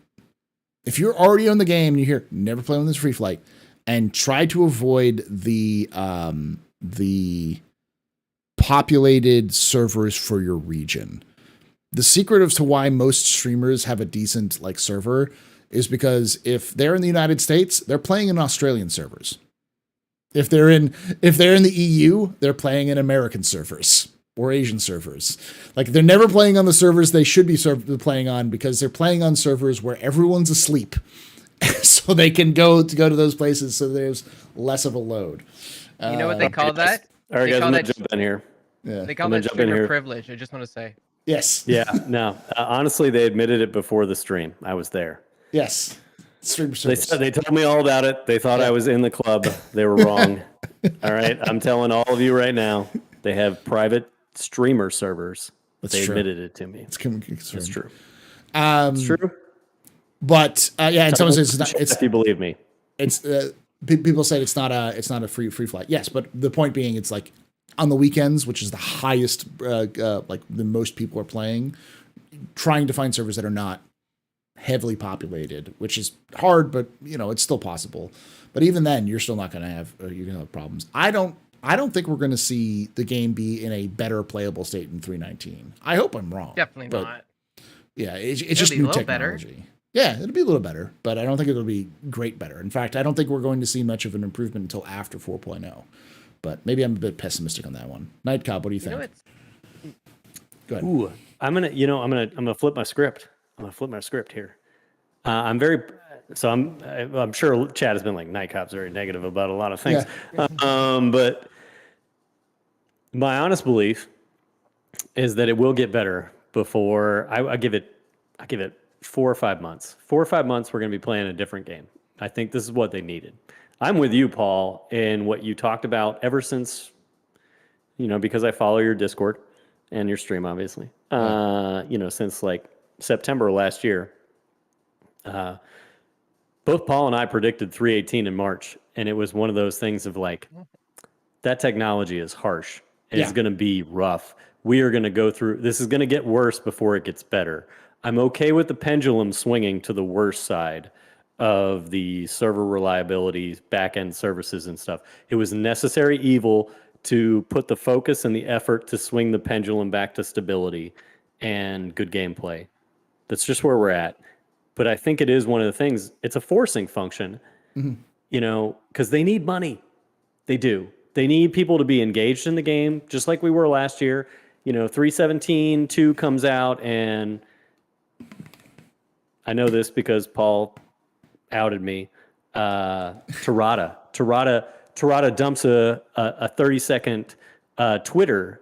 If you're already on the game and you hear never play when there's a free flight, and try to avoid the populated servers for your region. The secret as to why most streamers have a decent server is because if they're in the United States, they're playing in Australian servers. If they're in the EU, they're playing in American servers or Asian servers. They're never playing on the servers they should be playing on because they're playing on servers where everyone's asleep. So they can go to those places so there's less of a load. You know what they call that? All right, guys, I'm going to jump in here. Yeah. They call that streamer privilege, I just want to say. Yes. Yeah, no. Honestly, they admitted it before the stream. I was there. Yes. Streamer service. They told me all about it. They thought I was in the club. They were wrong. All right, I'm telling all of you right now, they have private streamer servers. They admitted it to me. It's true. It's true. It's true. But yeah, and someone says it's not. If you believe me, it's people said it's not a free flight. Yes, but the point being, it's on the weekends, which is the highest, the most people are playing, trying to find servers that are not heavily populated, which is hard, but it's still possible. But even then, you're still not going to have you're going to have problems. I I don't think we're going to see the game be in a better playable state in 3.19. I hope I'm wrong. Definitely not. Yeah, it's just new technology. Better. Yeah, it'll be a little better, but I don't think it'll be great better. In fact, I don't think we're going to see much of an improvement until after 4.0. But maybe I'm a bit pessimistic on that one. Night Cobb, what do you think? Go ahead. Ooh, I'm gonna flip my script. I'm gonna flip my script here. I'm sure Chad has been like, Night Cobb's very negative about a lot of things. Yeah. But my honest belief is that it will get better before I give it 4 or 5 months. 4 or 5 months, we're going to be playing a different game. I think this is what they needed. I'm with you, Paul, in what you talked about ever since, because I follow your Discord and your stream, obviously, since like September last year. Both Paul and I predicted 3.18 in March, and it was one of those things of like, that technology is harsh. It's going to be rough. We are going to go through, this is going to get worse before it gets better. I'm okay with the pendulum swinging to the worst side of the server reliability, back-end services and stuff. It was necessary evil to put the focus and the effort to swing the pendulum back to stability and good gameplay. That's just where we're at. But I think it is one of the things, it's a forcing function, because they need money. They do. They need people to be engaged in the game, just like we were last year. 3.17, 2 comes out, and I know this because Paul outed me. Tirada dumps a 30-second Twitter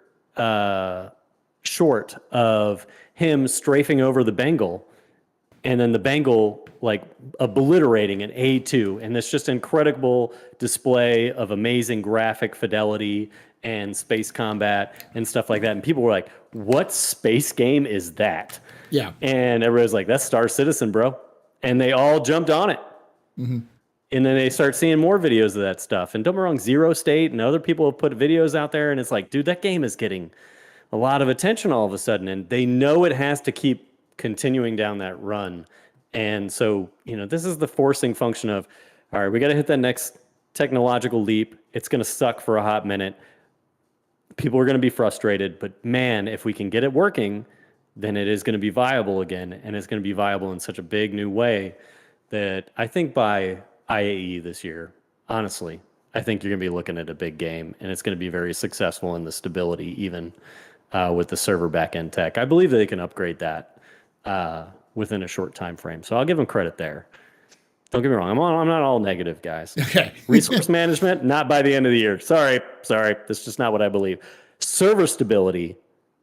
short of him strafing over the Bengal, and then the Bengal like obliterating an A2, and this just incredible display of amazing graphic fidelity and space combat and stuff like that. And people were like, "What space game is that?" Yeah. And everybody's like, "That's Star Citizen, bro." And they all jumped on it. Mm-hmm. And then they start seeing more videos of that stuff. And don't get me wrong, Zero State and other people have put videos out there, and it's like, dude, that game is getting a lot of attention all of a sudden, and they know it has to keep continuing down that run. And so, this is the forcing function of, all right, we got to hit that next technological leap. It's going to suck for a hot minute. People are going to be frustrated, but man, if we can get it working, then it is going to be viable again. And it's going to be viable in such a big new way that I think by IAE this year, honestly, I think you're going to be looking at a big game, and it's going to be very successful in the stability, even with the server backend tech. I believe they can upgrade that within a short time frame. So I'll give them credit there. Don't get me wrong. I'm not all negative, guys. Okay. Resource management, not by the end of the year. Sorry. That's just not what I believe. Server stability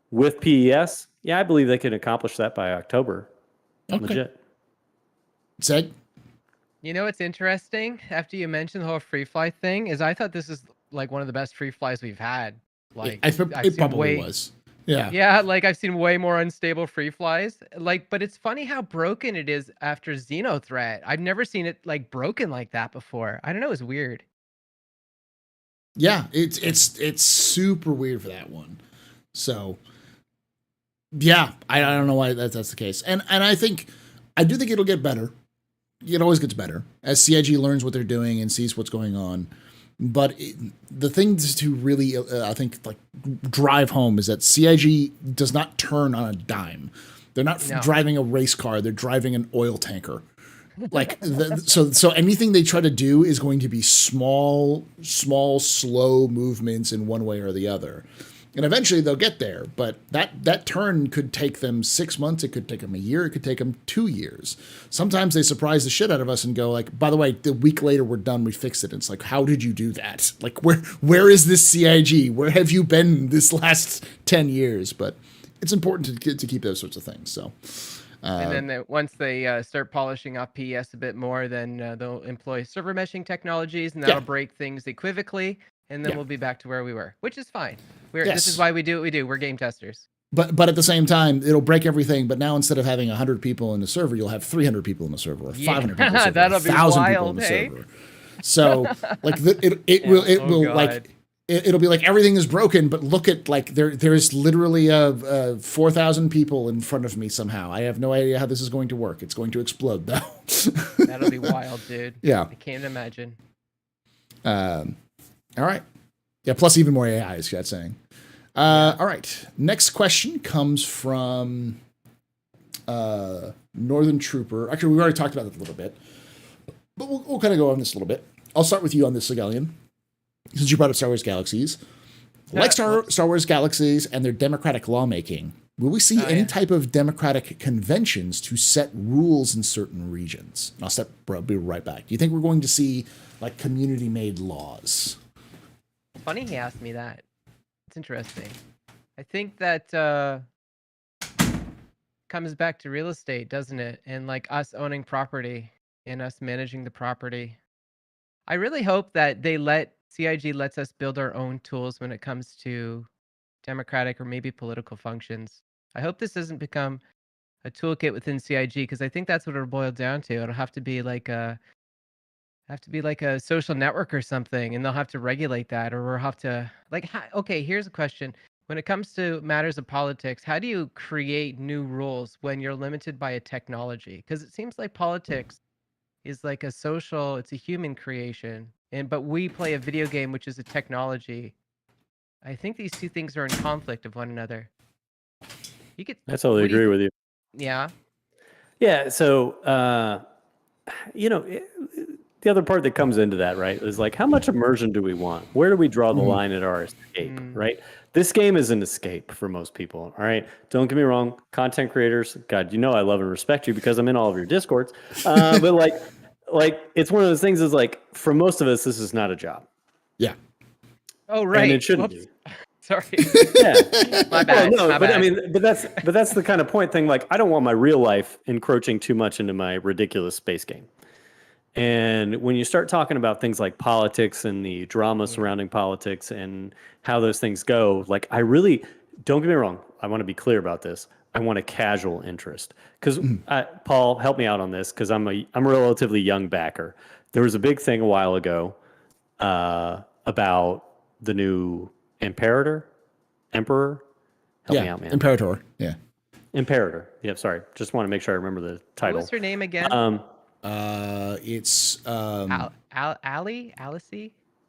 with PES, yeah, I believe they can accomplish that by October. Okay. Legit. Zed? What's interesting after you mentioned the whole free fly thing is I thought this is like one of the best free flies we've had. Like it probably was. Yeah. Yeah, like I've seen way more unstable free flies. But it's funny how broken it is after Xenothreat. I've never seen it like broken like that before. I don't know, it's weird. Yeah, it's super weird for that one. So yeah, I don't know why that's the case. And I do think it'll get better. It always gets better as CIG learns what they're doing and sees what's going on. But the thing to really, I think, like drive home is that CIG does not turn on a dime. They're not driving a race car; they're driving an oil tanker. Like so anything they try to do is going to be small, slow movements in one way or the other. And eventually they'll get there, but that turn could take them 6 months. It could take them a year. It could take them 2 years. Sometimes they surprise the shit out of us and go like, by the way, the week later we're done. We fixed it. And it's like, how did you do that? Like, where is this CIG? Where have you been this last 10 years? But it's important to keep those sorts of things. So, and then once they start polishing up PES a bit more, then they'll employ server meshing technologies, and that'll break things equivocally. And then we'll be back to where we were, which is fine. This is why we do what we do. We're game testers. But at the same time, it'll break everything. But now instead of having 100 people in the server, you'll have 300 people in the server, or 500 people in the server, that'll 1,000 be people in wild, the server. So like it'll be like everything is broken. But look at like there's literally 4,000 people in front of me somehow. I have no idea how this is going to work. It's going to explode though. That'll be wild, dude. Yeah, I can't imagine. All right. Yeah, plus even more AI, is that saying. All right. Next question comes from Northern Trooper. Actually, we already talked about it a little bit, but we'll kind of go on this a little bit. I'll start with you on this, Sigallion, since you brought up Star Wars Galaxies. Like Star Wars Galaxies and their democratic lawmaking, will we see any type of democratic conventions to set rules in certain regions? And I'll be right back. Do you think we're going to see like community-made laws? Funny he asked me that. It's interesting. I think that comes back to real estate, doesn't it? And like us owning property and us managing the property. I really hope that CIG lets us build our own tools when it comes to democratic or maybe political functions. I hope this doesn't become a toolkit within CIG, because I think that's what it'll boil down to. It'll have to be like a social network or something, and they'll have to regulate that, or we'll have to okay, here's a question. When it comes to matters of politics, how do you create new rules when you're limited by a technology? Because it seems like politics is like it's a human creation, but we play a video game, which is a technology. I think these two things are in conflict of one another. I totally agree with you. Yeah. Yeah. So, the other part that comes into that, right, is like, how much immersion do we want? Where do we draw the line at our escape, right? This game is an escape for most people, all right? Don't get me wrong, content creators, God, I love and respect you because I'm in all of your Discords. But like, it's one of those things is like, for most of us, this is not a job. Yeah. Oh, right. And it shouldn't be. Sorry. Yeah. My bad. Well, no, my but bad. I mean, but that's the kind of point thing. Like, I don't want my real life encroaching too much into my ridiculous space game. And when you start talking about things like politics and the drama surrounding politics and how those things go, like don't get me wrong, I want to be clear about this. I want a casual interest because Paul, help me out on this because I'm a relatively young backer. There was a big thing a while ago about the new emperor. Help me out, man. Imperator. Yeah. Imperator. Yeah, sorry. Just want to make sure I remember the title. What's her name again? It's Alice?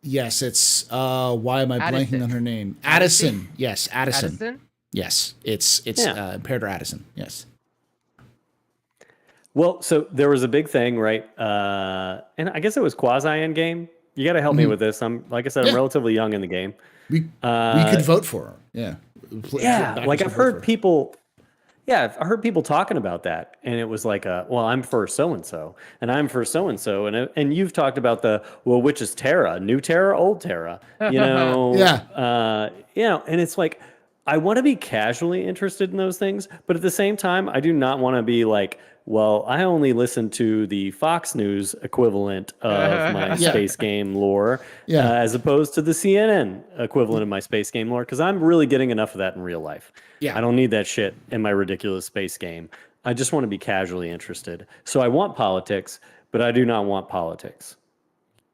Yes, it's why am I Addison. blanking on her name? Addison. Yes, Addison. Addison? Yes, it's Imperator Addison. Yes. Well, so there was a big thing, right? And I guess it was quasi end game. You got to help me with this. I'm relatively young in the game. We could vote for her. Yeah. Like I've heard people. Yeah, I heard people talking about that, and it was like, well, I'm for so and so, and I'm for so and so, and you've talked about which is Terra, new Terra, old Terra, Yeah. And it's like, I want to be casually interested in those things, but at the same time, I do not want to be like, well, I only listen to the Fox News equivalent of my space game lore, as opposed to the CNN equivalent of my space game lore, because I'm really getting enough of that in real life. Yeah. I don't need that shit in my ridiculous space game. I just want to be casually interested. So I want politics, but I do not want politics.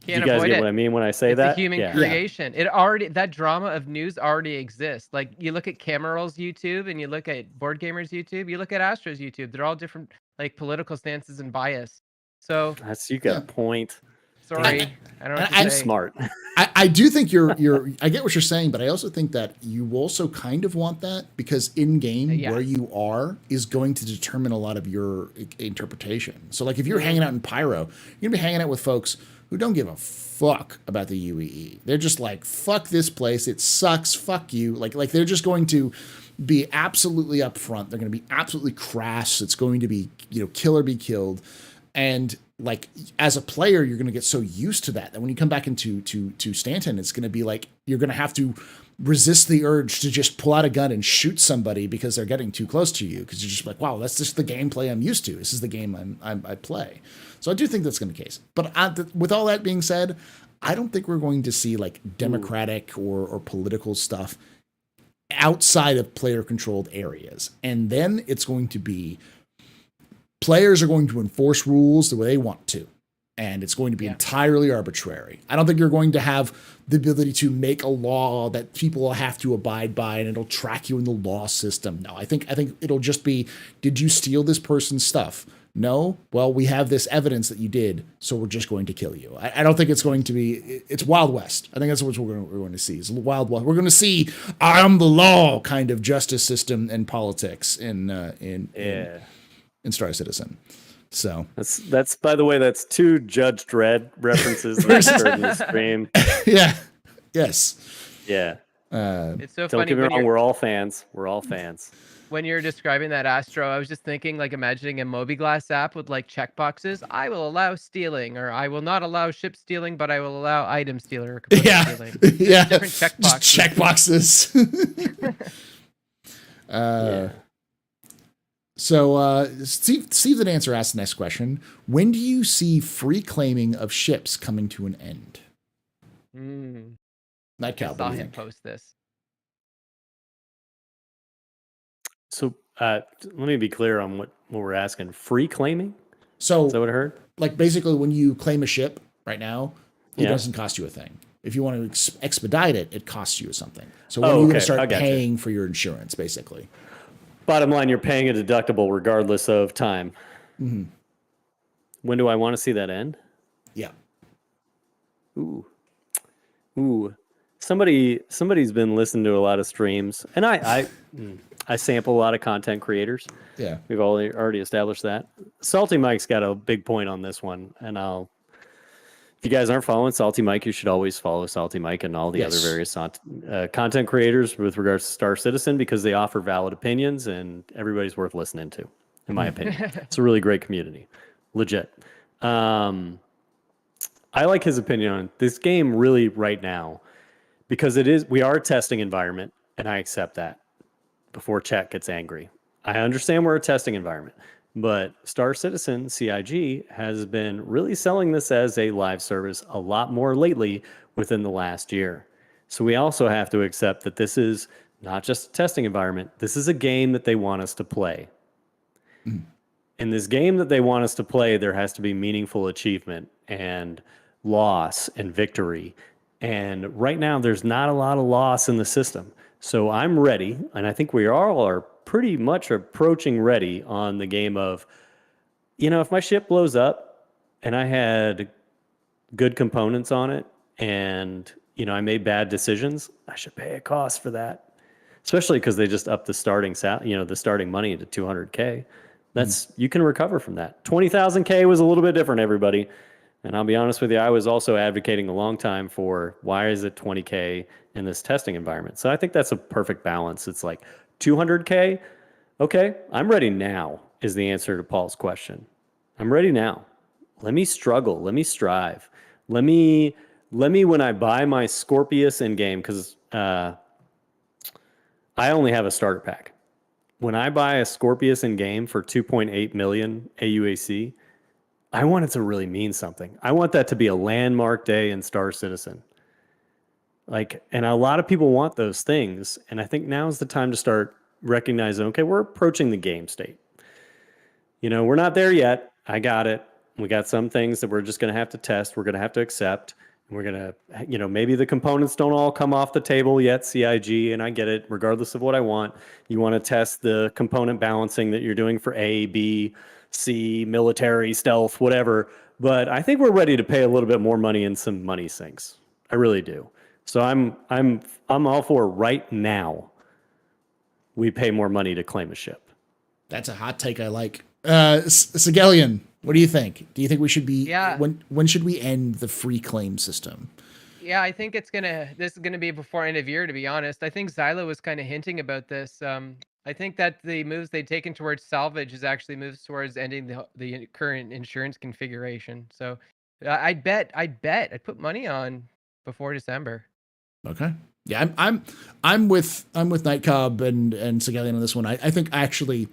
Can't you guys avoid get it. what I mean when I say that? It's a human creation. That drama of news already exists. Like you look at Cameral's YouTube and you look at Board Gamer's YouTube, you look at Astro's YouTube. They're all different like political stances and bias. So you got a point. Sorry, I don't know. I'm smart. I do think I get what you're saying, but I also think that you also kind of want that because in game where you are is going to determine a lot of your interpretation. So like if you're hanging out in Pyro, you're gonna be hanging out with folks who don't give a fuck about the UEE. They're just like, fuck this place, it sucks, fuck you. Like they're just going to be absolutely upfront. They're going to be absolutely crass. It's going to be, kill or be killed. And like as a player, you're going to get so used to that when you come back into Stanton, it's going to be like you're going to have to resist the urge to just pull out a gun and shoot somebody because they're getting too close to you, because you're just like, wow, that's just the gameplay I'm used to. This is the game I play. So I do think that's going to be the case. But with all that being said, I don't think we're going to see like democratic or political stuff outside of player controlled areas. And then it's going to be players are going to enforce rules the way they want to. And it's going to be entirely arbitrary. I don't think you're going to have the ability to make a law that people will have to abide by and it'll track you in the law system. No, I think it'll just be, did you steal this person's stuff? No, well, we have this evidence that you did, so we're just going to kill you. I don't think it's going to be. It's Wild West. I think that's what we're going to see. It's Wild West. We're going to see I am the law kind of justice system and politics in Star Citizen. So that's by the way, that's 2 Judge Dredd references that I heard in the stream. Yeah. Yes. Yeah. It's so Don't funny. get me wrong. We're all fans. We're all fans. When you're describing that Astro, I was just thinking, like, imagining a MobiGlass app with like checkboxes. I will allow stealing, or I will not allow ship stealing, but I will allow item stealing or component stealing. Yeah. Different checkboxes. Yeah. So Steve the Dancer asked the next question. When do you see free claiming of ships coming to an end? I saw him post this. So let me be clear on what we're asking. Free claiming? So is that what I heard? Like basically when you claim a ship right now, it doesn't cost you a thing. If you want to expedite it, it costs you something. So when are you going to start paying for your insurance, basically? Bottom line, you're paying a deductible regardless of time. Mm-hmm. When do I want to see that end? Yeah. Ooh. Somebody's been listening to a lot of streams, and I sample a lot of content creators. Yeah. We've already established that. Salty Mike's got a big point on this one, and if you guys aren't following Salty Mike, you should always follow Salty Mike and all the other various content creators with regards to Star Citizen, because they offer valid opinions and everybody's worth listening to, in my opinion. It's a really great community. Legit. I like his opinion on this game really right now, because we are a testing environment, and I accept that before chat gets angry. I understand we're a testing environment. But Star Citizen CIG has been really selling this as a live service a lot more lately within the last year. So we also have to accept that this is not just a testing environment. This is a game that they want us to play. Mm. In this game that they want us to play, there has to be meaningful achievement and loss and victory. And right now, there's not a lot of loss in the system. So I'm ready, and I think we all are pretty much approaching ready on the game of, if my ship blows up and I had good components on it and, I made bad decisions, I should pay a cost for that. Especially because they just upped the starting the starting money to $200K. You can recover from that. $20,000K was a little bit different, everybody. And I'll be honest with you, I was also advocating a long time for why is it $20K in this testing environment. So I think that's a perfect balance. It's like $200K. Okay, I'm ready now is the answer to Paul's question. I'm ready now. Let me struggle. Let me strive. Let me when I buy my Scorpius in game, because I only have a starter pack. When I buy a Scorpius in game for 2.8 million AUAC, I want it to really mean something. I want that to be a landmark day in Star Citizen. And a lot of people want those things. And I think now is the time to start recognizing, okay, we're approaching the game state. We're not there yet. I got it. We got some things that we're just going to have to test. We're going to have to accept. And we're going to, maybe the components don't all come off the table yet, CIG, and I get it, regardless of what I want. You want to test the component balancing that you're doing for A, B, C, military, stealth, whatever. But I think we're ready to pay a little bit more money in some money sinks. I really do. So I'm all for right now we pay more money to claim a ship. That's a hot take I like. Sigelian, what do you think? Do you think we should be when should we end the free claim system? Yeah, I think this is gonna be before end of year, to be honest. I think Xylo was kind of hinting about this. I think that the moves they've taken towards salvage is actually moves towards ending the current insurance configuration. So I'd put money on before December. Okay. Yeah, I'm with Night Cobb and Sigelian on this one. I think actually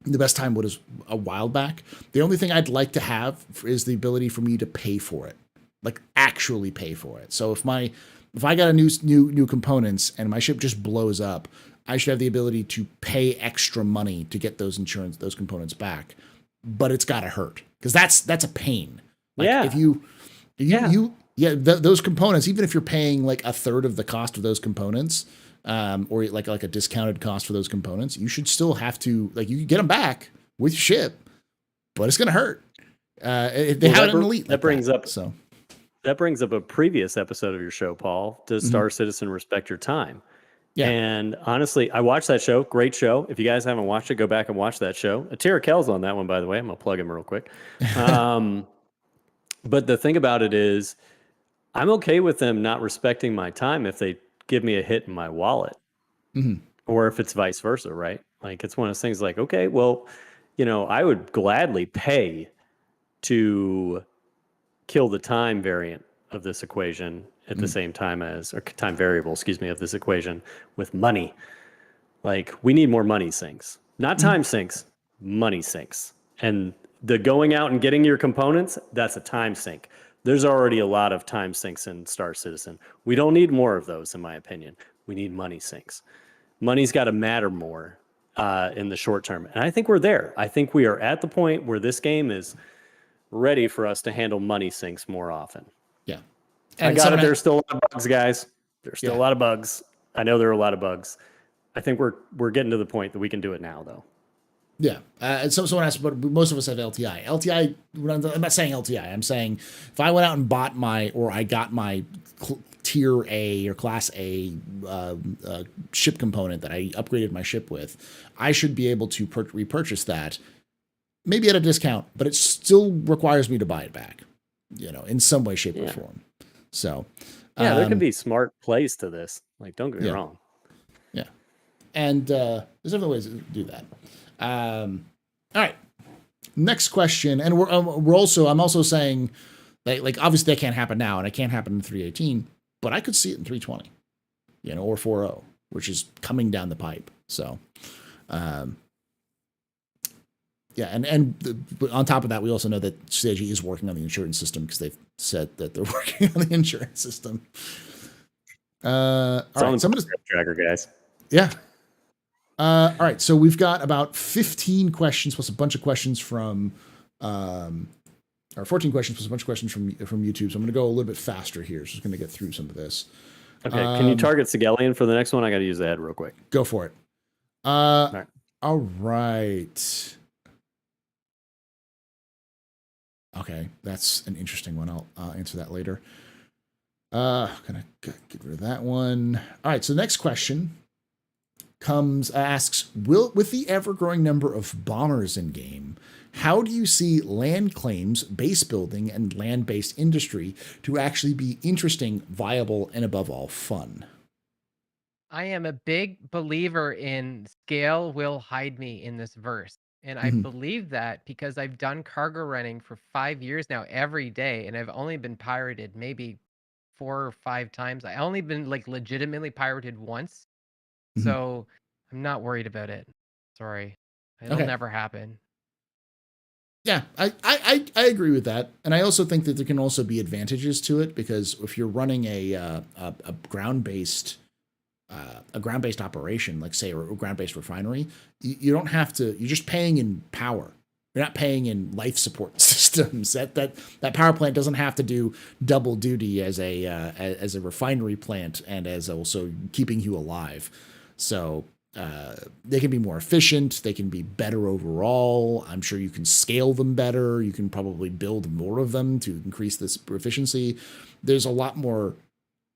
the best time was a while back. The only thing I'd like to have is the ability for me to pay for it, like actually pay for it. So if I got a new components and my ship just blows up, I should have the ability to pay extra money to get those components back. But it's got to hurt, because that's a pain. If those components, even if you're paying like a third of the cost of those components, or like a discounted cost for those components, you should still have to, you can get them back with your ship, but it's going to hurt. They Well, have an elite. That brings up so. That brings up a previous episode of your show, Paul. Does Star Citizen respect your time? Yeah. And honestly, I watched that show. Great show. If you guys haven't watched it, go back and watch that show. Tara Kell's on that one, by the way. I'm going to plug him real quick. But the thing about it is, I'm okay with them not respecting my time if they give me a hit in my wallet. Or if it's vice versa, right? Like, it's one of those things like, okay, well, I would gladly pay to kill the time variant of this equation at the same time as, or time variable, excuse me, of this equation with money. Like, we need more money sinks, not time sinks, money sinks. And the going out and getting your components, that's a time sink. There's already a lot of time sinks in Star Citizen. We don't need more of those, in my opinion. We need money sinks. Money's got to matter more in the short term. And I think we're there. I think we are at the point where this game is ready for us to handle money sinks more often. Yeah. And I got it. There's still a lot of bugs, guys. There's still a lot of bugs. I know there are a lot of bugs. I think we're getting to the point that we can do it now, though. Yeah. And someone asked, but most of us have LTI. LTI, I'm not saying LTI. I'm saying if I went out and bought I got my tier A or class A ship component that I upgraded my ship with, I should be able to repurchase that, maybe at a discount, but it still requires me to buy it back, in some way, shape, or form. So, there can be smart plays to this. Like, don't get me wrong. Yeah. And there's other ways to do that. All right. Next question. And I'm also saying like obviously that can't happen now and it can't happen in 318, but I could see it in 320, or 4.0, which is coming down the pipe. So, and on top of that, we also know that CIG is working on the insurance system because they've said that they're working on the insurance system. All right, so tracker, guys. Yeah. All right, so we've got about 15 questions plus a bunch of questions from, or 14 questions plus a bunch of questions from YouTube. So I'm going to go a little bit faster here. So I'm going to get through some of this. Okay, can you target Sigelian for the next one? I got to use the head real quick. Go for it. All right. Okay, that's an interesting one. I'll answer that later. Gonna get rid of that one. All right, so the next question asks, with the ever-growing number of bombers in game, how do you see land claims, base building, and land-based industry to actually be interesting, viable, and above all, fun? I am a big believer in scale will hide me in this verse. And I believe that because I've done cargo running for 5 years now every day, and I've only been pirated maybe 4 or 5 times. I only been legitimately pirated once. So I'm not worried about it. Sorry. It'll never happen. Yeah, I agree with that. And I also think that there can also be advantages to it, because if you're running a ground-based operation, like say a ground-based refinery, you don't have to, you're just paying in power. You're not paying in life support systems. That power plant doesn't have to do double duty as a refinery plant and as also keeping you alive. So they can be more efficient. They can be better overall. I'm sure you can scale them better. You can probably build more of them to increase this efficiency. There's a lot more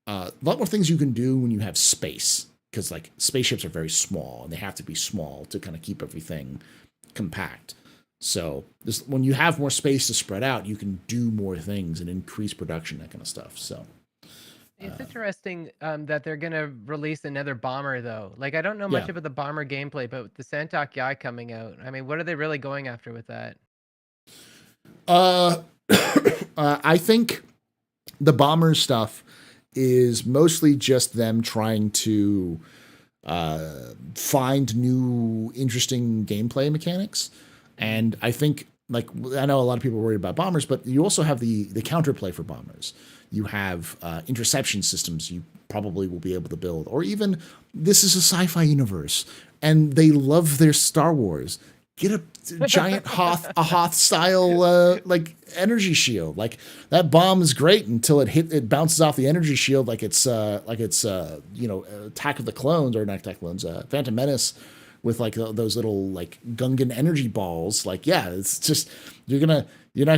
things you can do when you have space, because like spaceships are very small and they have to be small to kind of keep everything compact. So when you have more space to spread out, you can do more things and increase production, that kind of stuff. So it's interesting that they're going to release another bomber, though. Like, I don't know much about the bomber gameplay, but with the Santok Yai coming out, I mean, what are they really going after with that? I think the bomber stuff is mostly just them trying to find new, interesting gameplay mechanics. And I think, like, I know a lot of people are worried about bombers, but you also have the counterplay for bombers. You have interception systems you probably will be able to build, or even this is a sci-fi universe and they love their Star Wars. Get a giant Hoth style like energy shield. Like, that bomb is great until it bounces off the energy shield like it's Attack of the Clones, or not Attack of the Clones, Phantom Menace, with like those little like Gungan energy balls. Like, yeah, it's just you're not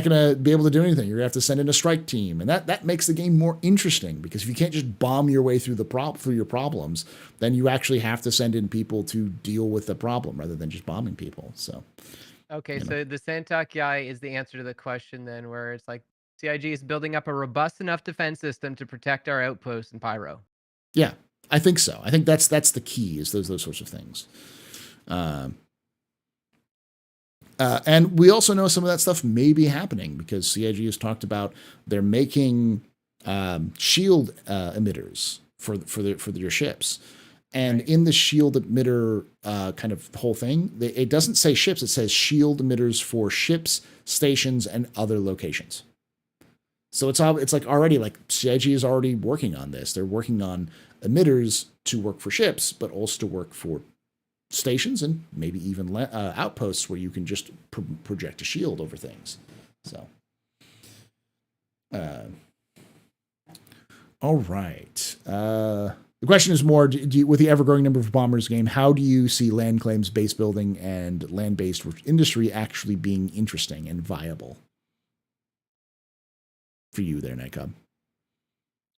gonna be able to do anything. You're gonna have to send in a strike team, and that makes the game more interesting, because if you can't just bomb your way through through your problems, then you actually have to send in people to deal with the problem rather than just bombing people. So Okay, so the MANCHACA is the answer to the question then, where it's like CIG is building up a robust enough defense system to protect our outposts and pyro. yeah, I think so. I think that's the key, is those sorts of things. And we also know some of that stuff may be happening, because CIG has talked about they're making shield emitters for your ships, and in the shield emitter kind of whole thing, it doesn't say ships; it says shield emitters for ships, stations, and other locations. So it's like already, like, CIG is already working on this. They're working on emitters to work for ships, but also to work for stations and maybe even outposts where you can just project a shield over things. So, all right. The question is more, with the ever-growing number of bombers game, how do you see land claims, base building, and land-based industry actually being interesting and viable for you there, Nightcub?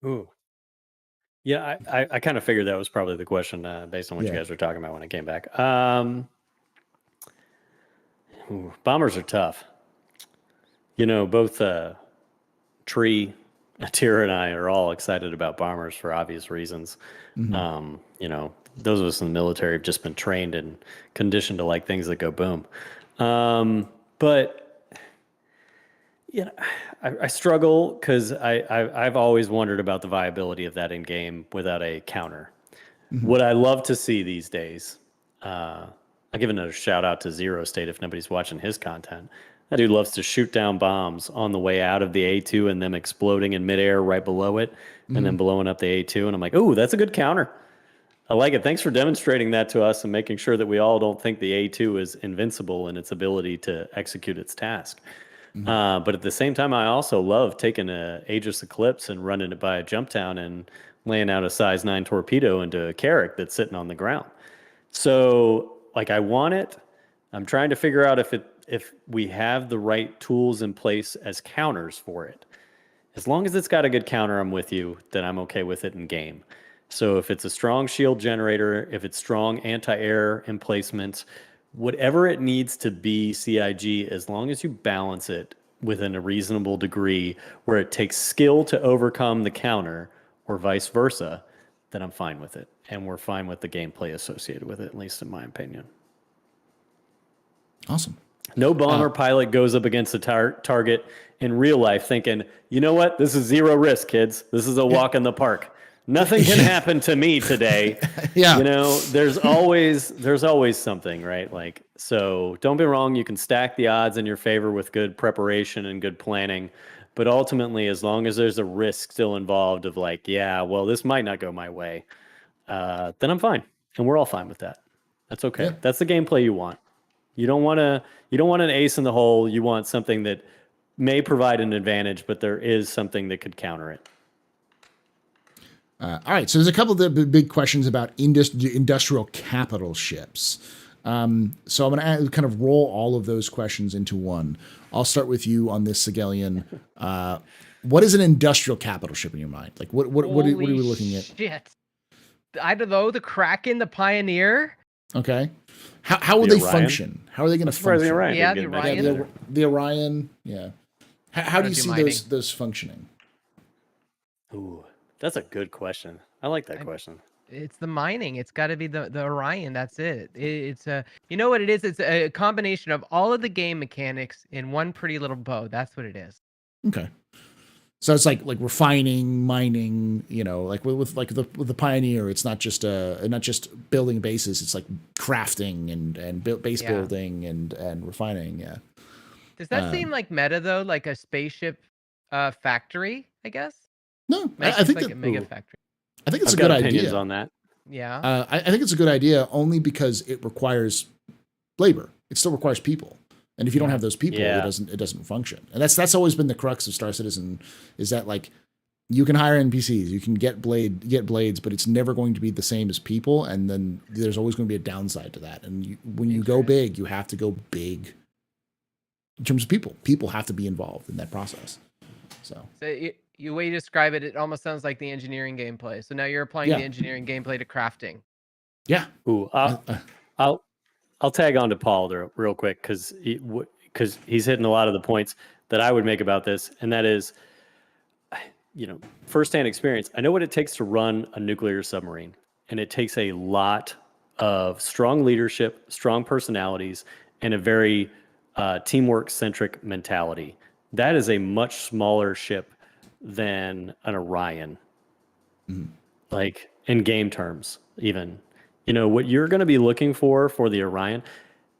Ooh. Yeah, I kind of figured that was probably the question based on what you guys were talking about when I came back. Bombers are tough. You know, both Tree, Atira, and I are all excited about bombers for obvious reasons. Mm-hmm. You know, those of us in the military have just been trained and conditioned to like things that go boom. But you know, I struggle because I've always wondered about the viability of that in game without a counter. Mm-hmm. What I love to see these days, I'll give another shout out to Zero State if nobody's watching his content. That dude loves to shoot down bombs on the way out of the A2 and them exploding in midair right below it, and then blowing up the A2. And I'm like, ooh, that's a good counter. I like it. Thanks for demonstrating that to us and making sure that we all don't think the A2 is invincible in its ability to execute its task. But at the same time, I also love taking a Aegis Eclipse and running it by a jump town and laying out a size 9 torpedo into a Carrack that's sitting on the ground. So, like, I want it. I'm trying to figure out if we have the right tools in place as counters for it. As long as it's got a good counter, I'm with you, then I'm okay with it in game. So if it's a strong shield generator, if it's strong anti-air emplacements, whatever it needs to be CIG, as long as you balance it within a reasonable degree where it takes skill to overcome the counter or vice versa, then I'm fine with it. And we're fine with the gameplay associated with it, at least in my opinion. Awesome. No bomber pilot goes up against a target in real life thinking, you know what? This is zero risk, kids. This is a walk in the park. Nothing can happen to me today. Yeah. You know, there's always something, right? Like, so don't be wrong. You can stack the odds in your favor with good preparation and good planning. But ultimately, as long as there's a risk still involved of like, yeah, well, this might not go my way, then I'm fine. And we're all fine with that. That's okay. Yeah. That's the gameplay you want. You don't want an ace in the hole. You want something that may provide an advantage, but there is something that could counter it. All right, so there's a couple of the big questions about industrial capital ships. So I'm going to kind of roll all of those questions into one. I'll start with you on this, Sigelian. What is an industrial capital ship in your mind? Like, what are we looking at? Shit. I don't know. The Kraken, the Pioneer. Okay. How would they function? How are they going to function? The Orion. Yeah, the Orion. Yeah, the Orion. Yeah. How do you see those functioning? Ooh. That's a good question. I like that question. It's the mining. It's got to be the Orion. That's it. It's you know what it is? It's a combination of all of the game mechanics in one pretty little bow. That's what it is. Okay. So it's like refining, mining. You know, like with the Pioneer, it's not just building bases. It's like crafting and base building and refining. Yeah. Does that seem like meta though? Like a spaceship factory, I guess. No, I think like a mega factory. I think it's I've a good got opinions idea on that. Yeah. I think it's a good idea only because it requires labor. It still requires people, and if you don't have those people, it doesn't function. And that's always been the crux of Star Citizen, is that like You can hire NPCs, you can get blades, but it's never going to be the same as people. And then there's always going to be a downside to that. And when you go big, you have to go big in terms of people. People have to be involved in that process. So you way you describe it, it almost sounds like the engineering gameplay. So now you're applying the engineering gameplay to crafting. Yeah. Ooh, I'll tag on to Paul there real quick because he's hitting a lot of the points that I would make about this, and that is, firsthand experience. I know what it takes to run a nuclear submarine, and it takes a lot of strong leadership, strong personalities, and a very teamwork-centric mentality. That is a much smaller ship than an Orion, like in game terms, even. What you're going to be looking for the Orion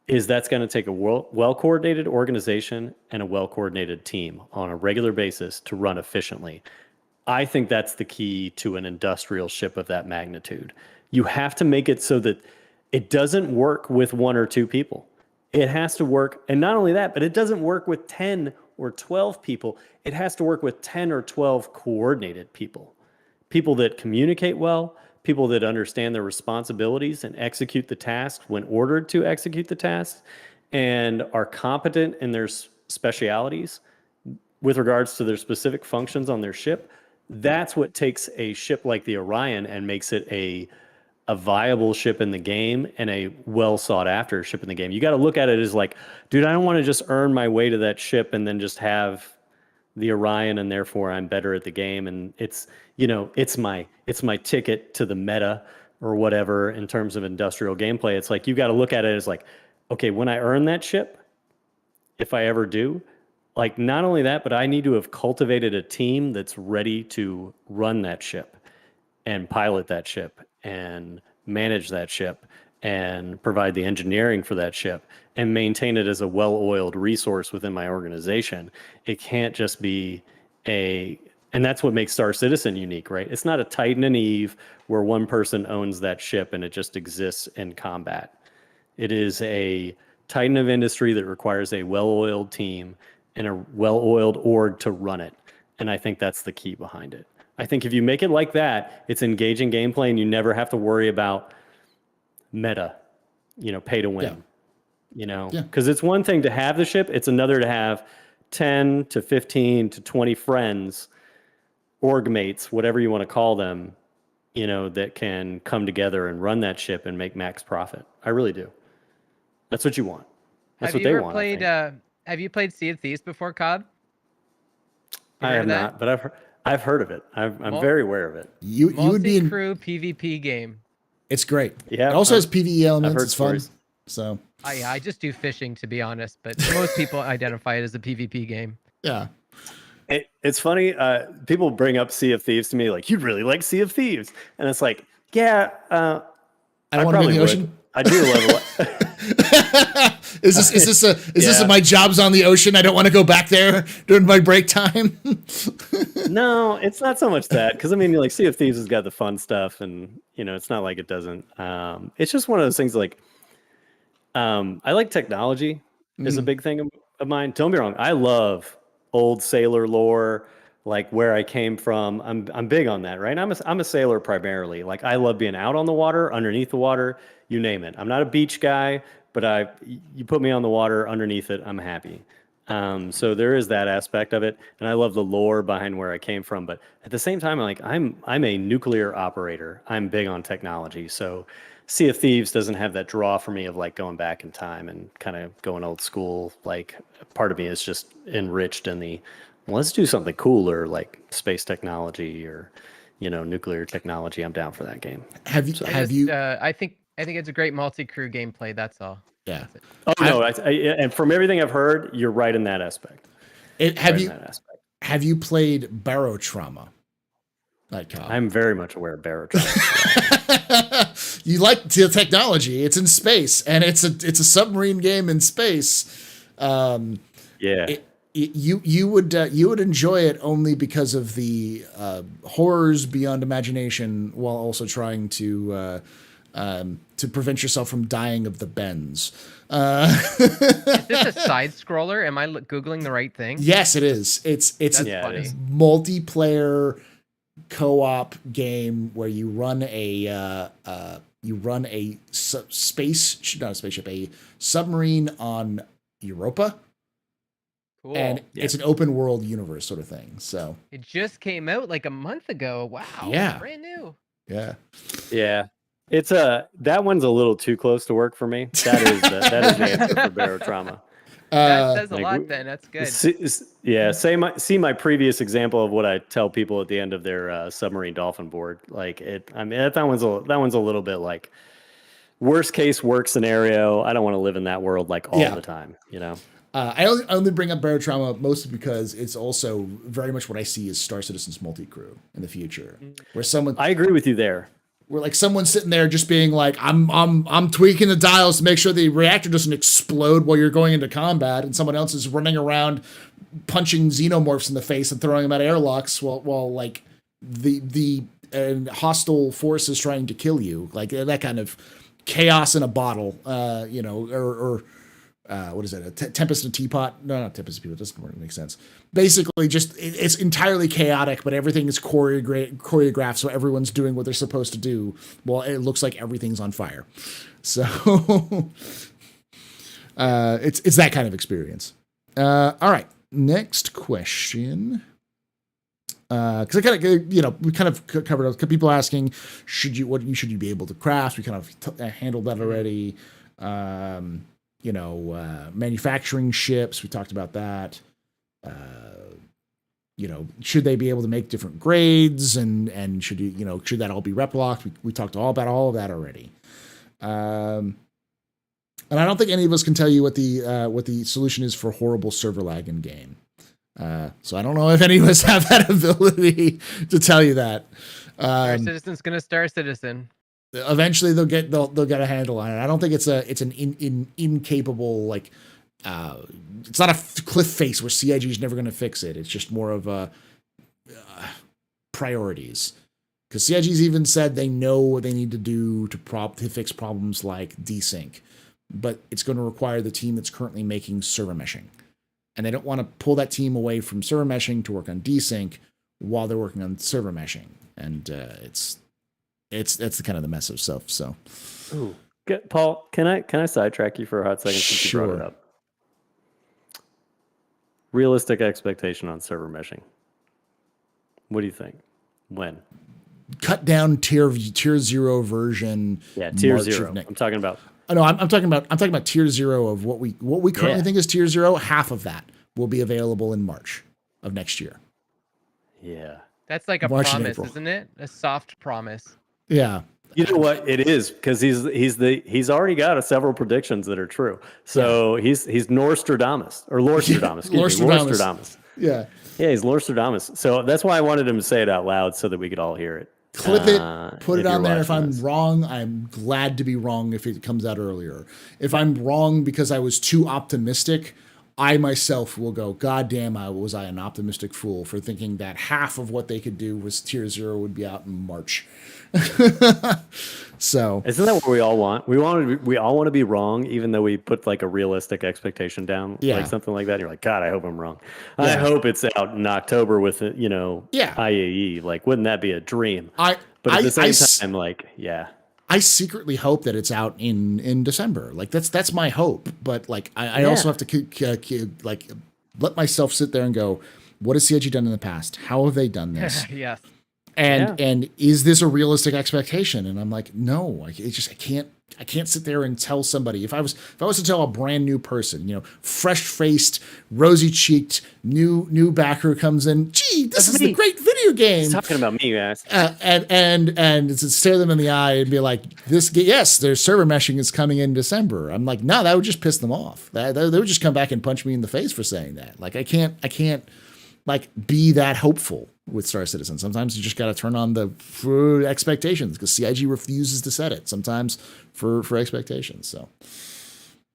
is that's going to take a well-coordinated organization and a well-coordinated team on a regular basis to run efficiently. I think that's the key to an industrial ship of that magnitude. You have to make it so that it doesn't work with 1 or 2 people. It has to work, and not only that, but it doesn't work with 10 or 12 people. It has to work with 10 or 12 coordinated people. People that communicate well, people that understand their responsibilities and execute the task when ordered to execute the task, and are competent in their specialities with regards to their specific functions on their ship. That's what takes a ship like the Orion and makes it a viable ship in the game and a well sought after ship in the game. You got to look at it as like, dude, I don't want to just earn my way to that ship and then just have the Orion and therefore I'm better at the game. And it's my ticket to the meta or whatever in terms of industrial gameplay. It's like, you got to look at it as like, okay, when I earn that ship, if I ever do, like, not only that, but I need to have cultivated a team that's ready to run that ship and pilot that ship and manage that ship and provide the engineering for that ship and maintain it as a well-oiled resource within my organization. It can't just be and that's what makes Star Citizen unique, right? It's not a Titan and Eve where one person owns that ship and it just exists in combat. It is a Titan of industry that requires a well-oiled team and a well-oiled org to run it. And I think that's the key behind it. I think if you make it like that, it's engaging gameplay and you never have to worry about meta, pay to win, because it's one thing to have the ship. It's another to have 10 to 15 to 20 friends, org mates, whatever you want to call them, that can come together and run that ship and make max profit. I really do. That's what you want. That's what they want. Have you played Sea of Thieves before, Cobb? I have not, but I've heard of it. I'm very aware of it. You would be in crew PvP game. It's great. Yeah, it also has PvE elements. I've heard it's stories. Fun. So I just do fishing, to be honest, but most people identify it as a PvP game. Yeah. It's funny. People bring up Sea of Thieves to me like, you'd really like Sea of Thieves, and it's like, yeah. I don't want to be in the ocean. I do love it. Is this my job's on the ocean? I don't want to go back there during my break time. No, it's not so much that, because I mean, like, Sea of Thieves has got the fun stuff, and it's not like it doesn't. It's just one of those things. Like, I like technology is a big thing of mine. Don't be wrong. I love old sailor lore, like where I came from. I'm big on that, right? I'm a sailor primarily. Like, I love being out on the water, underneath the water, you name it. I'm not a beach guy, but you put me on the water, underneath it, I'm happy. So there is that aspect of it, and I love the lore behind where I came from. But at the same time, I'm a nuclear operator. I'm big on technology, so Sea of Thieves doesn't have that draw for me of like going back in time and kind of going old school. Like, part of me is just enriched in let's do something cooler, like space technology or nuclear technology. I'm down for that game. Have you? I think it's a great multi-crew gameplay. That's all. Yeah. Oh no, and from everything I've heard, you're right in that aspect. Have you played Barotrauma? I'm very much aware of Barotrauma. You like the technology? It's in space, and it's a submarine game in space. Yeah. You would enjoy it only because of the horrors beyond imagination, while also trying to prevent yourself from dying of the bends. Is this a side scroller? Am I googling the right thing? Yes, it is. It's That's a funny. multiplayer co-op game where you run a submarine on Europa, Cool. and it's an open world universe sort of thing. So it just came out like a month ago. Wow. Yeah. Brand new. yeah, Yeah. It's that one's a little too close to work for me. That is the answer for barotrauma. That says a like, lot then. That's good. See my previous example of what I tell people at the end of their submarine dolphin board. Like I mean that one's a little bit like worst case work scenario. I don't want to live in that world like all the time, you know. I only bring up barotrauma mostly because it's also very much what I see as Star Citizen's multi-crew in the future, where I agree with you there. Where like someone's sitting there just being like, I'm tweaking the dials to make sure the reactor doesn't explode while you're going into combat, and someone else is running around punching xenomorphs in the face and throwing them at airlocks while like the hostile force is trying to kill you, like that kind of chaos in a bottle, or what is it? A Tempest in a Teapot? No, not Tempest in a Teapot. Doesn't really make sense. Basically, just it's entirely chaotic, but everything is choreographed, so everyone's doing what they're supposed to do. Well, it looks like everything's on fire. So it's that kind of experience. All right, next question. Because I kind of, we kind of covered it. People asking, should you be able to craft? We kind of handled that already. Manufacturing ships. We talked about that. Should they be able to make different grades, and should that all be replocked? We talked all about all of that already. And I don't think any of us can tell you what the solution is for horrible server lag in game. So I don't know if any of us have that ability to tell you that. Star Citizen's gonna Star Citizen. Eventually they'll get a handle on it. I don't think it's an incapable, like, it's not a cliff face where CIG is never going to fix it. It's just more of a priorities, because CIG's even said they know what they need to do to fix problems like desync, but it's going to require the team that's currently making server meshing, and they don't want to pull that team away from server meshing to work on desync while they're working on server meshing, and that's the kind of the mess of stuff. So, ooh, Paul, can I sidetrack you for a hot second since you brought it up? Realistic expectation on server meshing. What do you think? When? Cut down tier 0 version. Yeah, tier 0. I'm talking about. No, I'm talking about tier 0 of what we currently think is tier 0. Half of that will be available in March of next year. Yeah, that's like a promise, isn't it? A soft promise. Yeah. You know what it is, because he's already got several predictions that are true. So he's Norstradamus or Lorstradamus. Lorstradamus. Yeah. Yeah, he's Lorstradamus. So that's why I wanted him to say it out loud so that we could all hear it. Clip it, put it on there. If I'm wrong, I'm glad to be wrong if it comes out earlier. If I'm wrong because I was too optimistic, I myself will go, God damn, was I an optimistic fool for thinking that half of what they could do was tier 0 would be out in March. So isn't that what we all want? We all want to be wrong, even though we put like a realistic expectation down, like something like that. And you're like, God, I hope I'm wrong. Yeah. I hope it's out in October with IAE. Like, wouldn't that be a dream? But at the same time, like, I secretly hope that it's out in December. Like that's my hope. But like I also have to like let myself sit there and go, what has CIG done in the past? How have they done this? Yes. And is this a realistic expectation? And I'm like, no, I can't sit there and tell somebody. If I was to tell a brand new person, fresh faced, rosy cheeked, new backer comes in, gee, this is the great video game. He's talking about me, guys. And to stare them in the eye and be like, yes, their server meshing is coming in December. I'm like, no, that would just piss them off. They would just come back and punch me in the face for saying that. Like I can't like be that hopeful with Star Citizen. Sometimes you just got to turn on the expectations, because CIG refuses to set it sometimes for expectations. So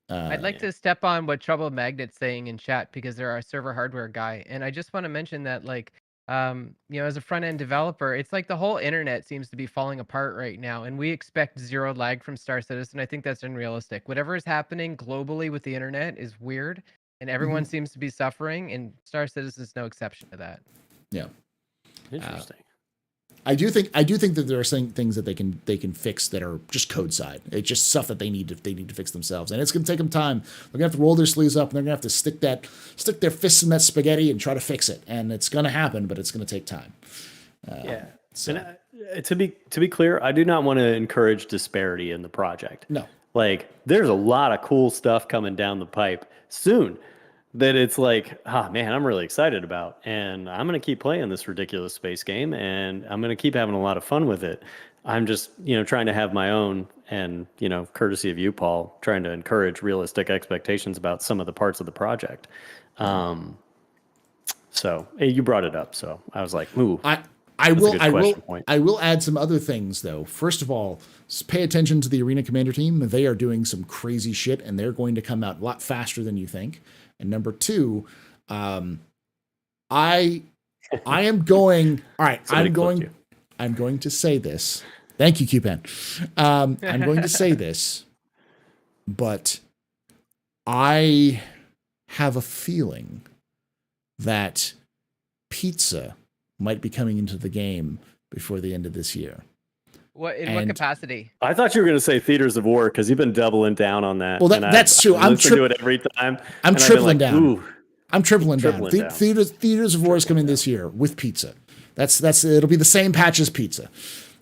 I'd like to step on what Trouble Magnet's saying in chat, because they're our server hardware guy. And I just want to mention that, like, as a front end developer, it's like the whole internet seems to be falling apart right now. And we expect zero lag from Star Citizen. I think that's unrealistic. Whatever is happening globally with the internet is weird, and everyone seems to be suffering, and Star Citizen is no exception to that. Yeah. Interesting. I do think that there are some things that they can fix that are just code side. It's just stuff that they need to fix themselves, and it's going to take them time. They're going to have to roll their sleeves up, and they're going to have to stick their fists in that spaghetti and try to fix it. And it's going to happen, but it's going to take time. Yeah. So. And to be clear, I do not want to encourage disparity in the project. No. Like, there's a lot of cool stuff coming down the pipe soon that it's like, man, I'm really excited about. And I'm going to keep playing this ridiculous space game, and I'm going to keep having a lot of fun with it. I'm just, trying to have my own, and, courtesy of you, Paul, trying to encourage realistic expectations about some of the parts of the project. So hey, you brought it up. So I was like, ooh. I will add some other things, though. First of all, pay attention to the Arena Commander team. They are doing some crazy shit, and they're going to come out a lot faster than you think. And number two, I am going. All right, I'm going to say this. Thank you, Q-Pen. I'm going to say this, but I have a feeling that pizza might be coming into the game before the end of this year. What capacity? I thought you were going to say Theaters of War, because you've been doubling down on that. Well, that's true. I'm to it every time. I'm tripling down. Ooh. I'm tripling down. Theaters of War is coming this year with pizza. That's it'll be the same patch as pizza.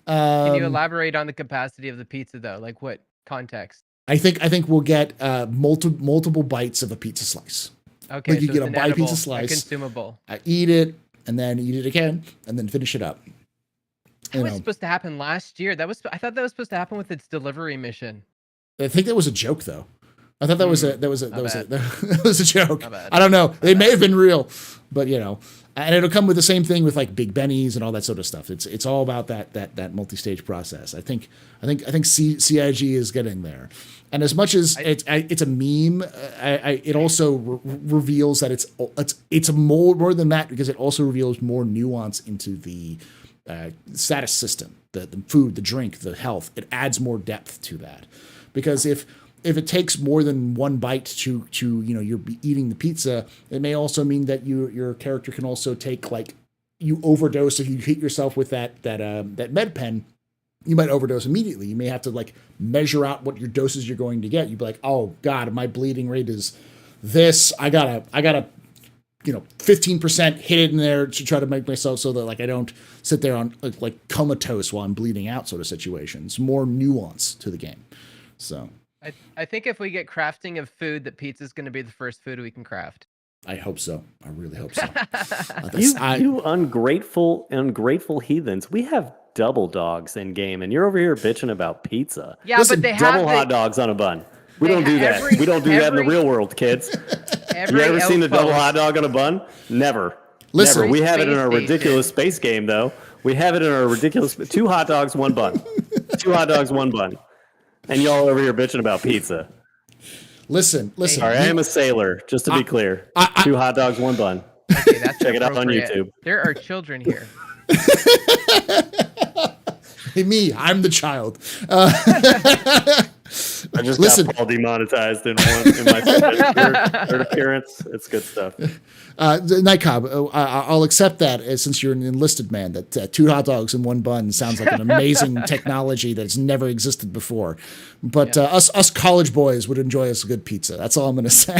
Can you elaborate on the capacity of the pizza, though? Like, what context? I think we'll get multiple bites of a pizza slice. Okay, like you so get it's a bite edible, pizza slice, consumable. Eat it, and then eat it again, and then finish it up. That was supposed to happen last year. I thought that was supposed to happen with its delivery mission. I think that was a joke, though. I thought that was a joke. I don't know. They may have been real, but and it'll come with the same thing with like Big Bennies and all that sort of stuff. It's all about that multi-stage process. I think CIG is getting there, and as much as it's a meme, it also reveals that it's more than that, because it also reveals more nuance into the status system, the food, the drink, the health. It adds more depth to that, because if it takes more than one bite to you're eating the pizza, it may also mean that your character can also take, like, you overdose. If you hit yourself with that med pen, you might overdose immediately. You may have to like measure out what your doses you're going to get. You'd be like, oh God, my bleeding rate is this. I gotta 15% hit it in there to try to make myself so that like I don't sit there on like comatose while I'm bleeding out sort of situations. More nuance to the game. So I think if we get crafting of food, that pizza is going to be the first food we can craft. I hope so. I really hope so. You ungrateful heathens. We have double dogs in game, and you're over here bitching about pizza. Yeah, listen, but they have double hot dogs on a bun. We don't do that. We don't do that in the real world, kids. You ever seen the double hot dog on a bun? Never. Listen, Never. We have it in our ridiculous space game, though. We have it in our ridiculous 2 hot dogs, 1 bun. 2 hot dogs, 1 bun. And y'all over here bitching about pizza. Listen. All right, I am a sailor, just to be clear. 2 hot dogs, 1 bun. Okay, that's check it out on YouTube. There are children here. Hey, me, I'm the child. I just got Paul demonetized in my third appearance. It's good stuff. Night Cobb, I'll accept that since you're an enlisted man, that 2 hot dogs and 1 bun sounds like an amazing technology that's never existed before. But us college boys would enjoy us a good pizza. That's all I'm going to say.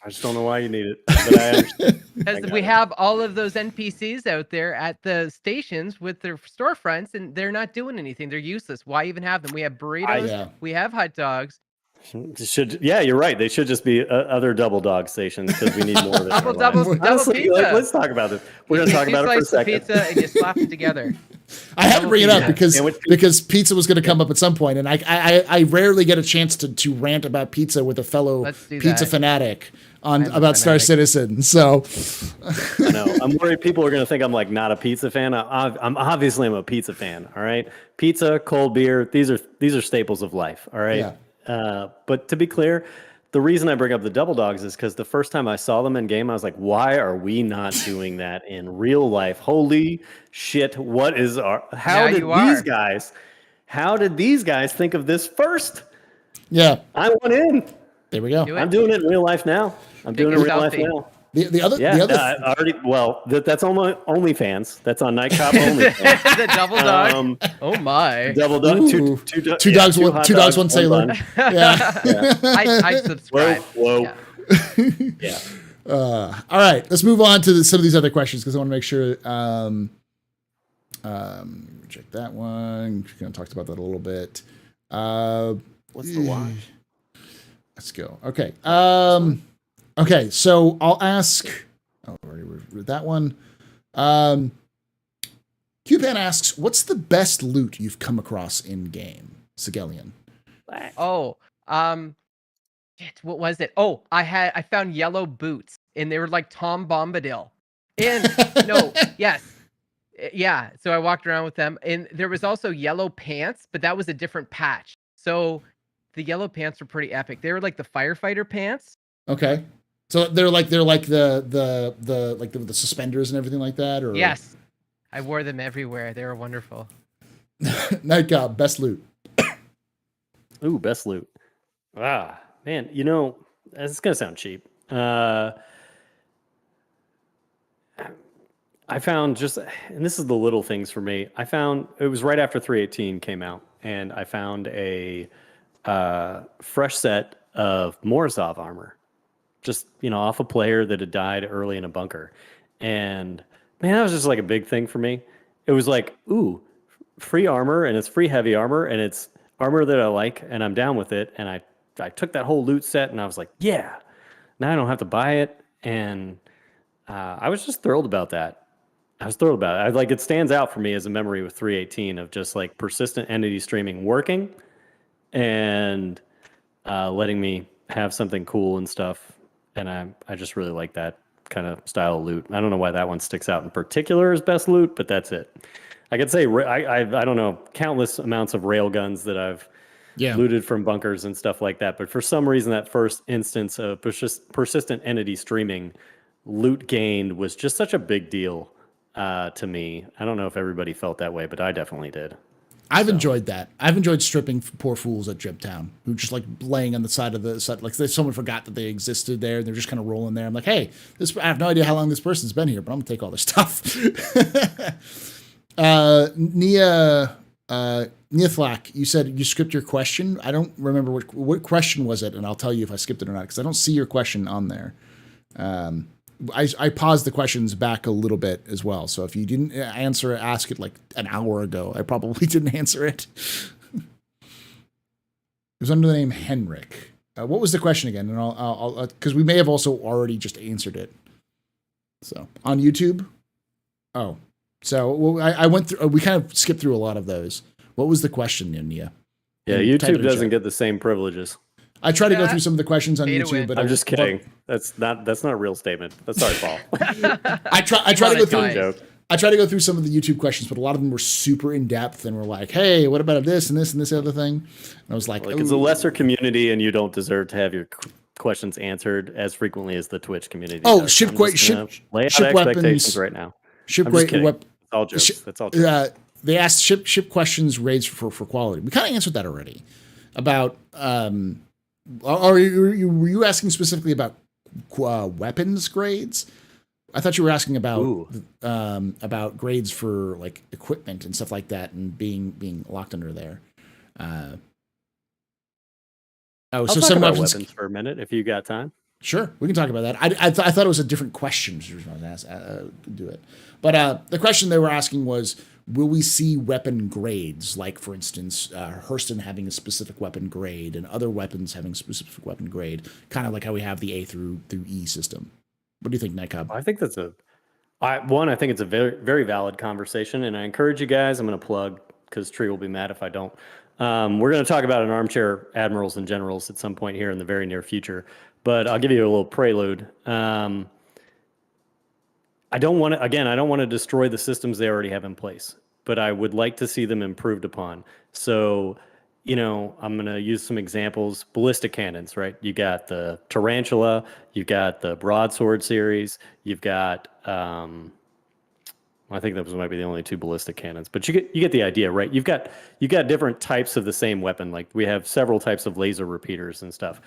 I just don't know why you need it, but I understand. Because we have all of those NPCs out there at the stations with their storefronts, and they're not doing anything. They're useless. Why even have them? We have burritos. We have hot dogs. You're right. They should just be other double dog stations, because we need more of it. double Honestly, pizza. Let's talk about this. We're going to talk about it for a second. Pizza and you slap it together. I had to bring it up because pizza was going to come up at some point, and I rarely get a chance to rant about pizza with a fellow pizza fanatic about Star Citizen. So I know. I'm worried people are going to think I'm like not a pizza fan. I'm obviously a pizza fan. All right, pizza, cold beer. These are staples of life. All right. Yeah. But to be clear, the reason I bring up the double dogs is because the first time I saw them in game, I was like, why are we not doing that in real life? Holy shit! How did these guys think of this first? Yeah, I went in. There we go. I'm doing it in real life now. I'm doing it in real life now. Yeah, the other already. Well, that's only OnlyFans. That's on Night Cop OnlyFans. The double dog. Oh my. Double dog. Ooh. Two dogs, hot two dogs, one sailor. bun. Yeah. I subscribe. Whoa. Yeah. All right, let's move on to some of these other questions because I want to make sure. Check that one. Kind of talked about that a little bit. What's the watch? Let's go. Okay. Okay. So I'll ask. Oh, already read that one. Qpan asks, "What's the best loot you've come across in game?" Sigelian. Oh, shit, what was it? Oh, I found yellow boots, and they were like Tom Bombadil. And no, yes. Yeah, so I walked around with them, and there was also yellow pants, but that was a different patch. So the yellow pants were pretty epic. They were like the firefighter pants. Okay, so they're like the suspenders and everything like that, or yes, I wore them everywhere. They were wonderful. Night Cop, best loot. Ooh, best loot. Ah, man, it's gonna sound cheap. I found and this is the little things for me. I found it was right after 318 came out, and I found a fresh set of Morozov armor, just off a player that had died early in a bunker, and man, that was just like a big thing for me. It was like, ooh, free armor, and it's free heavy armor, and it's armor that I like, and I'm down with it, and I took that whole loot set, and I was like, yeah, now I don't have to buy it, and I was just thrilled about that. I was thrilled about it. It stands out for me as a memory with 318 of just like persistent entity streaming working and letting me have something cool and stuff. And I just really like that kind of style of loot. I don't know why that one sticks out in particular as best loot, but that's it. I could say I don't know, countless amounts of rail guns that I've looted from bunkers and stuff like that. But for some reason, that first instance of persistent entity streaming loot gained was just such a big deal to me. I don't know if everybody felt that way, but I definitely did. I've enjoyed that. I've enjoyed stripping poor fools at Driptown who just like laying on the side of the side, like someone forgot that they existed there. And they're just kind of rolling there. I'm like, hey, I have no idea how long this person's been here, but I'm gonna take all this stuff. Nia Flack, you said you skipped your question. I don't remember what question was it, and I'll tell you if I skipped it or not because I don't see your question on there. I paused the questions back a little bit as well. So if you didn't ask it like an hour ago, I probably didn't answer it. It was under the name Henrik. What was the question again? And I'll because we may have also already just answered it. So on YouTube. Oh, so I went through. We kind of skipped through a lot of those. What was the question, Nia? Yeah, YouTube doesn't get the same privileges. I try to go through some of the questions on YouTube, but I'm just kidding. That's not a real statement. Sorry, Paul. I try to go through some of the YouTube questions, but a lot of them were super in depth and were like, "Hey, what about this and this and this other thing?" And I was like, it's a lesser community, and you don't deserve to have your questions answered as frequently as the Twitch community. Oh, ship expectations right now. It's all jokes. That's all jokes. They asked ship questions raised for quality. We kind of answered that already. About were you asking specifically about weapons grades? I thought you were asking about grades for like equipment and stuff like that, and being locked under there. So some weapons for a minute, if you got time. Sure, we can talk about that. I thought it was a different question. Do it, but the question they were asking was, will we see weapon grades? Like, for instance, Hurston having a specific weapon grade and other weapons having a specific weapon grade, kind of like how we have the A through E system. What do you think, Nightcub? I think that's I think it's a very, very valid conversation, and I encourage you guys. I'm going to plug because Tree will be mad if I don't. We're going to talk about an armchair admirals and generals at some point here in the very near future, but I'll give you a little prelude. I don't want to destroy the systems they already have in place, but I would like to see them improved upon. So, I'm going to use some examples. Ballistic cannons, right? You got the Tarantula, you've got the Broadsword series, you've got, I think those might be the only two ballistic cannons, but you get the idea, right? You've got different types of the same weapon. Like we have several types of laser repeaters and stuff.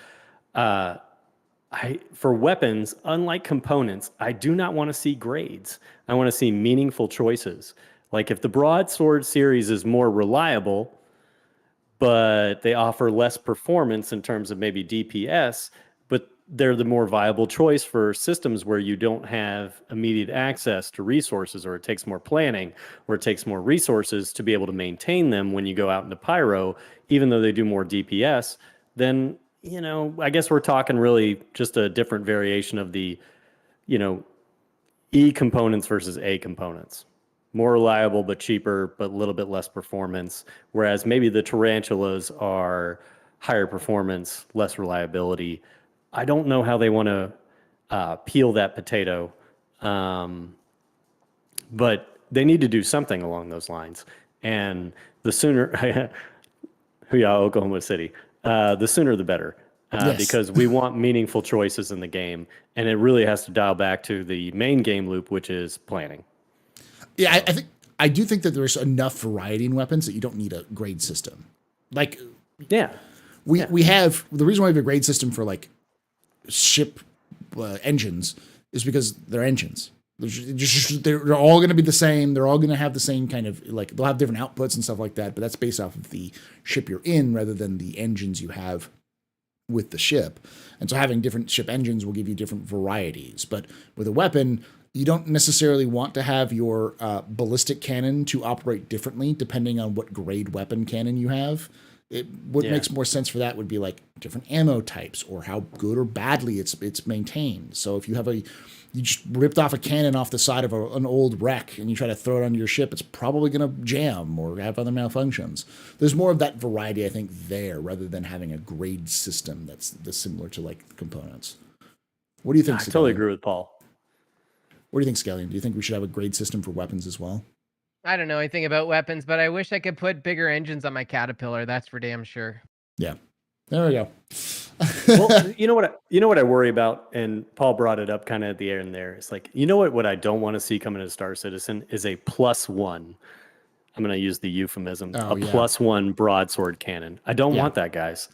For weapons, unlike components, I do not want to see grades. I want to see meaningful choices. Like if the broadsword series is more reliable, but they offer less performance in terms of maybe DPS, but they're the more viable choice for systems where you don't have immediate access to resources, or it takes more planning, or it takes more resources to be able to maintain them when you go out into Pyro, even though they do more DPS, then, I guess we're talking really just a different variation of the, you know, E components versus A components. More reliable but cheaper, but a little bit less performance. Whereas maybe the tarantulas are higher performance, less reliability. I don't know how they want to peel that potato, but they need to do something along those lines. And the sooner, Huya, Oklahoma City, the sooner the better. Yes. Because we want meaningful choices in the game, and it really has to dial back to the main game loop, which is planning. Yeah, I do think that there's enough variety in weapons that you don't need a grade system. Like, we have the reason why we have a grade system for like ship engines is because they're engines. They're all going to be the same. They're all going to have the same kind of, like, they'll have different outputs and stuff like that. But that's based off of the ship you're in rather than the engines you have with the ship. And so having different ship engines will give you different varieties. But with a weapon, you don't necessarily want to have your ballistic cannon to operate differently depending on what grade weapon cannon you have. What makes more sense for that would be like different ammo types or how good or badly it's maintained. So if you have you just ripped off a cannon off the side of an old wreck and you try to throw it onto your ship, it's probably going to jam or have other malfunctions. There's more of that variety, I think, there rather than having a grade system that's similar to like components. What do you think? I totally agree with Paul. What do you think, Scallion? Do you think we should have a grade system for weapons as well? I don't know anything about weapons, but I wish I could put bigger engines on my Caterpillar. That's for damn sure. Yeah. There we go. Well, you know what I worry about, and Paul brought it up kind of at the end there. It's like, what I don't want to see coming to Star Citizen is a +1. I'm going to use the euphemism, +1 broadsword cannon. I don't want that, guys.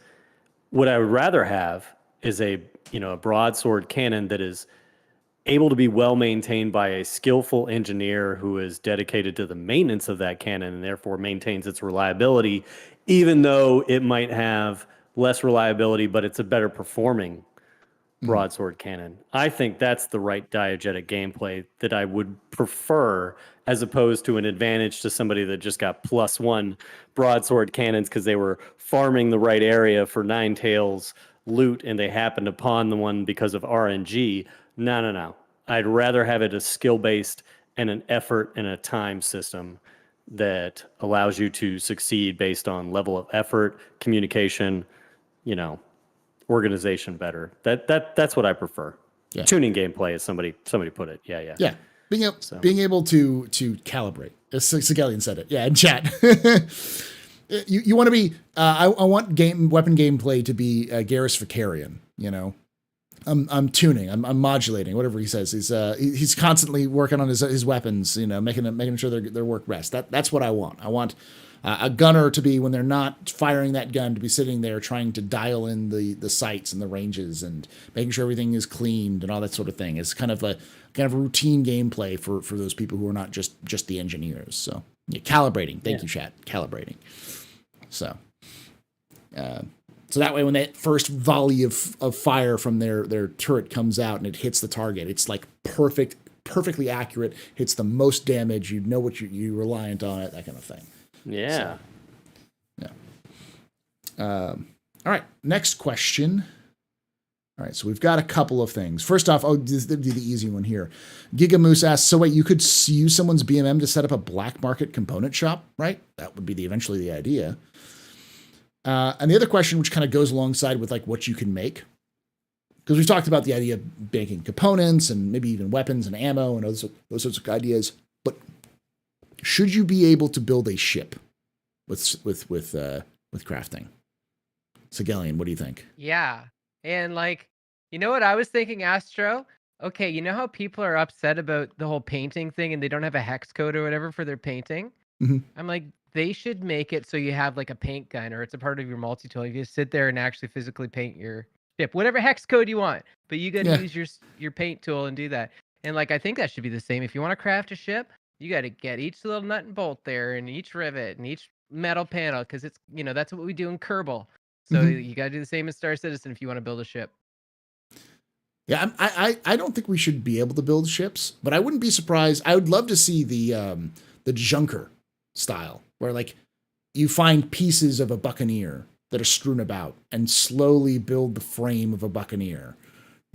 What I would rather have is a broadsword cannon that is able to be well maintained by a skillful engineer who is dedicated to the maintenance of that cannon and therefore maintains its reliability, even though it might have less reliability, but it's a better performing broadsword cannon. I think that's the right diegetic gameplay that I would prefer, as opposed to an advantage to somebody that just got +1 broadsword cannons because they were farming the right area for Nine Tails loot and they happened upon the one because of RNG. No. I'd rather have it a skill-based and an effort and a time system that allows you to succeed based on level of effort, communication, organization better. That's what I prefer. Yeah. Tuning gameplay, as somebody put it. Yeah. Being able to calibrate, as Sigelian said it. Yeah, in chat. you want to be. I want weapon gameplay to be Garrus Vicarian. I'm tuning. I'm modulating. Whatever he says. He's constantly working on his weapons. Making sure they work best. That's what I want. I want a gunner to be, when they're not firing that gun, to be sitting there trying to dial in the sights and the ranges and making sure everything is cleaned and all that sort of thing. It's kind of a routine gameplay for those people who are not just the engineers. So calibrating. Thank you, chat. Calibrating. So that way, when that first volley of fire from their turret comes out and it hits the target, it's like perfectly accurate, hits the most damage. You know what you're reliant on it, that kind of thing. Yeah. So, yeah. All right. Next question. All right. So we've got a couple of things. First off, this would be the easy one here. Giga Moose asks, so wait, you could use someone's BMM to set up a black market component shop, right? That would be eventually the idea. And the other question, which kind of goes alongside with like what you can make, because we've talked about the idea of making components and maybe even weapons and ammo and those sorts of ideas. But should you be able to build a ship with crafting? Sigelian, what do you think? Yeah, and what I was thinking, Astro? Okay, you know how people are upset about the whole painting thing and they don't have a hex code or whatever for their painting? Mm-hmm. I'm like, they should make it so you have like a paint gun or it's a part of your multi-tool. You just sit there and actually physically paint your ship, whatever hex code you want, but you got to Yeah. use your paint tool and do that. And like I think that should be the same. If you want to craft a ship, you got to get each little nut and bolt there, and each rivet, and each metal panel, because it's that's what we do in Kerbal. So you got to do the same in Star Citizen if you want to build a ship. Yeah, I don't think we should be able to build ships, but I wouldn't be surprised. I would love to see the Junker style, where like you find pieces of a Buccaneer that are strewn about and slowly build the frame of a Buccaneer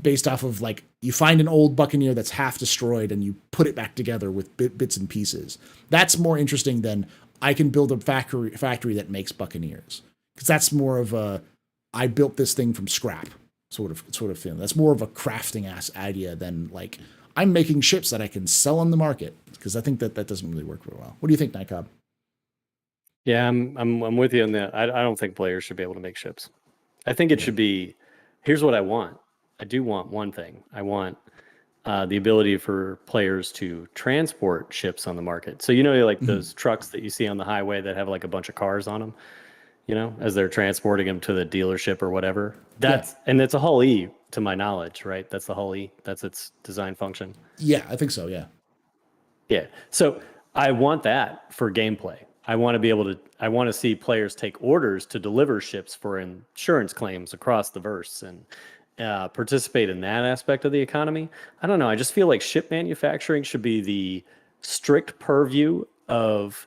based off of like you find an old Buccaneer that's half destroyed and you put it back together with bits and pieces. That's more interesting than I can build a factory that makes Buccaneers, because that's more of a I built this thing from scrap sort of feeling. That's more of a crafting ass idea than like I'm making ships that I can sell on the market, because I think that doesn't really work very well. What do you think, Nightcob? Yeah, I'm with you on that. I don't think players should be able to make ships. I think it should be, here's what I want. I do want one thing. I want the ability for players to transport ships on the market. So like those trucks that you see on the highway that have like a bunch of cars on them, as they're transporting them to the dealership or whatever. And it's a Hull E to my knowledge, right? That's the Hull E. That's its design function. Yeah, I think so. Yeah. Yeah. So I want that for gameplay. I want to be able to, I want to see players take orders to deliver ships for insurance claims across the verse and participate in that aspect of the economy. I don't know. I just feel like ship manufacturing should be the strict purview of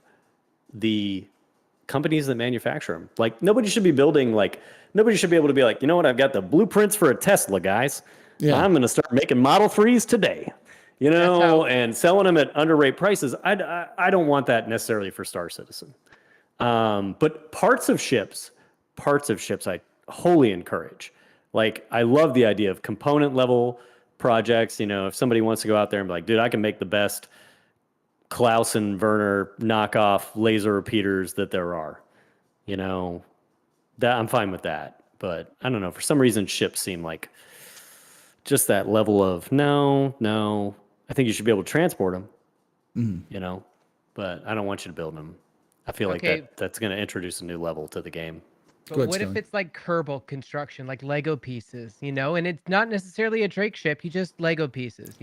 the companies that manufacture them. Like nobody should be able to be like, you know what? I've got the blueprints for a Tesla, guys. Yeah. I'm going to start making Model 3s today. And selling them at underrate prices. I don't want that necessarily for Star Citizen. But parts of ships I wholly encourage. Like, I love the idea of component level projects. If somebody wants to go out there and be like, dude, I can make the best Klaus and Werner knockoff laser repeaters that there are, that I'm fine with that. But I don't know, for some reason ships seem like just that level of no. I think you should be able to transport them, but I don't want you to build them. I feel like that's going to introduce a new level to the game. But what if it's like Kerbal construction, like Lego pieces, and it's not necessarily a Drake ship, you just Lego pieces,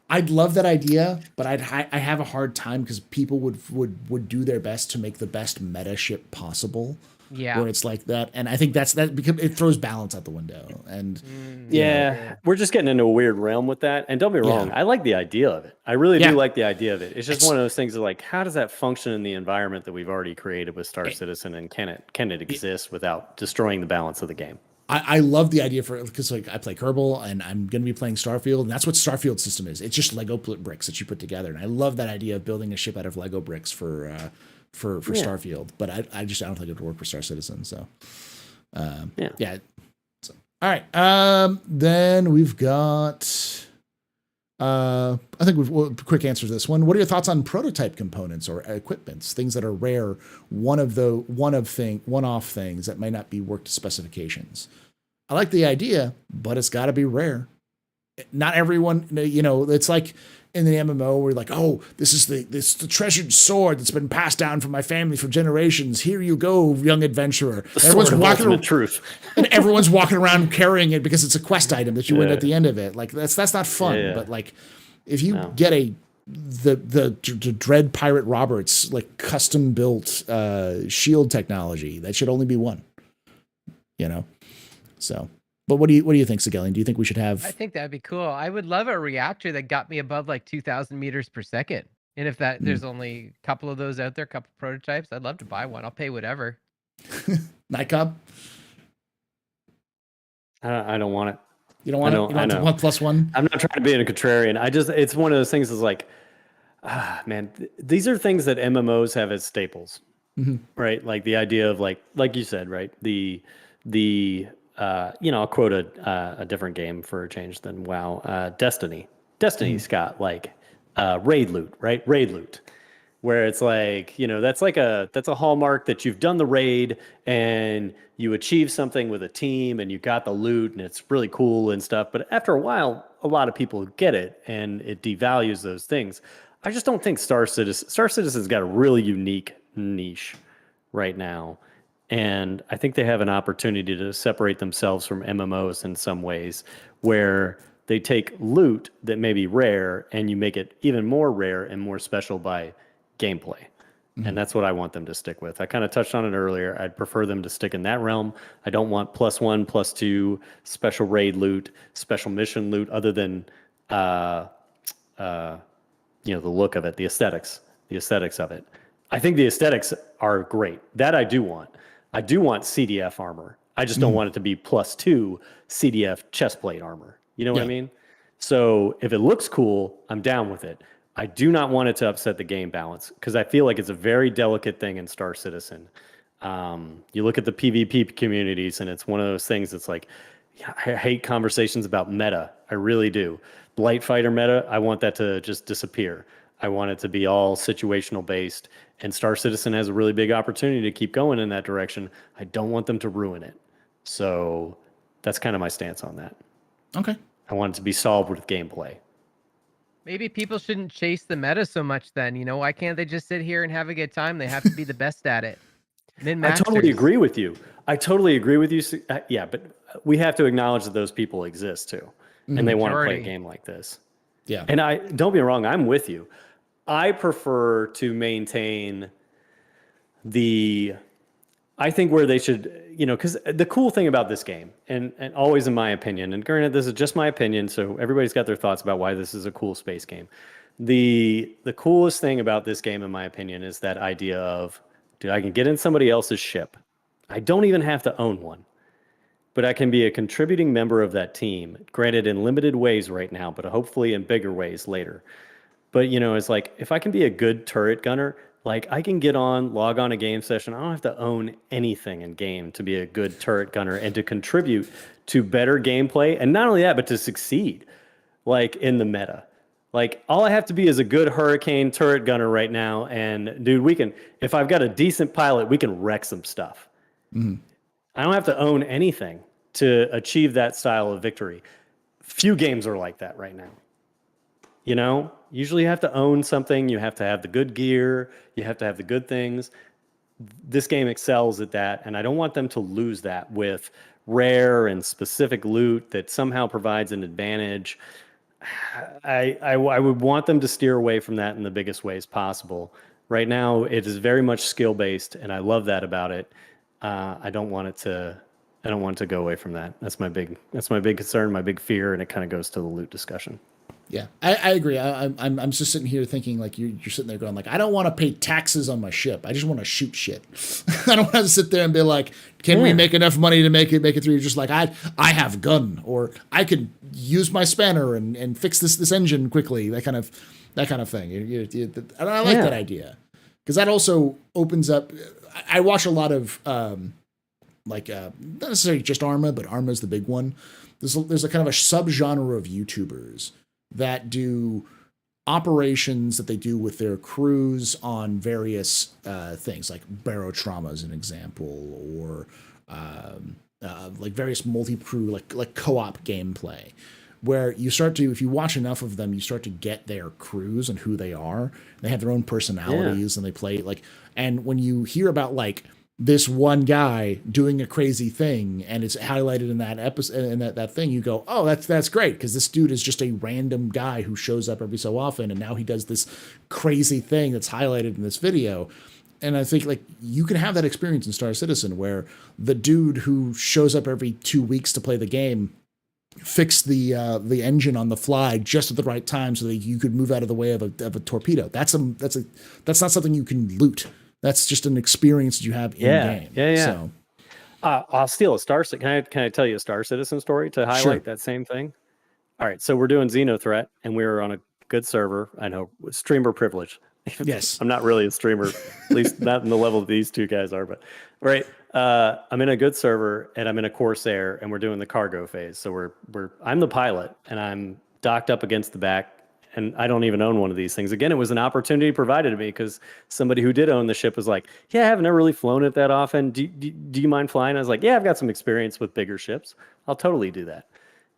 I'd love that idea, but I have a hard time because people would do their best to make the best meta ship possible. Yeah, where it's like that, and I think that because it throws balance out the window. And we're just getting into a weird realm with that. And don't be wrong, I like the idea of it. I really do like the idea of it. It's just one of those things of like, how does that function in the environment that we've already created with Star Citizen, and can it exist without destroying the balance of the game? I love the idea because like I play Kerbal and I'm going to be playing Starfield, and that's what Starfield system is. It's just Lego bricks that you put together, and I love that idea of building a ship out of Lego bricks for Starfield, but I don't think it would work for Star Citizen. So, So, all right. Then we've got, I think quick answer to this one. What are your thoughts on prototype components or equipments, things that are rare, one-off things that might not be worked to specifications? I like the idea, but it's got to be rare. Not everyone, it's like in the MMO, we're like, oh, this is the treasured sword that's been passed down from my family for generations. Here you go, young adventurer. Everyone's walking around truth, and everyone's walking around carrying it because it's a quest item that you win at the end of it. Like that's not fun. Yeah. But like, if you get the Dread Pirate Roberts like custom built shield technology, that should only be one. So. But what do you think, Sigelian? Do you think we should have? I think that'd be cool. I would love a reactor that got me above like 2,000 meters per second. And if there's only a couple of those out there, a couple prototypes, I'd love to buy one. I'll pay whatever. Nightcob? I don't want it. You don't want it? You don't want +1? I'm not trying to be a contrarian. It's one of those things is like, man, these are things that MMOs have as staples, right? Like the idea of like you said, right? The I'll quote a different game for a change than WoW. Destiny. Destiny's got like raid loot, right? Raid loot, where it's like, that's a hallmark that you've done the raid and you achieve something with a team and you got the loot and it's really cool and stuff. But after a while, a lot of people get it and it devalues those things. I just don't think Star Citizen's got a really unique niche right now. And I think they have an opportunity to separate themselves from MMOs in some ways, where they take loot that may be rare and you make it even more rare and more special by gameplay. And that's what I want them to stick with. I kind of touched on it earlier. I'd prefer them to stick in that realm. I don't want +1, +2, special raid loot, special mission loot, other than the look of it, the aesthetics of it. I think the aesthetics are great. That I do want. I do want CDF armor. I just don't want it to be +2 CDF chestplate armor. You know what I mean? So if it looks cool, I'm down with it. I do not want it to upset the game balance, because I feel like it's a very delicate thing in Star Citizen. You look at the PvP communities, and it's one of those things that's like, I hate conversations about meta. I really do. Blight Fighter meta, I want that to just disappear. I want it to be all situational based, and Star Citizen has a really big opportunity to keep going in that direction. I don't want them to ruin it. So that's kind of my stance on that. Okay. I want it to be solved with gameplay. Maybe people shouldn't chase the meta so much then, why can't they just sit here and have a good time? They have to be the best at it. I totally agree with you. Yeah, but we have to acknowledge that those people exist too, and they want to play a game like this. Yeah. And don't be wrong, I'm with you. I prefer to maintain I think where they should, because the cool thing about this game, and always in my opinion, and granted, this is just my opinion, so everybody's got their thoughts about why this is a cool space game. The coolest thing about this game, in my opinion, is that idea of, dude, I can get in somebody else's ship. I don't even have to own one, but I can be a contributing member of that team, granted in limited ways right now, but hopefully in bigger ways later. But, it's like, if I can be a good turret gunner, like I can log on a game session. I don't have to own anything in game to be a good turret gunner and to contribute to better gameplay. And not only that, but to succeed, like in the meta. Like all I have to be is a good hurricane turret gunner right now. And dude, if I've got a decent pilot, we can wreck some stuff. Mm-hmm. I don't have to own anything to achieve that style of victory. Few games are like that right now. Usually you have to own something. You have to have the good gear. You have to have the good things. This game excels at that, and I don't want them to lose that with rare and specific loot that somehow provides an advantage. I would want them to steer away from that in the biggest ways possible. Right now, it is very much skill-based, and I love that about it. I don't want it to go away from that. That's my big concern, my big fear, and it kind of goes to the loot discussion. Yeah, I agree. I'm just sitting here thinking like you're sitting there going like, I don't want to pay taxes on my ship. I just want to shoot shit. I don't want to sit there and be like, can we make enough money to make it through? You're just like, I have gun, or I could use my spanner and fix this engine quickly. That kind of thing. I like that idea, because that also opens up. I watch a lot of not necessarily just Arma, but Arma's the big one. There's a kind of a subgenre of YouTubers that do operations that they do with their crews on various things, like Barotrauma as an example, or like various multi-crew, like co-op gameplay, where you start to, if you watch enough of them, you start to get their crews and who they are. They have their own personalities, and they play and when you hear about like this one guy doing a crazy thing, and it's highlighted in that episode, in that thing, you go, oh, that's great, because this dude is just a random guy who shows up every so often, and now he does this crazy thing that's highlighted in this video. And I think like you can have that experience in Star Citizen, where the dude who shows up every 2 weeks to play the game fixed the engine on the fly just at the right time so that you could move out of the way of a torpedo. That's not something you can loot. That's just an experience that you have in game. Yeah. So, I'll steal a Star Citizen. Can I tell you a Star Citizen story to highlight that same thing? All right. So we're doing Xenothreat, and we were on a good server. I know, streamer privilege. Yes. I'm not really a streamer, at least not in the level that these two guys are, but right. I'm in a good server, and I'm in a Corsair, and we're doing the cargo phase. So I'm the pilot, and I'm docked up against the back. And I don't even own one of these things. Again, it was an opportunity provided to me because somebody who did own the ship was like, yeah, I've never really flown it that often. Do you mind flying? I was like, yeah, I've got some experience with bigger ships. I'll totally do that.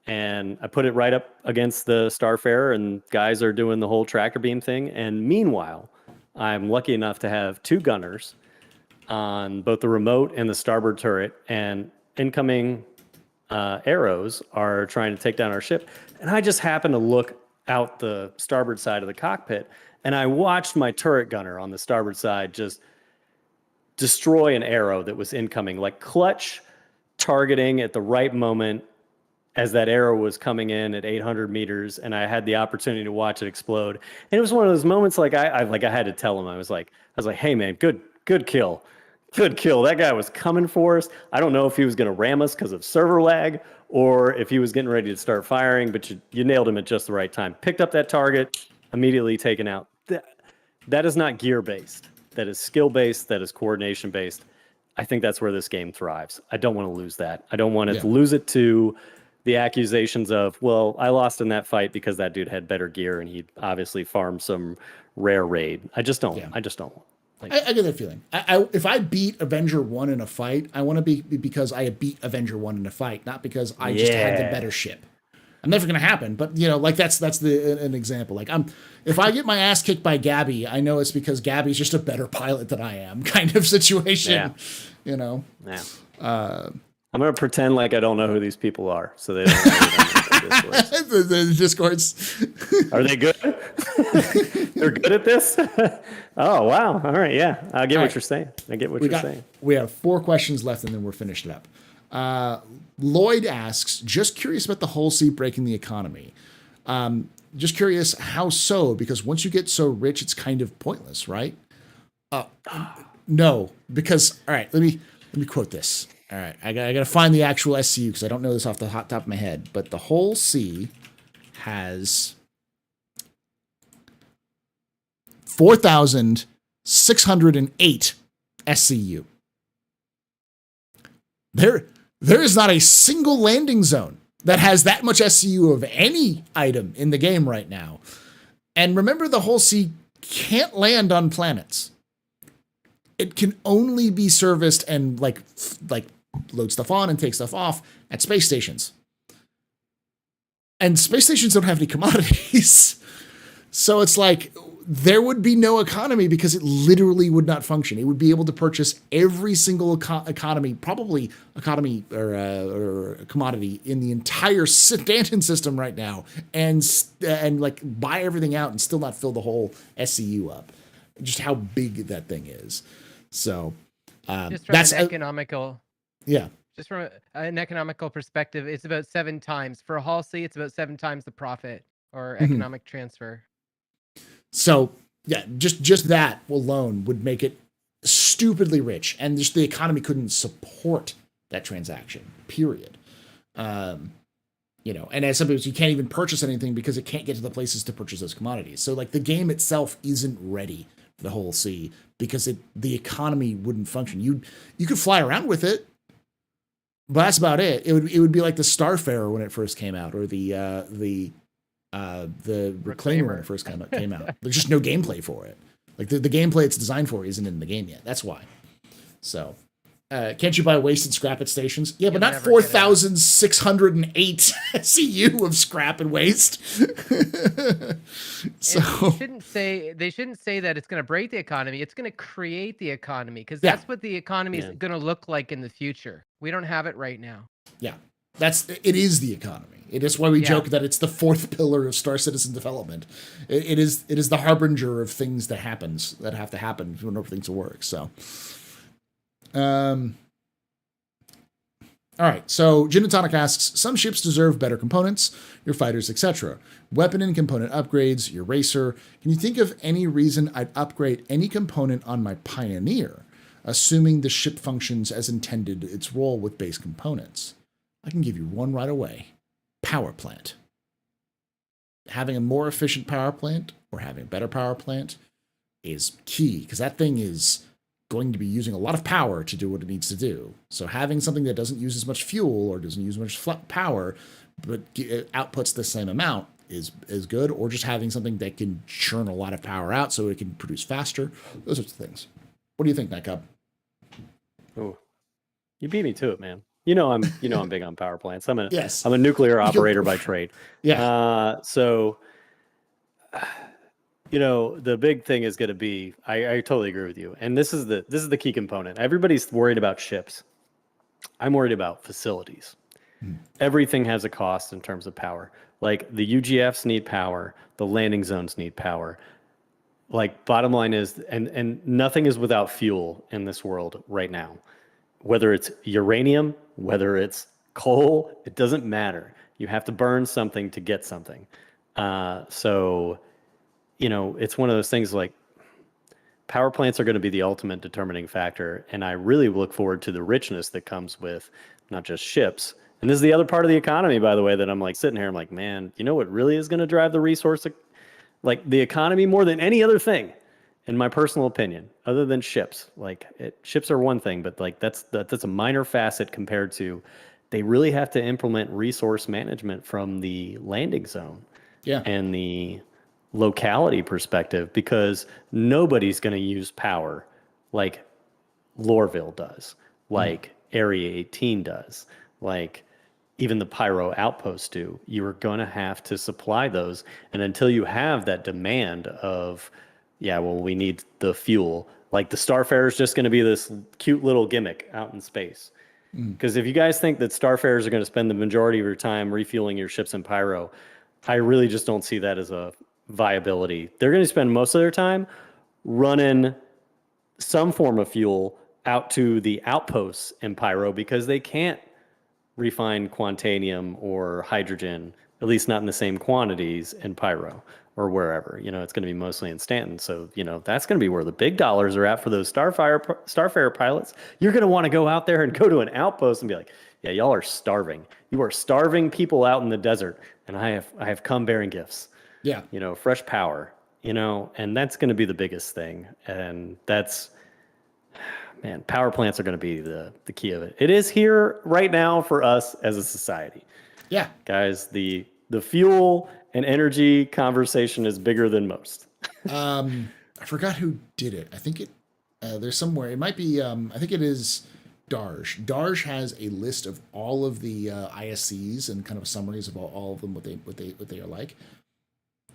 And I put it right up against the Starfarer, and guys are doing the whole tractor beam thing. And meanwhile, I'm lucky enough to have two gunners on both the remote and the starboard turret, and incoming arrows are trying to take down our ship. And I just happened to look out the starboard side of the cockpit, and I watched my turret gunner on the starboard side just destroy an arrow that was incoming, like clutch targeting at the right moment as that arrow was coming in at 800 meters, and I had the opportunity to watch it explode. And it was one of those moments like I had to tell him. I was like, hey man, good kill. Good kill. That guy was coming for us. I don't know if he was going to ram us because of server lag or if he was getting ready to start firing, but you nailed him at just the right time. Picked up that target, immediately taken out. That is not gear-based. That is skill-based. That is coordination-based. I think that's where this game thrives. I don't want to lose that. I don't want to lose it to the accusations of, well, I lost in that fight because that dude had better gear and he obviously farmed some rare raid. I just don't. I just don't. I get that feeling. If I beat Avenger 1 in a fight, I want to be because I beat Avenger 1 in a fight, not because I just had the better ship. I'm never going to happen, but like that's an example. Like if I get my ass kicked by Gabby, I know it's because Gabby's just a better pilot than I am, kind of situation. Yeah. Yeah. I'm going to pretend like I don't know who these people are, so they don't know the Discords. Are they good? They're good at this? Oh, wow. All right, yeah. I get what you're saying. We have 4 questions left, and then we're finished up. Lloyd asks, just curious about the whole sea breaking the economy. Just curious how so, because once you get so rich, it's kind of pointless, right? No, because, all right, let me quote this. All right, I got to find the actual SCU because I don't know this off the hot top of my head. But the whole sea has 4,608 SCU. There is not a single landing zone that has that much SCU of any item in the game right now. And remember, the whole sea can't land on planets. It can only be serviced and like load stuff on and take stuff off at space stations. And space stations don't have any commodities. So it's like there would be no economy because it literally would not function. It would be able to purchase every single economy, probably economy or commodity in the entire Stanton system right now, and like buy everything out and still not fill the whole SCU up. Just how big that thing is. So that's economical. Yeah. Just from an economical perspective, it's about 7 times. For a Hull C, it's about 7 times the profit or economic transfer. So, yeah, just that alone would make it stupidly rich. And just the economy couldn't support that transaction, period. And as sometimes you can't even purchase anything because it can't get to the places to purchase those commodities. So, like, the game itself isn't ready for the whole sea because the economy wouldn't function. You could fly around with it, but that's about it. It would be like the Starfarer when it first came out, or the Reclaimer when it first came out. There's just no gameplay for it. Like the gameplay it's designed for isn't in the game yet. That's why. So, can't you buy waste and scrap at stations? Yeah, but not 4,608 CU of scrap and waste. So they shouldn't say that it's going to break the economy. It's going to create the economy because that's what the economy is going to look like in the future. We don't have it right now. Yeah, it is the economy. It is why we joke that it's the 4th pillar of Star Citizen development. It is the harbinger of things that have to happen in order for things to work. So. All right, so Gin and Tonic asks, some ships deserve better components, your fighters, etc. Weapon and component upgrades, your racer. Can you think of any reason I'd upgrade any component on my Pioneer, assuming the ship functions as intended its role with base components? I can give you one right away. Power plant. Having a more efficient power plant or having a better power plant is key, because that thing is going to be using a lot of power to do what it needs to do. So having something that doesn't use as much fuel or doesn't use much power, but outputs the same amount is good, or just having something that can churn a lot of power out so it can produce faster. Those sorts of things. What do you think, Nightcub? Oh, you beat me to it, man. I'm big on power plants. I'm a nuclear operator by trade. Yeah. So The big thing is going to be, I totally agree with you. And this is the key component. Everybody's worried about ships. I'm worried about facilities. Everything has a cost in terms of power. Like the UGFs need power, the landing zones need power. Like bottom line is, and nothing is without fuel in this world right now. Whether it's uranium, whether it's coal, it doesn't matter. You have to burn something to get something. So, it's one of those things like power plants are going to be the ultimate determining factor. And I really look forward to the richness that comes with not just ships. And this is the other part of the economy, by the way, that I'm like sitting here, I'm like, man, you know what really is going to drive the resource, like the economy more than any other thing, in my personal opinion, other than ships. Like ships are one thing, but like that's a minor facet compared to they really have to implement resource management from the landing zone Yeah. and the locality perspective, because nobody's going to use power like Lorville does, like Area 18 does, like even the Pyro outposts do. You are going to have to supply those. And until you have that demand of, yeah, well, we need the fuel, like the Starfarer is just going to be this cute little gimmick out in space. Because if you guys think that Starfarers are going to spend the majority of your time refueling your ships in Pyro, I really just don't see that as a viability. They're going to spend most of their time running some form of fuel out to the outposts in Pyro because they can't refine quantanium or hydrogen, at least not in the same quantities in Pyro or wherever. It's going to be mostly in Stanton. So, that's going to be where the big dollars are at for those Starfarer pilots. You're going to want to go out there and go to an outpost and be like, yeah, y'all are starving. You are starving people out in the desert. And I have come bearing gifts. Yeah. Fresh power, and that's going to be the biggest thing. And that's, man, power plants are going to be the key of it. It is here right now for us as a society. Yeah. Guys, the fuel and energy conversation is bigger than most. I forgot who did it. I think there's somewhere. It might be, I think it is Darge. Darge has a list of all of the ISCs and kind of summaries of all of them, what they are like.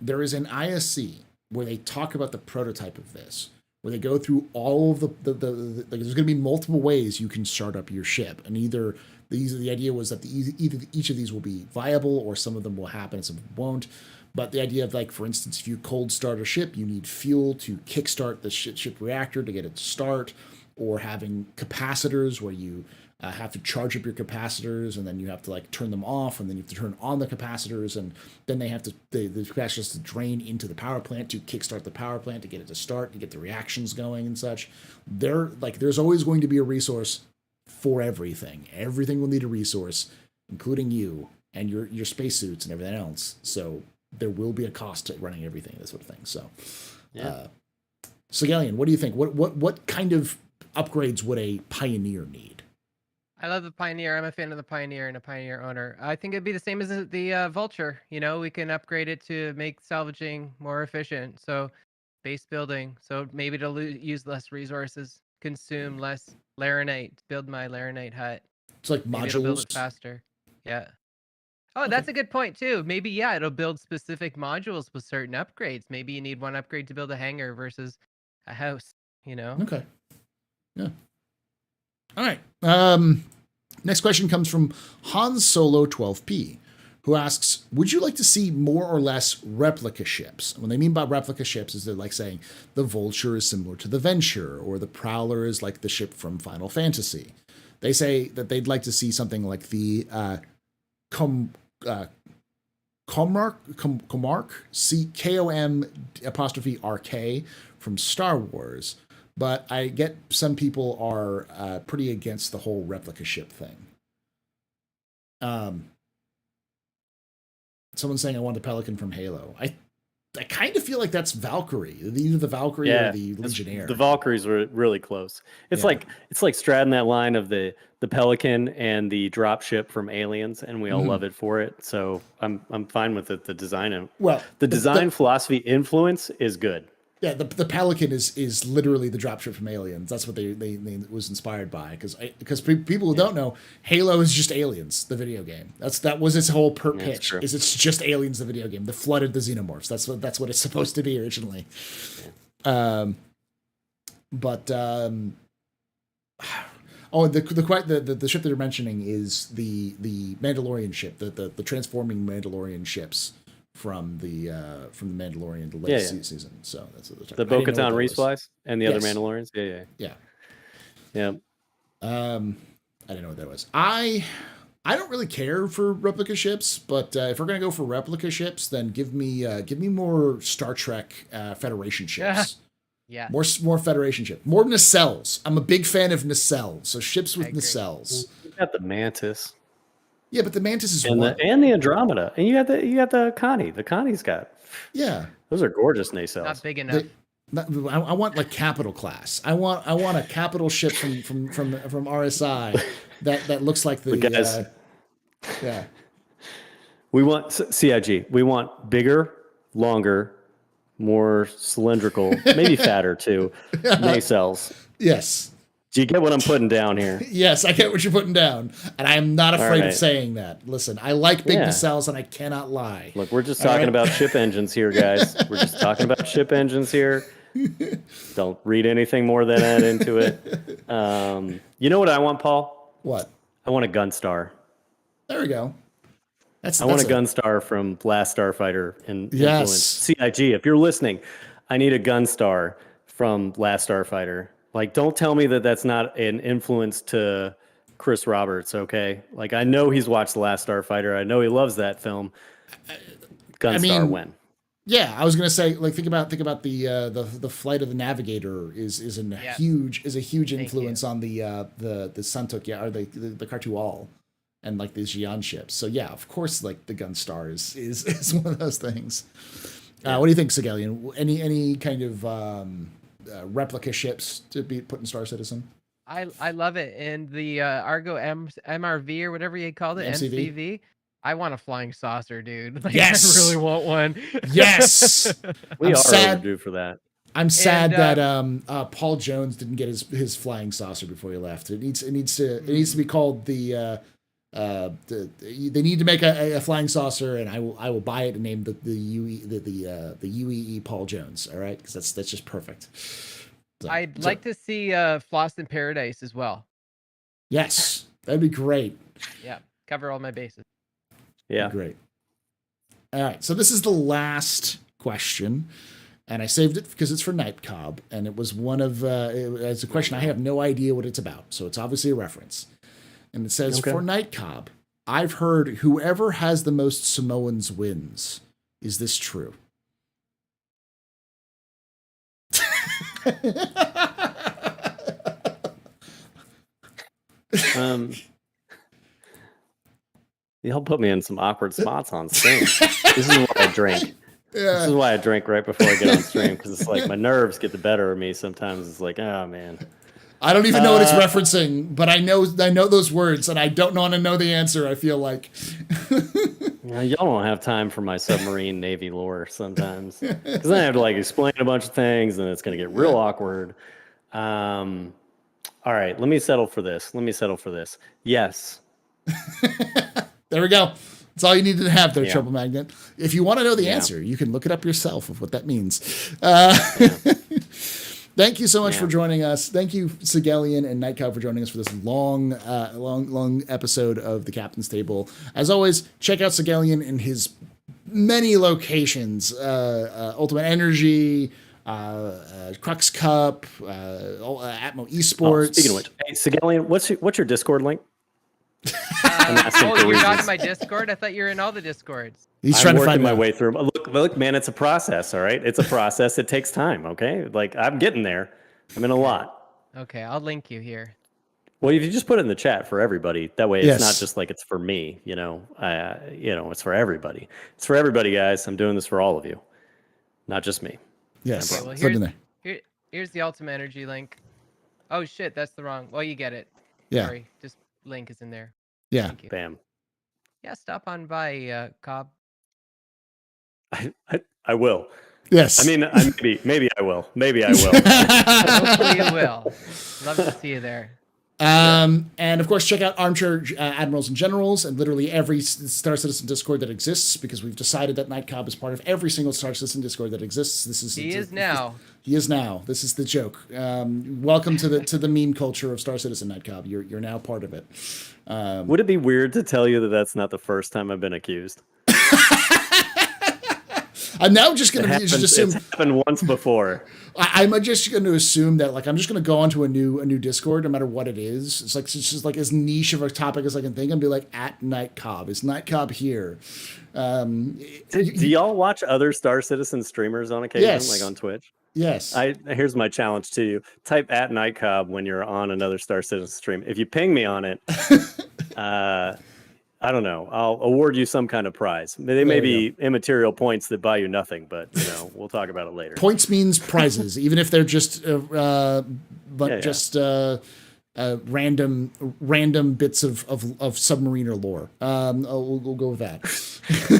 There is an ISC where they talk about the prototype of this, where they go through all of like there's going to be multiple ways you can start up your ship, and the idea was that either each of these will be viable, or some of them will happen and some won't. But the idea of, like, for instance, if you cold start a ship, you need fuel to kickstart the ship reactor to get it to start, or having capacitors where you have to charge up your capacitors, and then you have to like turn them off, and then you have to turn on the capacitors, and then they have to the capacitors to drain into the power plant to kickstart the power plant to get it to start, to get the reactions going and such. There's always going to be a resource for everything. Everything will need a resource, including you and your spacesuits and everything else. So there will be a cost to running everything, this sort of thing. So, Yeah. So Galleon, what do you think? What kind of upgrades would a Pioneer need? I love the Pioneer. I'm a fan of the Pioneer and a Pioneer owner. I think it'd be the same as the Vulture. We can upgrade it to make salvaging more efficient. So base building. So maybe to use less resources, consume less laranite, build my laranite hut. It's like Maybe it'll build modules. it faster. Yeah. Oh, that's a good point too. Maybe, yeah, it'll build specific modules with certain upgrades. Maybe you need one upgrade to build a hangar versus a house, Okay. Yeah. All right. Next question comes from Hans Solo 12P, who asks, would you like to see more or less replica ships? And what they mean by replica ships is they're like saying the Vulture is similar to the Venture, or the Prowler is like the ship from Final Fantasy. They say that they'd like to see something like the Comarch, COM''RK from Star Wars. But I get some people are pretty against the whole replica ship thing. Someone's saying I want the Pelican from Halo. I kind of feel like that's Valkyrie, either the Valkyrie or the Legionnaire. The Valkyries were really close. It's like straddling that line of the Pelican and the drop ship from Aliens, and we all love it for it. So I'm fine with it. The design philosophy influence is good. Yeah, the Pelican is literally the dropship from Aliens. That's what they was inspired by. Because people who don't know, Halo is just Aliens, the video game. That was its whole pitch. True. Is it's just Aliens, the video game. The flooded the xenomorphs. That's what it's supposed to be originally. Oh, the ship that you're mentioning is the Mandalorian ship, the transforming Mandalorian ships from the Mandalorian the latest season. So that's what the Bo-Katan resplies and the other Mandalorians. Yeah. I didn't know what that was. I don't really care for replica ships, but if we're gonna go for replica ships, then give me more Star Trek Federation ships. Yeah. More Federation ships. More nacelles. I'm a big fan of nacelles. So ships with nacelles. You got the Mantis. Yeah, but the Mantis is and the Andromeda, and you got the Connie. The Connie's got. Yeah. Those are gorgeous nacelles. Not big enough. I want like capital class. I want a capital ship from RSI that looks like the guys. Yeah. We want CIG. We want bigger, longer, more cylindrical, maybe fatter too, nacelles. Yes. Do you get what I'm putting down here? Yes, I get what you're putting down, and I am not afraid of saying that. Listen, I like big nacelles, and I cannot lie. Look, we're just talking about ship engines here, guys. We're just talking about ship engines here. Don't read anything more than that into it. You know what I want, Paul? What? I want a Gunstar. There we go. I want a Gunstar from Last Starfighter and yes. CIG. If you're listening, I need a Gunstar from Last Starfighter. Like, don't tell me that that's not an influence to Chris Roberts. Okay, like I know he's watched The Last Starfighter. I know he loves that film. Gunstar, when? Yeah, I was gonna say, like, think about the Flight of the Navigator is a huge influence on the Suntook, or the Cartual. And like these Xi'an ships. So yeah, of course, like the Gunstar is one of those things. What do you think, Sigelian? Any kind of replica ships to be put in Star Citizen? I love it. And the Argo MRV or whatever you called it, MCV. I want a flying saucer, dude. Like, yes, I really want one. Yes, we are overdue for that. I'm sad that Paul Jones didn't get his flying saucer before he left. It needs to be called the. They need to make a flying saucer, and I will buy it and name the UEE Paul Jones. All right, because that's just perfect. I'd like to see Floss in Paradise as well. Yes, that'd be great. Yeah, cover all my bases. Yeah, great. All right, so this is the last question, and I saved it because it's for Night Cobb, and it was one of it's a question I have no idea what it's about, so it's obviously a reference. And it says, for Night Cobb, I've heard whoever has the most Samoans wins. Is this true? Y'all put me in some awkward spots on stream. This is why I drink. Yeah. This is why I drink right before I get on stream, because it's like my nerves get the better of me sometimes. It's like, oh man. I don't even know what it's referencing, but I know those words, and I don't want to know the answer. I feel like y'all don't have time for my submarine Navy lore sometimes, because then I have to like explain a bunch of things, and it's going to get real awkward. All right, let me settle for this. Yes. There we go. That's all you needed to have there, Trouble Magnet. If you want to know the answer, you can look it up yourself of what that means. Thank you so much for joining us. Thank you, Sigelian and Night Cobb, for joining us for this long episode of the Captain's Table. As always, check out Sigelian in his many locations: Ultimate Energy, Crux Cup, Atmo Esports. Speaking of which, hey, Sigelian, what's your Discord link? You're not in my Discord? I thought you were in all the Discords. He's trying to find my way through them. Look, man, it's a process, all right? It's a process. It takes time, okay? Like, I'm getting there. I'm in a lot. Okay, I'll link you here. Well, if you just put it in the chat for everybody, that way it's not just like it's for me, it's for everybody. It's for everybody, guys. I'm doing this for all of you, not just me. Yes. Okay, well, here's the Ultimate Energy link. Oh, shit, that's the wrong. Well, you get it. Yeah. Sorry, just link is in there. Yeah. Bam. Yeah, stop on by, Cobb. I will. Yes. I mean, maybe I will. Maybe I will. Hopefully you will. Love to see you there. And of course, check out Armchair Admirals and Generals and literally every Star Citizen Discord that exists, because we've decided that Night Cobb is part of every single Star Citizen Discord that exists. He is now. This is the joke. Welcome to the meme culture of Star Citizen, Night Cobb. You're now part of it. Would it be weird to tell you that that's not the first time I've been accused? I'm now just going to assume it's happened once before. I'm just going to assume that I'm just going to go onto a new Discord, no matter what it is. It's just as niche of a topic as I can think, and be like, at Night Cobb. Is Night Cobb here? Do y'all watch other Star Citizen streamers on occasion, yes. on Twitch? Yes. Here's my challenge to you: type at Night Cobb when you're on another Star Citizen stream. If you ping me on it, I don't know, I'll award you some kind of prize. They may be immaterial points that buy you nothing, but we'll talk about it later. Points means prizes, even if they're just random bits of submariner lore. We'll go with that.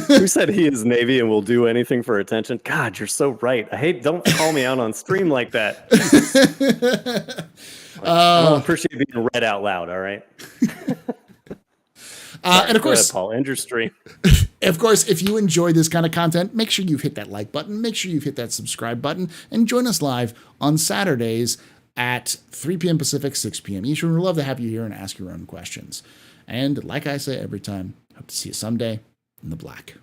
Who said he is Navy and will do anything for attention? God, you're so right. Don't call me out on stream like that. I don't appreciate being read out loud. All right. And of course, ahead, Paul, end your stream. Of course, if you enjoy this kind of content, make sure you've hit that like button, make sure you've hit that subscribe button, and join us live on Saturdays at 3 p.m. Pacific, 6 p.m. Eastern. We'd love to have you here and ask your own questions. And like I say every time, hope to see you someday in the black.